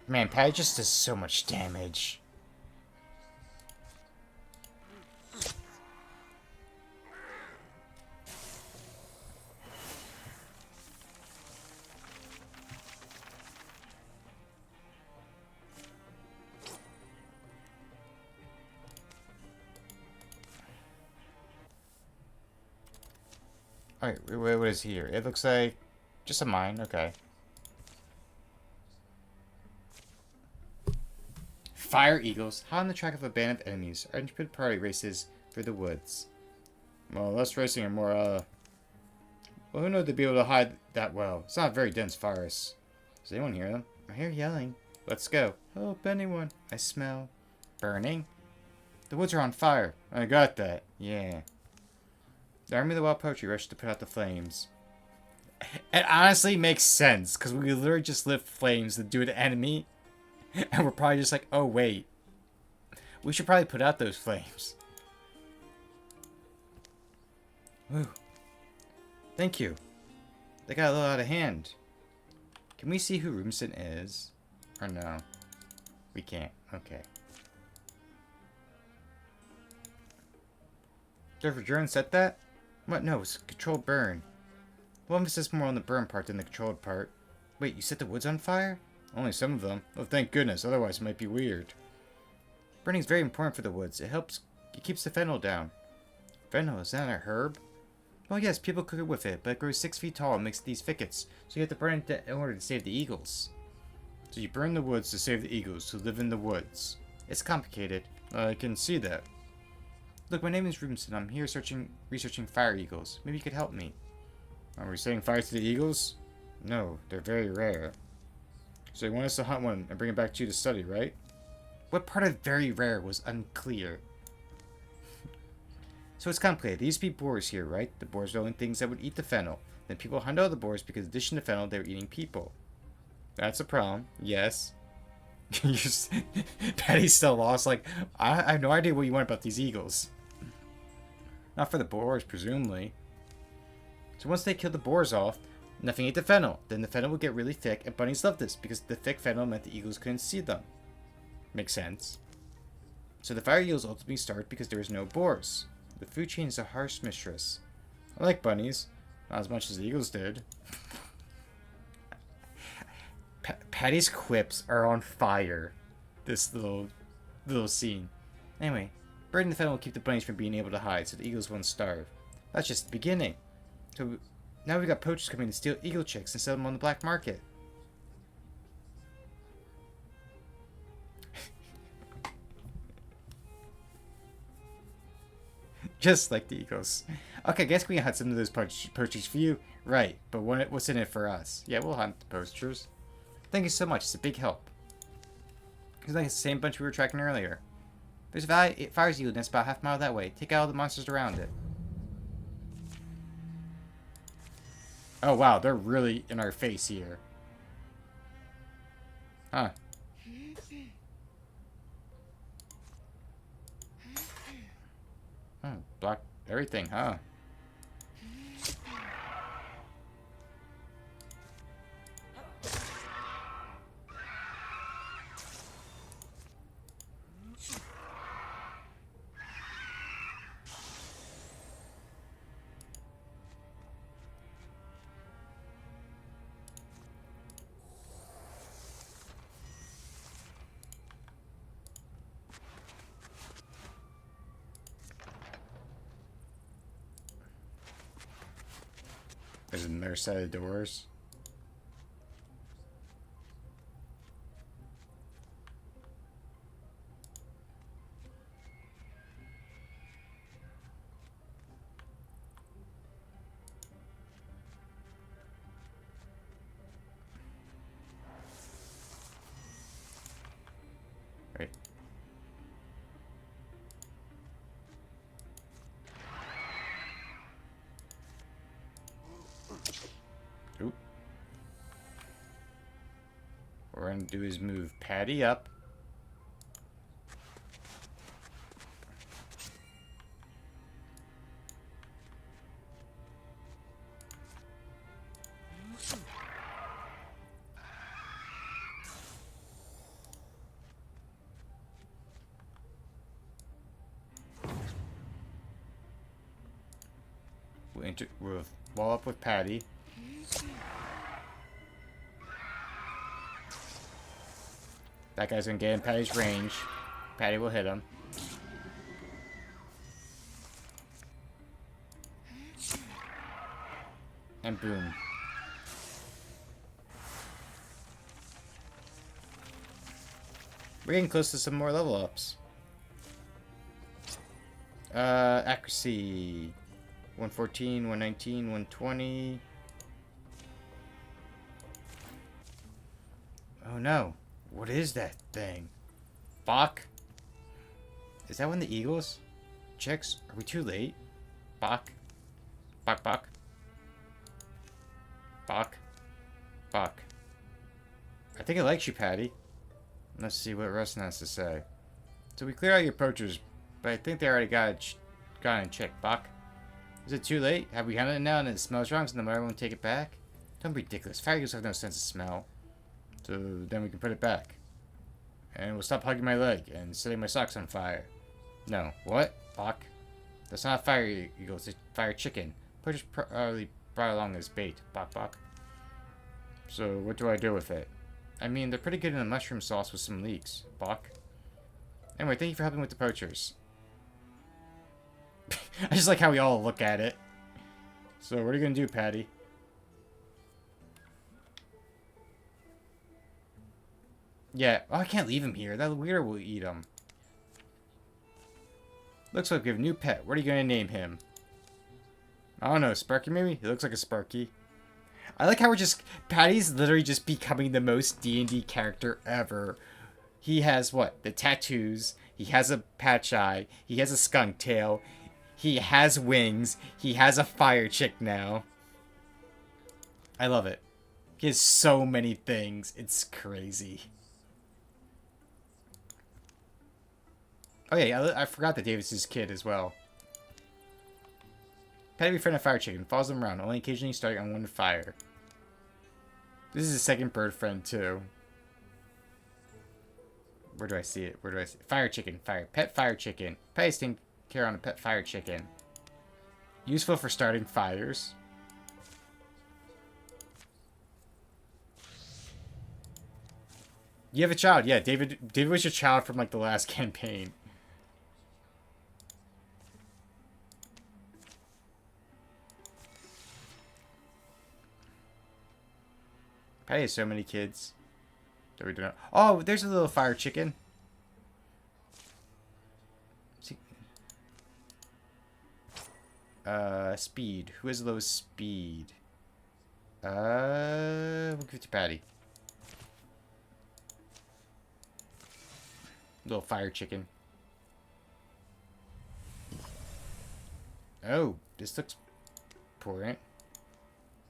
[SPEAKER 1] Man, Patty just does so much damage. Alright, what is here? It looks like just a mine. Okay. Fire eagles, hot on the track of a band of enemies. Our intrepid party races through the woods. Well, less racing and more, well, who knows they'd be able to hide that well? It's not a very dense forest. Does anyone hear them? I hear yelling. Let's go. Help anyone. I smell burning. The woods are on fire. I got that. Yeah. The army of the wild poetry rushed to put out the flames. It honestly makes sense, because we literally just lit flames to do an enemy. And we're probably just like, oh, wait. We should probably put out those flames. Woo. Thank you. They got a little out of hand. Can we see who Rumson is? Or no? We can't. Okay. Did the drone set that? What? No, it's a controlled burn. We'll emphasis more on the burn part than the controlled part. Wait, you set the woods on fire? Only some of them. Oh, thank goodness. Otherwise, it might be weird. Burning is very important for the woods. It keeps the fennel down. Fennel, is that a herb? Well, yes, people cook it with it, but it grows 6 feet tall and makes these thickets. So you have to burn it in order to save the eagles. So you burn the woods to save the eagles who live in the woods. It's complicated. I can see that. Look, my name is Rumson. I'm here researching fire eagles. Maybe you could help me. Are we setting fire to the eagles? No, they're very rare. So you want us to hunt one and bring it back to you to study, right? What part of very rare was unclear? So it's complicated. There used to be boars here, right? The boars were the only things that would eat the fennel. Then people hunted all the boars because in addition to fennel, they were eating people. That's a problem. Yes. Patty's still lost. Like, I have no idea what you want about these eagles. Not for the boars, presumably. So once they killed the boars off, nothing ate the fennel. Then the fennel would get really thick, and bunnies loved this because the thick fennel meant the eagles couldn't see them. Makes sense. So the fire eagles ultimately starved because there was no boars. The food chain is a harsh mistress. I like bunnies. Not as much as the eagles did. Patty's quips are on fire. This little scene. Anyway, burning the fennel will keep the bunnies from being able to hide, so the eagles won't starve. That's just the beginning. So now we've got poachers coming to steal eagle chicks and sell them on the black market. Just like the eagles. Okay, I guess we can hunt some of those poachers for you. Right, but what's in it for us? Yeah, we'll hunt the poachers. Thank you so much. It's a big help. It's like the same bunch we were tracking earlier. There's a fire's eagle nest about half a mile that way. Take out all the monsters around it. Oh, wow. They're really in our face here. Huh. Block everything, huh? There's another set of doors. Right. Oop. What we're gonna do is move Patty up. We'll wall up with Patty. That guy's gonna get in Patty's range. Patty will hit him. And boom. We're getting close to some more level ups. Accuracy. 114, 119, 120. Oh no. What is that thing? Bach? Is that one of the eagles? Chicks? Are we too late? Bach? Bach, Bach? Bach? Bach. I think it likes you, Patty. Let's see what Rustin has to say. So we clear out your poachers, but I think they already got in check. Bach? Is it too late? Have we hunted it now and it smells wrong, so the mother won't take it back? Don't be ridiculous. Fire eagles have no sense of smell. So then we can put it back. And we'll stop hugging my leg and setting my socks on fire. No. What? Bach? That's not a fire eagle, it's a fire chicken. Poachers probably brought along as bait. Bach, Bach. So what do I do with it? I mean, they're pretty good in the mushroom sauce with some leeks. Bach. Anyway, thank you for helping with the poachers. I just like how we all look at it. So what are you gonna do, Patty? Yeah. Oh, I can't leave him here. That weirdo will eat him. Looks like we have a new pet. What are you gonna name him? I don't know. Sparky, maybe? He looks like a Sparky. I like how we're just... Patty's literally just becoming the most D&D character ever. He has, what? The tattoos. He has a patch eye. He has a skunk tail. He has wings. He has a fire chick now. I love it. He has so many things. It's crazy. Oh yeah, I forgot that David's his kid as well. Patty befriended a fire chicken. Follows them around, only occasionally starting on one fire. This is his second bird friend too. Where do I see it? Where do I see it? Fire chicken. Pet fire chicken. Patty's taking care on a pet fire chicken. Useful for starting fires. You have a child. Yeah, David was your child from like the last campaign. Patty has so many kids. That we do not. Oh, there's a little fire chicken. See? Speed. Who has the lowest speed? We'll give it to Patty. Little fire chicken. Oh, this looks important.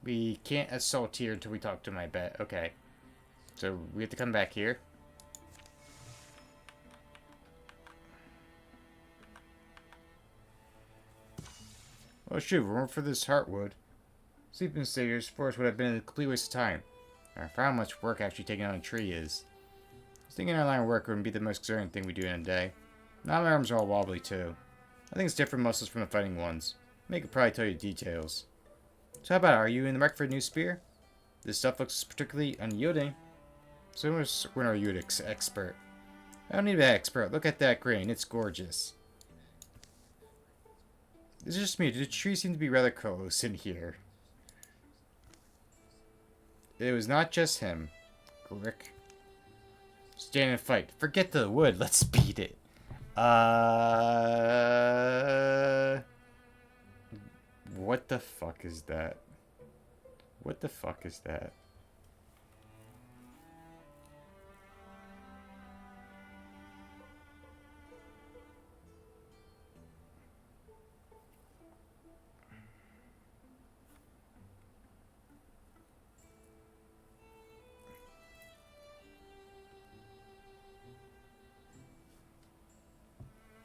[SPEAKER 1] We can't assault here until we talk to my bet. Okay. So we have to come back here. Oh shoot, if it weren't for this heartwood, sleeping stairs forest would have been a complete waste of time. I found how much work actually taking on a tree is. I was thinking our line of work wouldn't be the most concerning thing we do in a day. Now my arms are all wobbly too. I think it's different muscles from the fighting ones. May could probably tell you details. So how about it? Are you in the market for a new spear? This stuff looks particularly unyielding. So when are you an expert? I don't need to be an expert. Look at that grain. It's gorgeous. It's just me. The trees seem to be rather close in here. It was not just him. Rick. Stand and fight. Forget the wood. Let's beat it. What the fuck is that? What the fuck is that?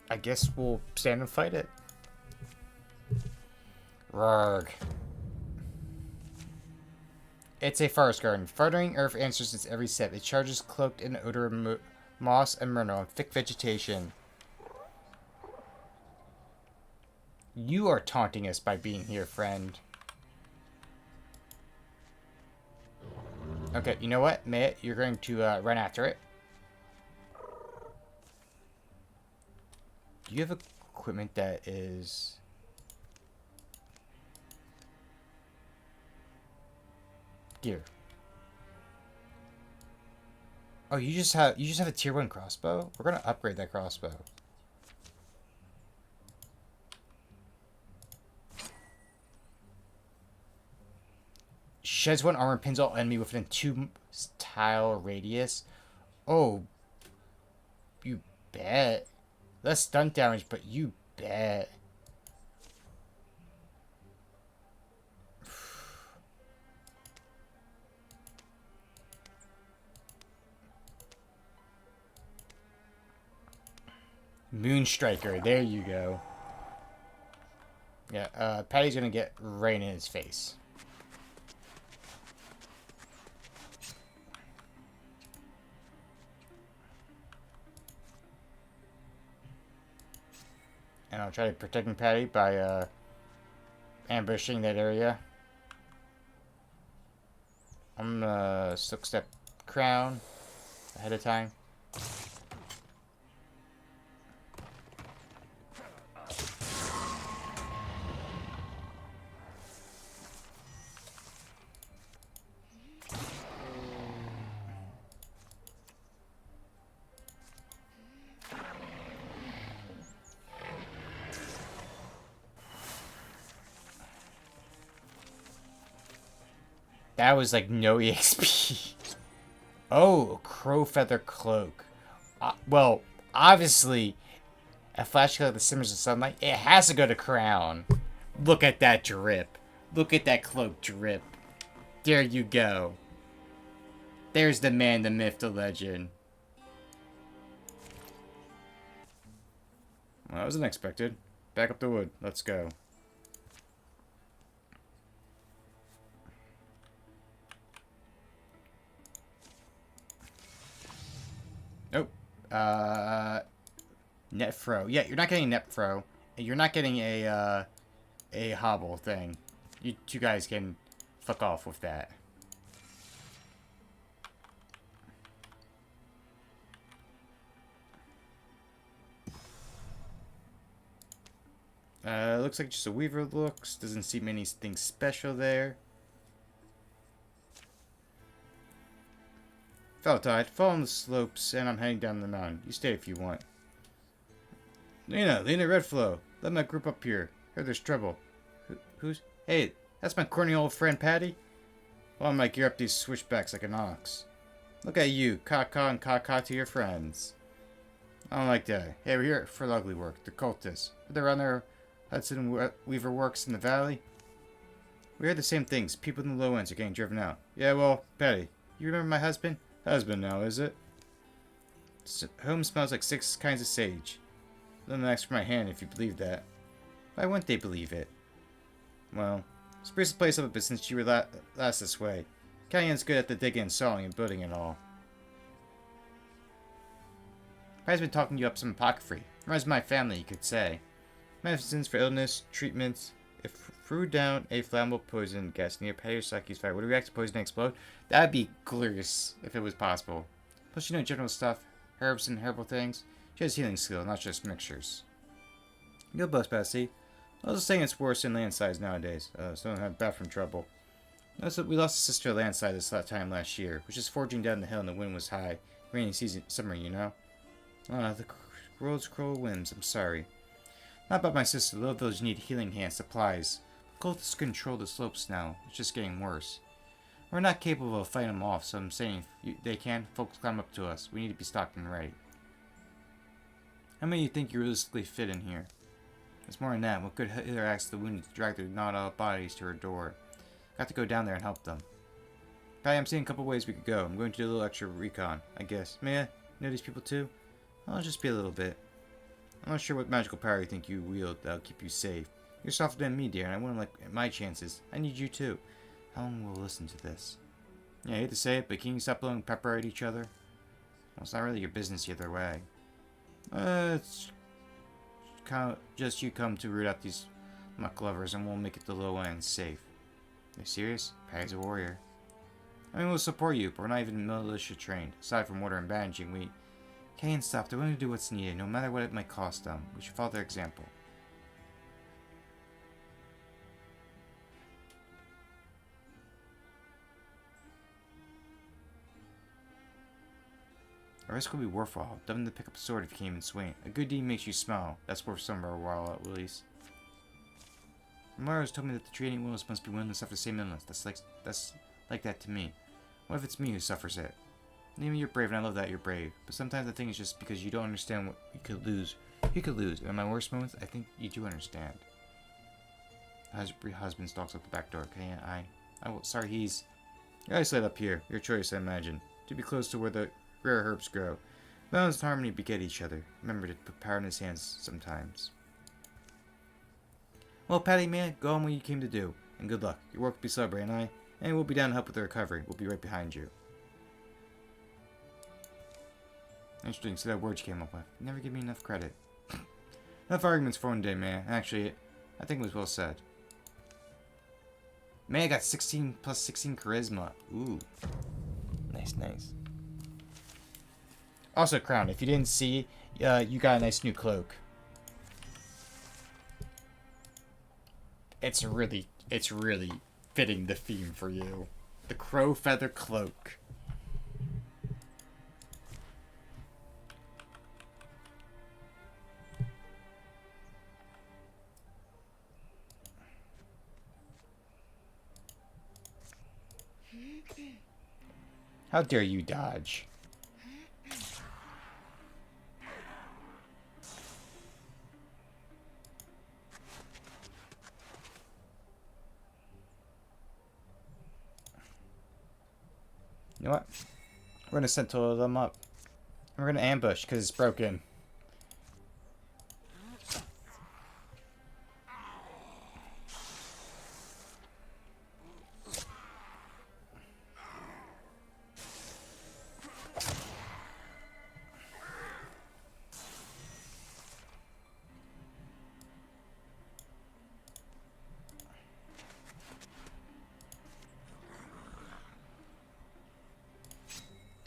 [SPEAKER 1] I guess we'll stand and fight it. Rarg. It's a forest garden. Fluttering earth answers its every step. It charges cloaked in odor of moss and myrtle and thick vegetation. You are taunting us by being here, friend. Okay, you know what, Mitt? You're going to run after it. Do you have equipment that is... gear? Oh, you just have a tier 1 crossbow? We're gonna upgrade that crossbow. Sheds 1 armor, pins all enemy within 2 tile radius. Oh, you bet. Less stunt damage, but you bet. Moonstriker, there you go. Yeah, Patty's gonna get right in his face. And I'll try to protect Patty by ambushing that area. I'm gonna silk step crown ahead of time. That was like no EXP. Oh, crow feather cloak. Well, obviously, a flash color that simmers in sunlight, it has to go to crown. Look at that drip. Look at that cloak drip. There you go. There's the man, the myth, the legend. Well, that was unexpected. Back up the wood. Let's go. Oh. Net throw. Yeah, you're not getting net throw. And you're not getting a hobble thing. You two guys can fuck off with that. Looks like just a weaver looks. Doesn't seem anything special there. Fell tide. Fall on the slopes, and I'm heading down the mountain. You stay if you want. Lena, Redflow. Let my group up here. Heard there's trouble. Who's... Hey, that's my corny old friend Patty. Well, I'm like, gear up these switchbacks like an ox. Look at you, caw-caw and caw-caw to your friends. I don't like that. Hey, we're here for ugly work. The cultists. They're on their Hudson Weaver works in the valley. We heard the same things. People in the low ends are getting driven out. Yeah, well, Patty, you remember my husband? Husband now, is it? Home smells like 6 kinds of sage. Then ask for my hand if you believe that. Why wouldn't they believe it? Well, spruce the place up a bit since you were last this way. Callion's good at the digging and sawing and building and all. I've been talking you up some apothecary. Reminds me of my family, you could say. Medicines for illness, treatments. If threw down a flammable poison gas near Patty fire, would it react to poison and explode? That'd be glorious if it was possible. Plus, you know general stuff, herbs and herbal things. She has healing skill, not just mixtures. Good boss, Patsy. I was saying it's worse in landslides nowadays, so don't have bathroom trouble. Also, we lost a sister landslide this time last year, which is forging down the hill and the wind was high. Rainy season, summer, you know. The world's cruel whims, I'm sorry. Not about my sister, the village need healing hand supplies. Cultists control the slopes now, it's just getting worse. We're not capable of fighting them off, so I'm saying if they can, folks climb up to us. We need to be stocked and ready. How many do you think you realistically fit in here? It's more than that. What good hitter asked the wounded to drag their gnawed-out bodies to her door? Got to go down there and help them. Patty, I'm seeing a couple ways we could go. I'm going to do a little extra recon, I guess. May I know these people too? I'll just be a little bit. I'm not sure what magical power you think you wield that'll keep you safe. You're softer than me, dear, and I wouldn't like my chances. I need you too. How long will we listen to this? Yeah, I hate to say it, but can you stop blowing pepper at each other? Well, it's not really your business either way. It's just you come to root out these muck lovers and we'll make it the low end safe. Are you serious? Patty's a warrior. I mean, we'll support you, but we're not even militia trained. Aside from order and bandaging, we can't stop. They're willing to do what's needed, no matter what it might cost them. We should follow their example. A risk will be worthwhile. Dumb to pick up a sword if you can't even swing. A good deed makes you smile. That's worth some of our while at least. Mara's told me that the training wills must be willing to suffer the same illness. That's like that to me. What if it's me who suffers it? Even you're brave, and I love that you're brave. But sometimes I think it's just because you don't understand what you could lose. You could lose. And in my worst moments, I think you do understand. Husband stalks up the back door. Okay, sorry, he's... You're isolated up here. Your choice, I imagine. To be close to where the rare herbs grow. Balance and harmony beget each other. Remember to put power in his hands sometimes. Well, Patty, man, go on what you came to do. And good luck. Your work will be celebrated, and we'll be down to help with the recovery. We'll be right behind you. Interesting, so that word you came up with. You never give me enough credit. Enough arguments for one day, man. Actually, I think it was well said. Man, I got 16 plus 16 charisma. Ooh. Nice, nice. Also, Crown, if you didn't see, you got a nice new cloak. It's really fitting the theme for you. The crow feather cloak. How dare you dodge? You know what? We're gonna sentinel them up. We're gonna ambush because it's broken.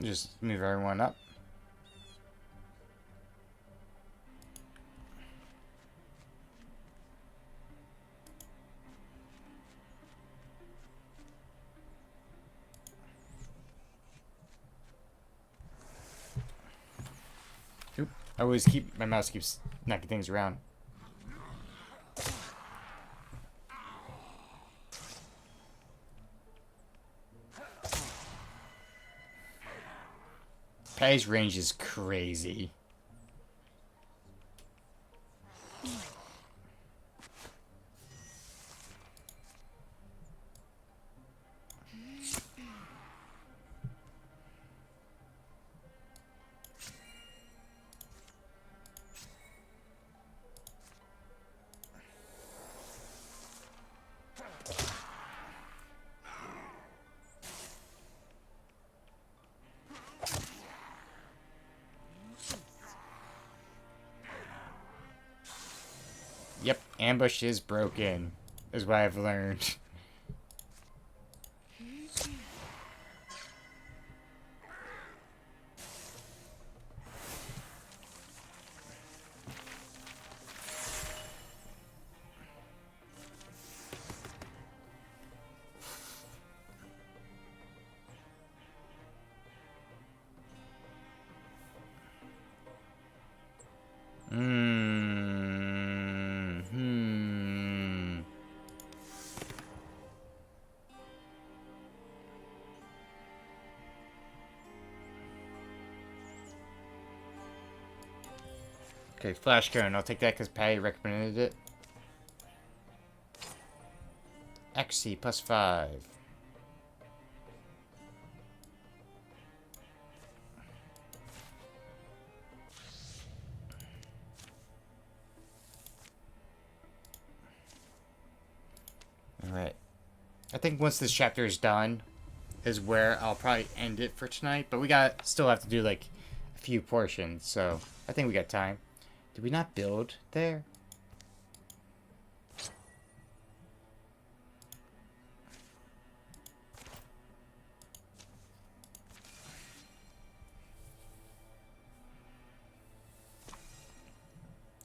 [SPEAKER 1] Just move everyone up. Oop. I always my mouse keeps knocking things around. Patty's range is crazy. Yep, ambush is broken, is what I've learned. Okay, flash cone. I'll take that because Patty recommended it. XC +5. Alright. I think once this chapter is done is where I'll probably end it for tonight. But we still have to do like a few portions. So I think we got time. Did we not build there?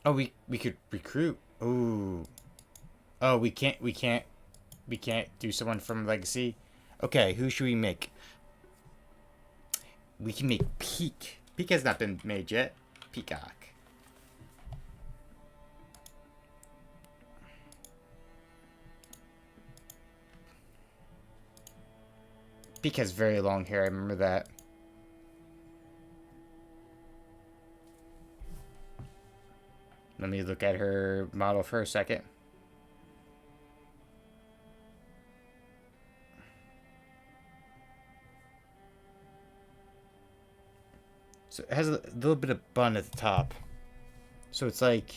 [SPEAKER 1] Oh, we could recruit. Ooh. Oh, we can't do someone from Legacy. Okay, who should we make? We can make Peak. Peak has not been made yet. Peacock. Peak has very long hair, I remember that. Let me look at her model for a second. So it has a little bit of bun at the top. So it's like...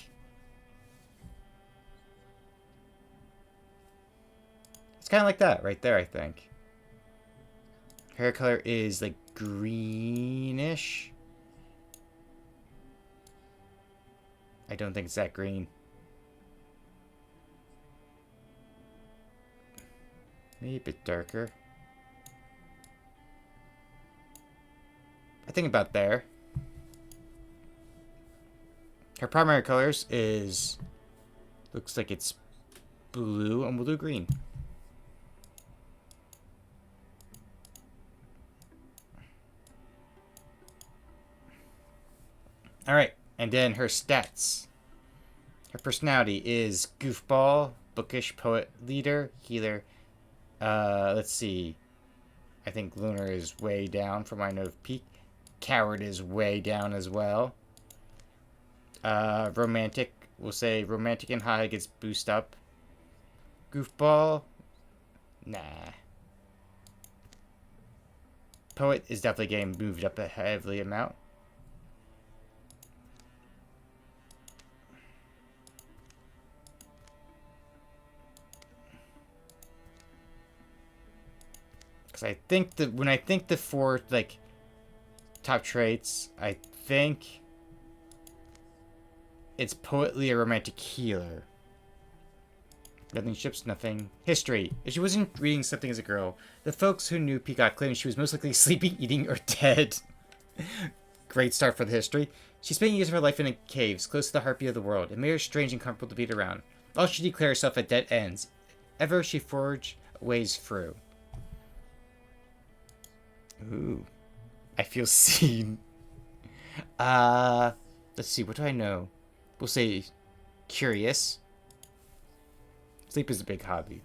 [SPEAKER 1] It's kind of like that right there, I think. Hair color is like greenish. I don't think it's that green. Maybe a bit darker. I think about there. Her primary colors is... Looks like it's blue, and we'll do green. Alright, and then her stats. Her personality is goofball, bookish, poet, leader, healer. Let's see. I think Lunar is way down from my note of Peak. Coward is way down as well. Romantic, we'll say romantic and high gets boost up. Goofball, nah. Poet is definitely getting moved up a heavily amount. Because I think that when I think the four like top traits, I think it's poetly a romantic healer. Nothing ships, nothing. History. If she wasn't reading something as a girl, the folks who knew Peacock claimed she was most likely sleeping, eating, or dead. Great start for the history. She spent years of her life in caves, close to the heartbeat of the world. It made her strange and comfortable to beat around. All she declared herself at dead ends. Ever she forged ways through. Ooh. I feel seen. Let's see, what do I know? We'll say curious. Sleep is a big hobby.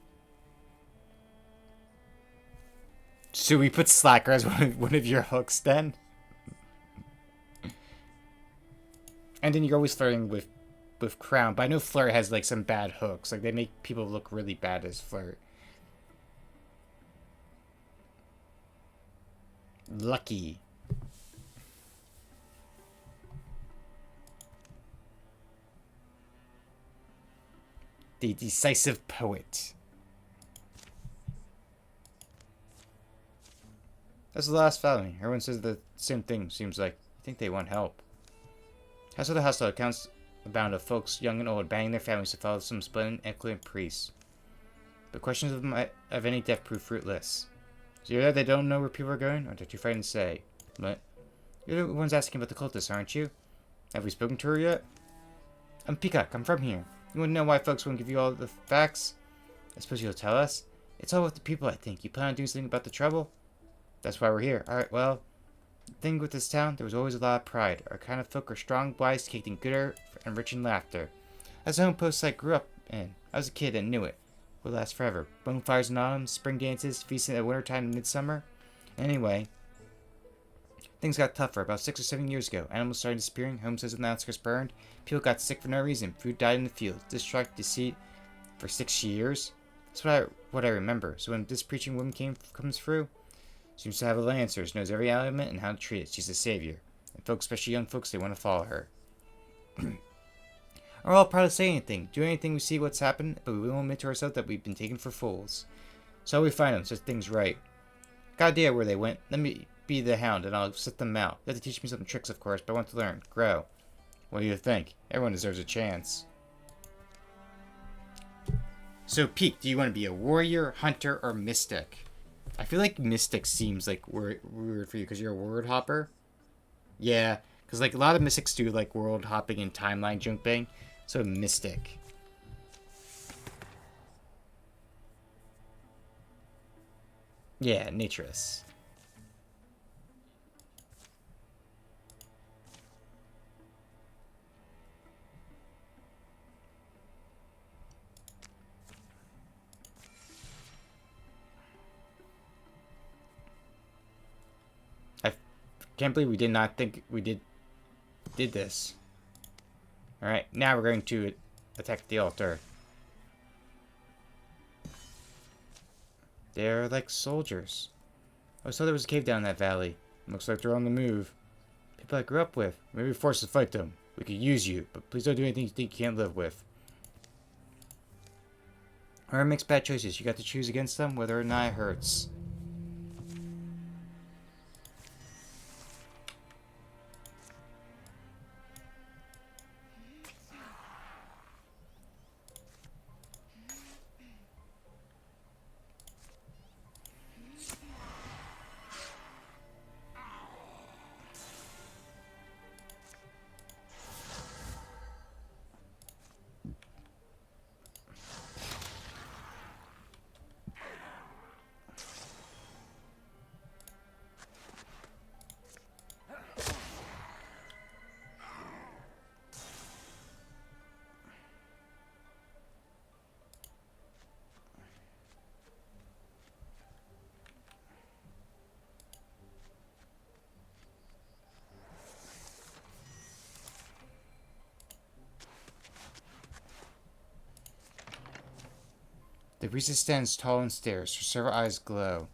[SPEAKER 1] Should we put Slacker as one of your hooks then? And then you're always flirting with Crown, but I know Flirt has like some bad hooks. Like they make people look really bad as Flirt. Lucky. The decisive poet. That's the last family. Everyone says the same thing, seems like. You think they want help. House of the hostile accounts abound of folks, young and old, banning their families to follow some splendid eloquent priests. But questions of any death prove fruitless. So you're that they don't know where people are going, or they're too frightened to say. But you're the ones asking about the cultists, aren't you? Have we spoken to her yet? I'm Peacock. I'm from here. You want to know why folks won't give you all the facts? I suppose you'll tell us. It's all with the people, I think. You plan on doing something about the trouble? That's why we're here. Alright, well, the thing with this town, there was always a lot of pride. Our kind of folk are strong, wise, caked in good air, and rich in laughter. That's the home post I grew up in. I was a kid and knew it. Would last forever. Bonfires in autumn, spring dances, feasting at wintertime and midsummer. Anyway, things got tougher. About 6 or 7 years ago, animals started disappearing, homesteads in the outskirts burned, people got sick for no reason, food died in the fields, distrust, deceit, for 6 years. That's what I remember. So when this preaching woman comes through, seems to have all the answers, knows every element and how to treat it. She's a savior. And folks, especially young folks, they want to follow her. We're all proud to say anything, do anything we see what's happened, but we won't admit to ourselves that we've been taken for fools. So we find them, set things right. Got idea where they went. Let me be the hound, and I'll set them out. You have to teach me some tricks, of course, but I want to learn, grow. What do you think? Everyone deserves a chance. So, Peak, do you want to be a warrior, hunter, or mystic? I feel like mystic seems like weird for you because you're a word hopper. Yeah, because like a lot of mystics do like world hopping and timeline jumping. So mystic. Yeah, naturist. I can't believe we did not think we did this. All right, now we're going to attack the altar. They're like soldiers. I saw there was a cave down that valley. Looks like they're on the move. People I grew up with. Maybe we're forced to fight them. We could use you, but please don't do anything you think you can't live with. Whoever makes bad choices, you got to choose against them, whether or not it hurts. The priestess stands tall and stares. Her silver eyes glow.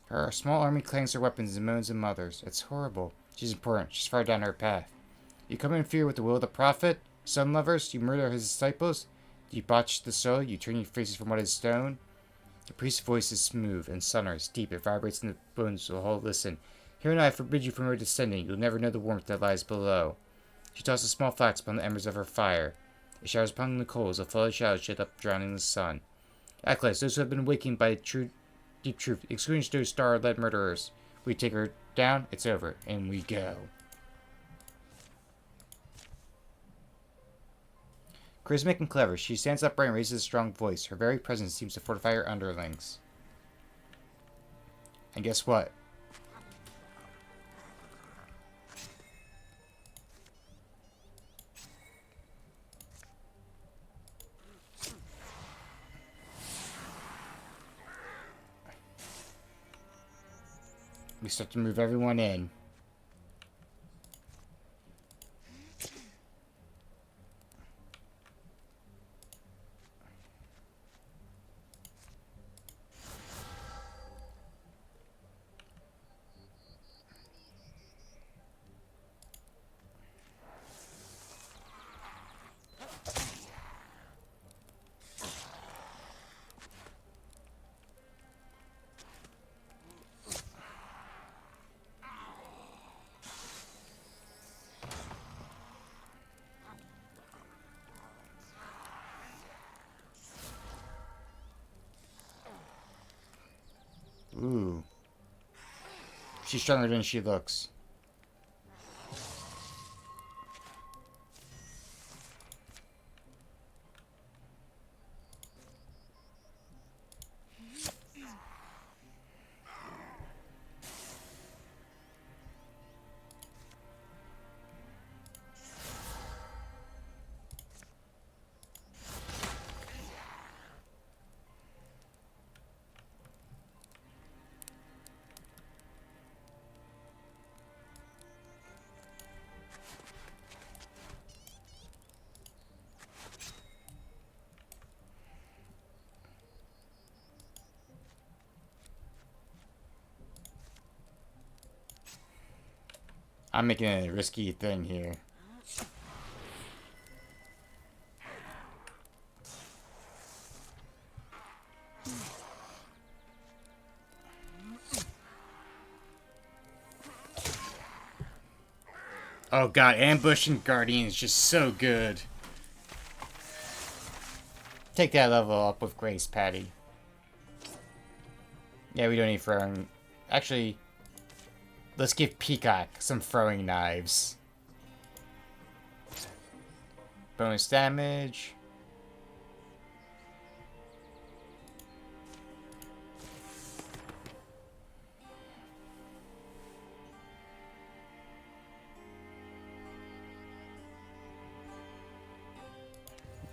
[SPEAKER 1] Her small army clangs her weapons and moans and mothers. It's horrible. She's important. She's far down her path. You come in fear with the will of the prophet? Sun lovers? You murder his disciples? Do you botch the soul? You turn your faces from what is stone? The priest's voice is smooth and sonorous, deep. It vibrates in the bones of the whole. Listen. Here and I forbid you from her descending. You'll never know the warmth that lies below. She tosses small flax upon the embers of her fire. It showers upon the coals. A flood of shadows shed up, drowning the sun. Acolytes, those who have been awakened by deep truth, excluding those star-led murderers. We take her down, it's over, and we go. Charismatic and clever, she stands upright and raises a strong voice. Her very presence seems to fortify her underlings. And guess what? We start to move everyone in. Ooh. She's stronger than she looks. I'm making a risky thing here. Oh god, Ambush and Guardian is just so good. Take that level up with grace, Patty. Yeah, we don't need throwing. Actually, let's give Peacock some throwing knives. Bonus damage.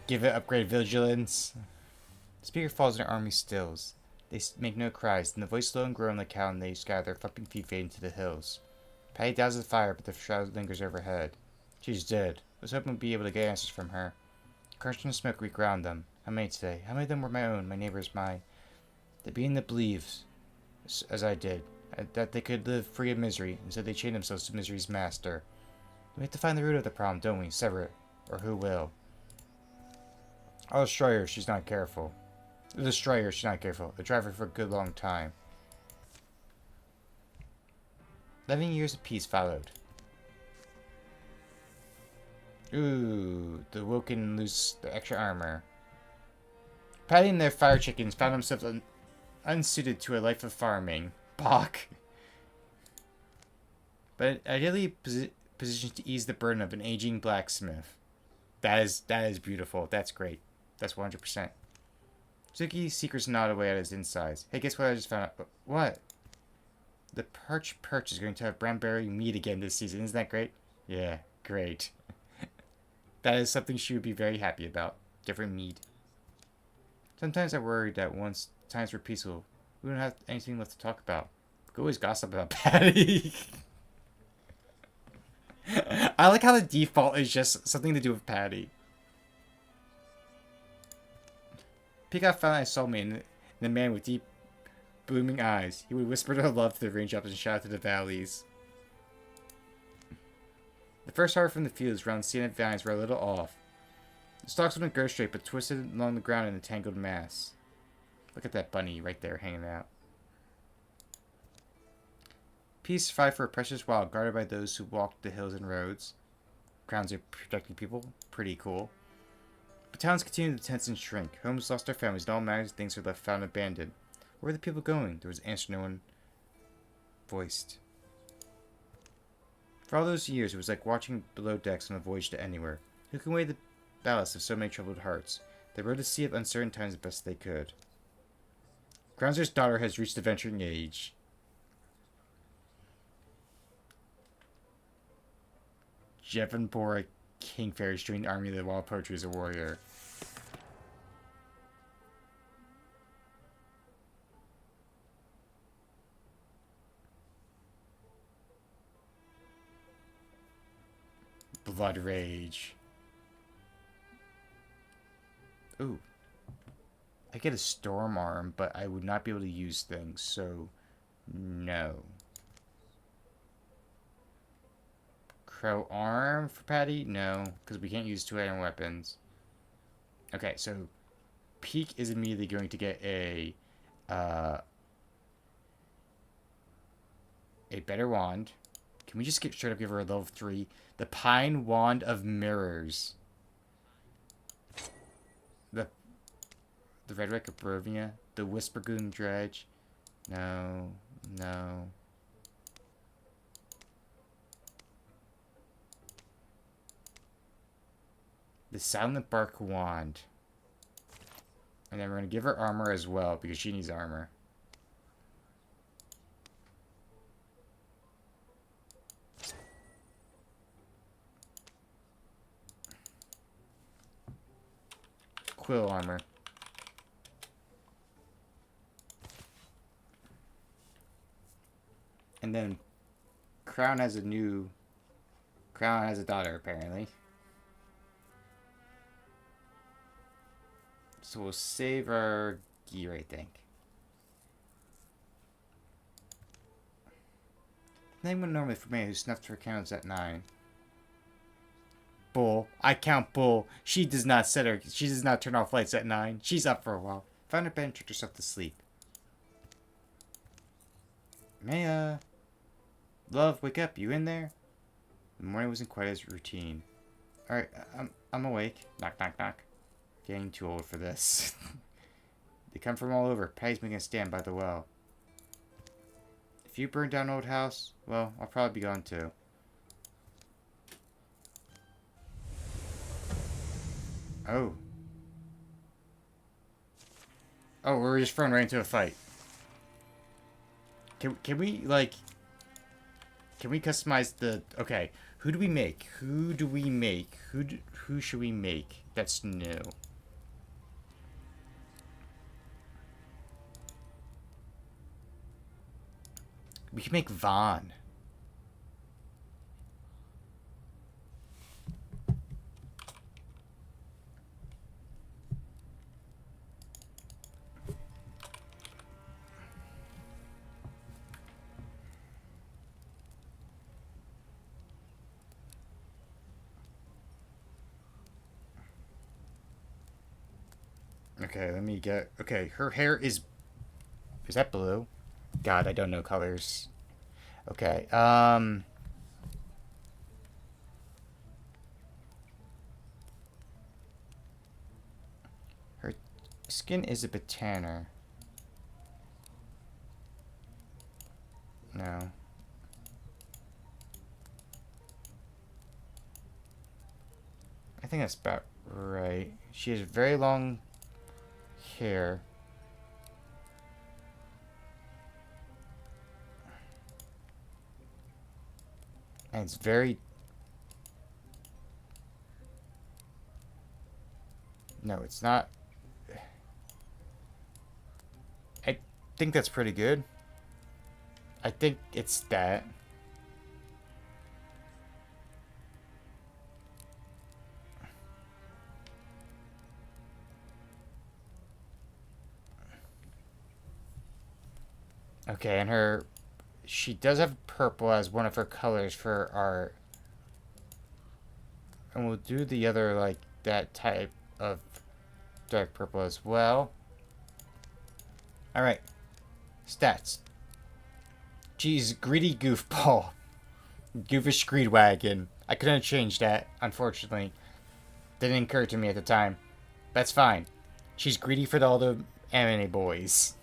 [SPEAKER 1] Give it upgrade vigilance. The speaker falls and their army stills. They make no cries, and the voice low and groan like how they scatter their flipping feet fade into the hills. Patty douses the fire, but the shroud lingers overhead. She's dead. I was hoping to be able to get answers from her. Crunch and smoke reground them. How many today? How many of them were my own, my neighbors, my... The being that believes, as I did, that they could live free of misery, instead they chain themselves to misery's master. We have to find the root of the problem, don't we? Sever it. Or who will? I'll destroy her if she's not careful. I'll destroy her if she's not careful. I'll drive her for a good long time. 11 years of peace followed. Ooh, the Woken lose their extra armor. Patty and their fire chickens found themselves unsuited to a life of farming. Bach. But ideally positioned to ease the burden of an aging blacksmith. That is beautiful. That's great. That's 100%. Suki secrets gnawed away at his insides. Hey, guess what I just found out? What? The Perch is going to have Branberry meat again this season. Isn't that great? Yeah, great. That is something she would be very happy about. Different meat. Sometimes I worry that once times were peaceful, we wouldn't have anything left to talk about. We could always gossip about Patty. I like how the default is just something to do with Patty. Peacock found I saw me, and the man with deep, blooming eyes. He would whisper their love to the raindrops and shout to the valleys. The first harvest from the fields around Sienna vines were a little off. The stalks wouldn't grow straight, but twisted along the ground in a tangled mass. Look at that bunny right there hanging out. Peace fight for a precious wild, guarded by those who walked the hills and roads. Crowns are protecting people. Pretty cool. But towns continued to tense and shrink. Homes lost their families, and all matters things were left found abandoned. Where were the people going? There was an answer no one voiced. For all those years, it was like watching below decks on a voyage to anywhere. Who can weigh the ballast of so many troubled hearts? They rode a sea of uncertain times the best they could. Grounser's daughter has reached the venturing age. Jevonbora Kingfairs joined the army of the wild poetry as a warrior. Blood Rage. Ooh. I get a Storm Arm, but I would not be able to use things, so no. Crow Arm for Patty? No, because we can't use two-item weapons. Okay, so Peak is immediately going to get a better wand. Can we just get straight up give her a level 3? The Pine Wand of Mirrors. The Red Wreck of Barovia. The Whispergoon Dredge. No. No. The Silent Bark Wand. And then we're going to give her armor as well, because she needs armor. Quill armor. And then Crown has a daughter, apparently. So we'll save our gear, I think. Name would normally for me who snuffed her candles at 9. Bull. I count bull. She does not turn off lights at 9. She's up for a while. Found her bed and tricked herself to sleep. Maya. Love, wake up. You in there? The morning wasn't quite as routine. Alright, I'm awake. Knock, knock, knock. Getting too old for this. They come from all over. Patty's making a stand by the well. If you burn down an old house, well, I'll probably be gone too. Oh. Oh, we're just thrown right into a fight. Can we, like... Can we customize the... Okay, who do we make? Who do we make? Who should we make that's new? We can make Vaughn. Okay, let me get... Okay, her hair is... Is that blue? God, I don't know colors. Okay, her skin is a bit tanner. No. I think that's about right. She has very long hair. And it's very... No, it's not. I think that's pretty good. I think it's that. Okay, and her... She does have purple as one of her colors for art. And we'll do the other, like, that type of dark purple as well. Alright. Stats. Geez, greedy goofball. Goofish Screedwagon. I couldn't change that, unfortunately. Didn't occur to me at the time. That's fine. She's greedy for all the anime boys.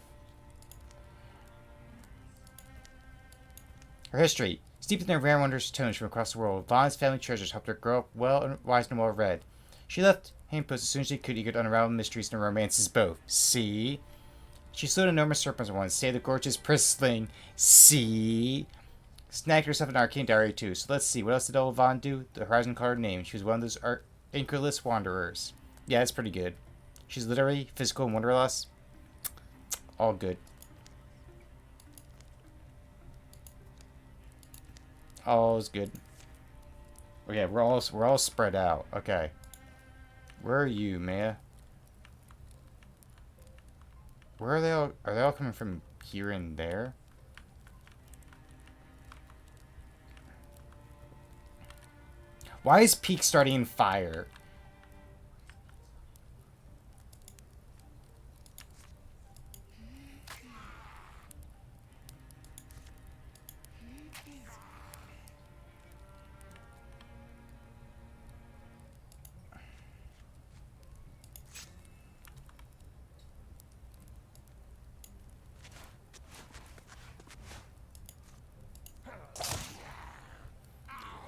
[SPEAKER 1] Her history. Steeped in her rare wondrous tones from across the world, Vaughn's family treasures helped her grow up well and wise and well read. She left Haimpost as soon as she could, eager to unravel mysteries and romances both. See? She slew an enormous serpent once, saved the gorgeous Prisling. See? Snagged herself an arcane diary too. So let's see, what else did old Vaughn do? The Horizon called her name. She was one of those anchorless wanderers. Yeah, that's pretty good. She's literally physical and wanderlust. All good. All's good. Okay, we're all spread out. Okay. Where are you, Maya? Where are they all? Are they all coming from here and there? Why is Peak starting in fire?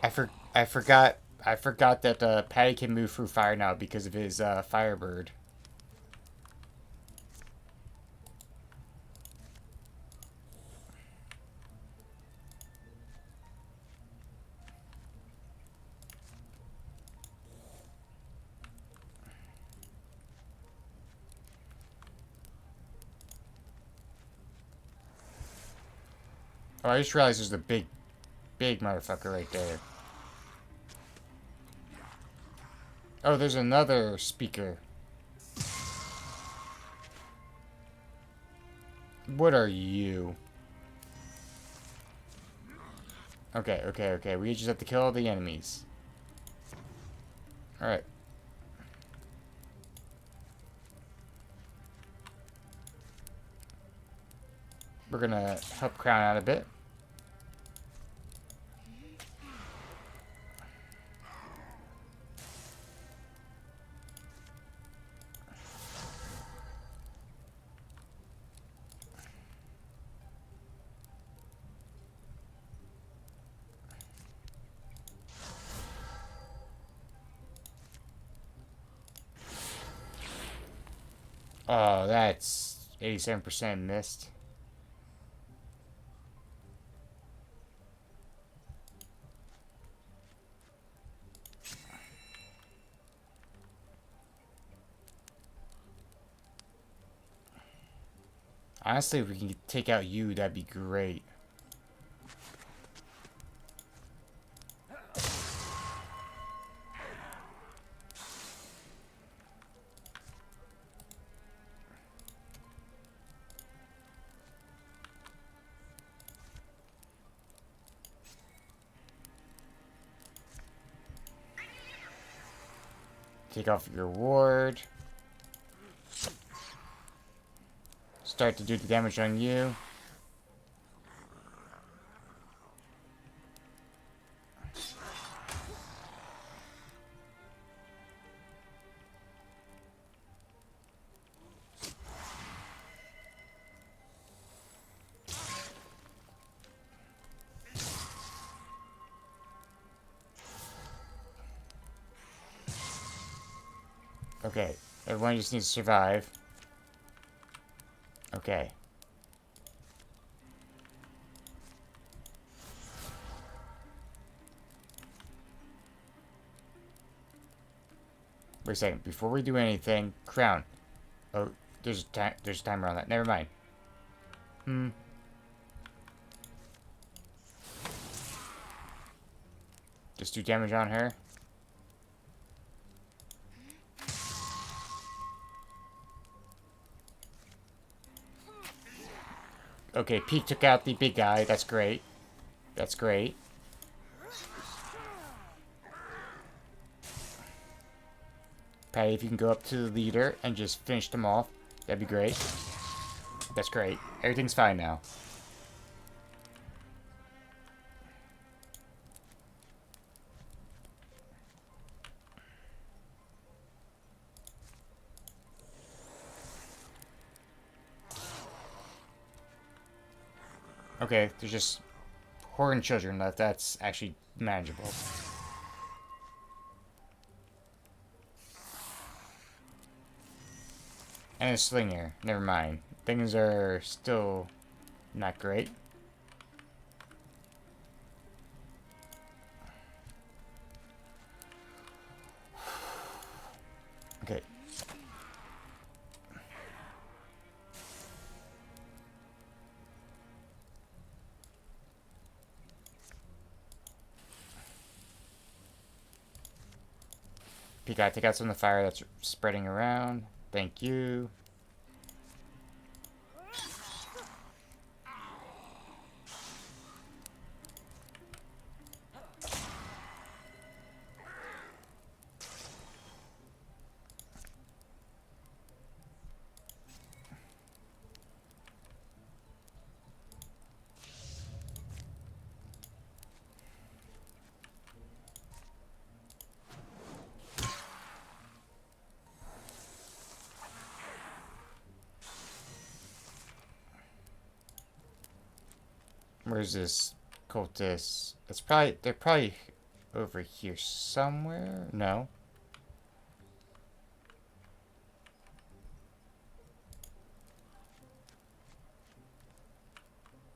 [SPEAKER 1] I forgot that Patty can move through fire now because of his Firebird. Oh, I just realized there's a big motherfucker right there. Oh, there's another speaker. What are you? Okay, okay, okay. We just have to kill all the enemies. Alright. We're gonna help Crown out a bit. Oh, that's 87% missed. Honestly, if we can take out you, that'd be great. Take off your ward. Start to do the damage on you. Okay, everyone just needs to survive. Okay. Wait a second. Before we do anything, Crown. Oh, there's a timer on that. Never mind. Just do damage on her. Okay, Peak took out the big guy. That's great. That's great. Patty, if you can go up to the leader and just finish them off, that'd be great. That's great. Everything's fine now. Okay, there's just horned children left. That's actually manageable. And a slinger. Never mind. Things are still not great. Okay. You gotta take out some of the fire that's spreading around. Thank you. Where's this cultist? They're probably over here somewhere? No.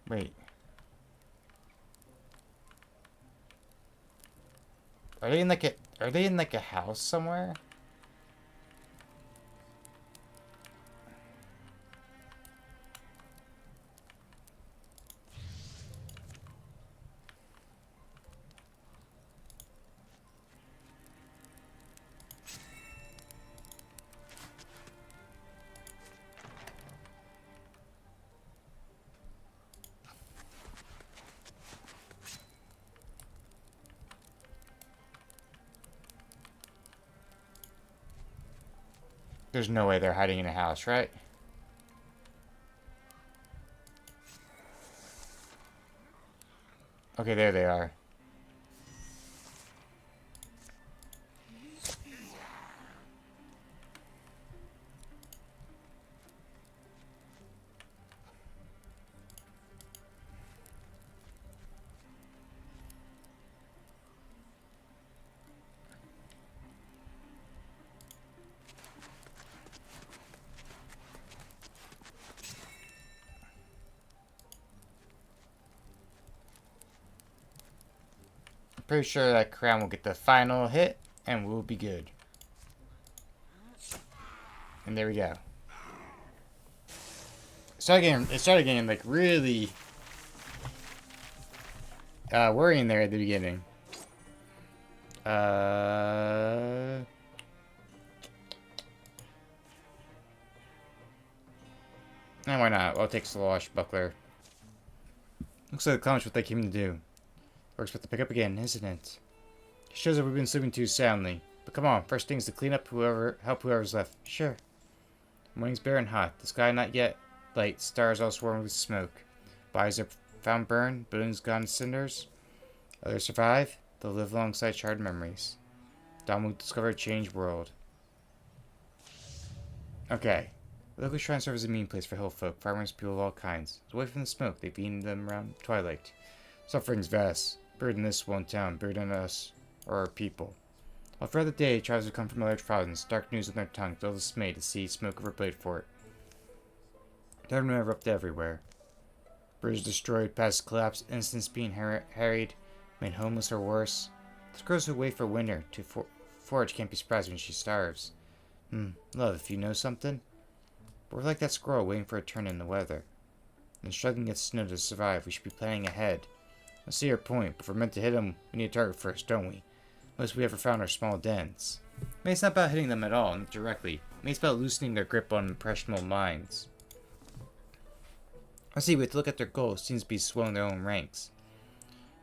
[SPEAKER 1] Wait. Are they in like a house somewhere? There's no way they're hiding in a house, right? Okay, there they are. Pretty sure that crown will get the final hit, and we'll be good. And there we go. It started getting like really worrying there at the beginning. And why not? I'll take Slosh Buckler. Looks like the clown's what they came to do. We're expected to pick up again, isn't it? It shows that we've been sleeping too soundly. But come on, first thing's to clean up help whoever's left. Sure. Morning's bare and hot. The sky not yet light. Stars all swarm with smoke. Bodies are found burned. Buildings gone to cinders. Others survive. They'll live alongside charred memories. Dawn will discover a changed world. Okay. The local shrine serves as a meeting place for hill folk, farmers, people of all kinds. Away from the smoke, they've eaten them around twilight. Suffering's vast. Buried in this one town, buried in us, or our people. All throughout the day, tribes would come from a large province, dark news on their tongue, dull dismay to see smoke over Blade Fort. Terror erupted everywhere. Bridges destroyed, passes collapsed, innocents being harried, made homeless or worse. This girls who wait for winter to forage can't be surprised when she starves. Love, if you know something. But we're like that squirrel waiting for a turn in the weather. And struggling against snow to survive, we should be planning ahead. I see your point, but if we're meant to hit them, we need a target first, don't we? Most we ever found are small dens. Maybe it's not about hitting them at all, not directly. Maybe it's about loosening their grip on impressionable minds. I see, we have to look at their goals. Seems to be swelling their own ranks.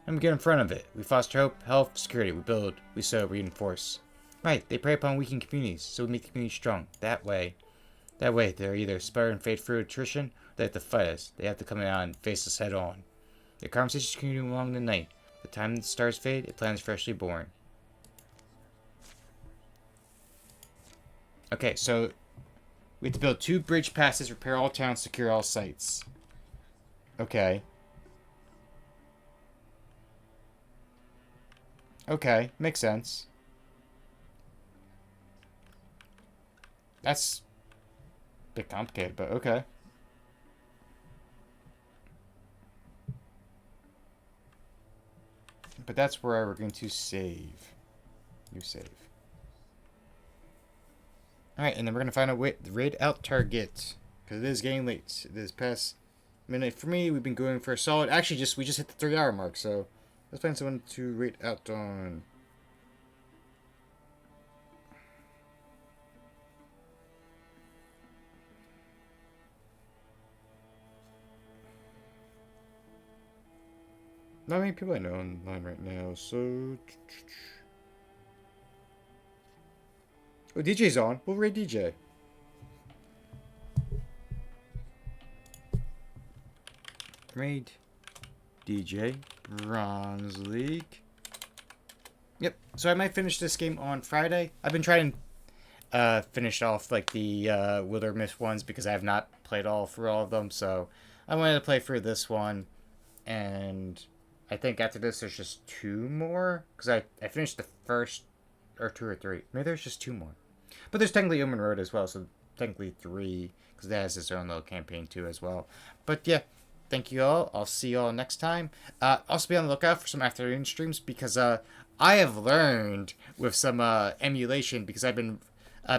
[SPEAKER 1] And we get in front of it. We foster hope, health, security. We build, we sow, reinforce. Right, they prey upon weakened communities, so we make the community strong. That way, they're either spare and fade through attrition, or they have to fight us. They have to come out and face us head on. Their conversations continue along the night. The time the stars fade, a plan is freshly born. Okay, so we have to build 2 bridge passes, repair all towns, secure all sites. Okay. Okay, makes sense. That's a bit complicated, but okay. But that's where we're going to save. New save. Alright, and then we're going to find a way to raid out target. Because it is getting late. This past minute for me, we've been going for a solid... Actually, we just hit the 3-hour mark, so... Let's find someone to raid out on. Not many people I know online right now, so... Oh, DJ's on. We'll raid DJ. Raid DJ Bronze League. Yep. So I might finish this game on Friday. I've been trying to finish off like the Wildermyth ones because I have not played through all of them. So I wanted to play through this one, and I think after this there's just two more because I finished the first or two or three. Maybe there's just two more, but there's technically Human Road as well, so technically three because that has its own little campaign too as well. But yeah, thank you all. I'll see you all next time. Also be on the lookout for some afternoon streams because I have learned with some emulation because I've been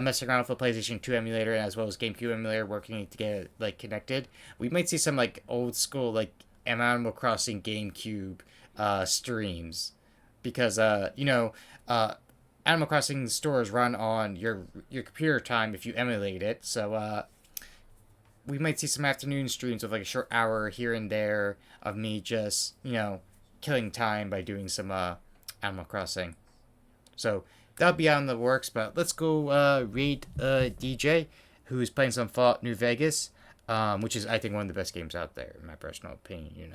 [SPEAKER 1] messing around with the PlayStation 2 emulator as well as GameCube emulator working to get it like connected. We might see some like old school like Animal Crossing GameCube streams because Animal Crossing stores run on your computer time if you emulate it. So we might see some afternoon streams with like a short hour here and there of me just killing time by doing some Animal Crossing. So that'll be out in the works. But let's go read DJ, who's playing some Fallout New Vegas, which is I think one of the best games out there in my personal opinion.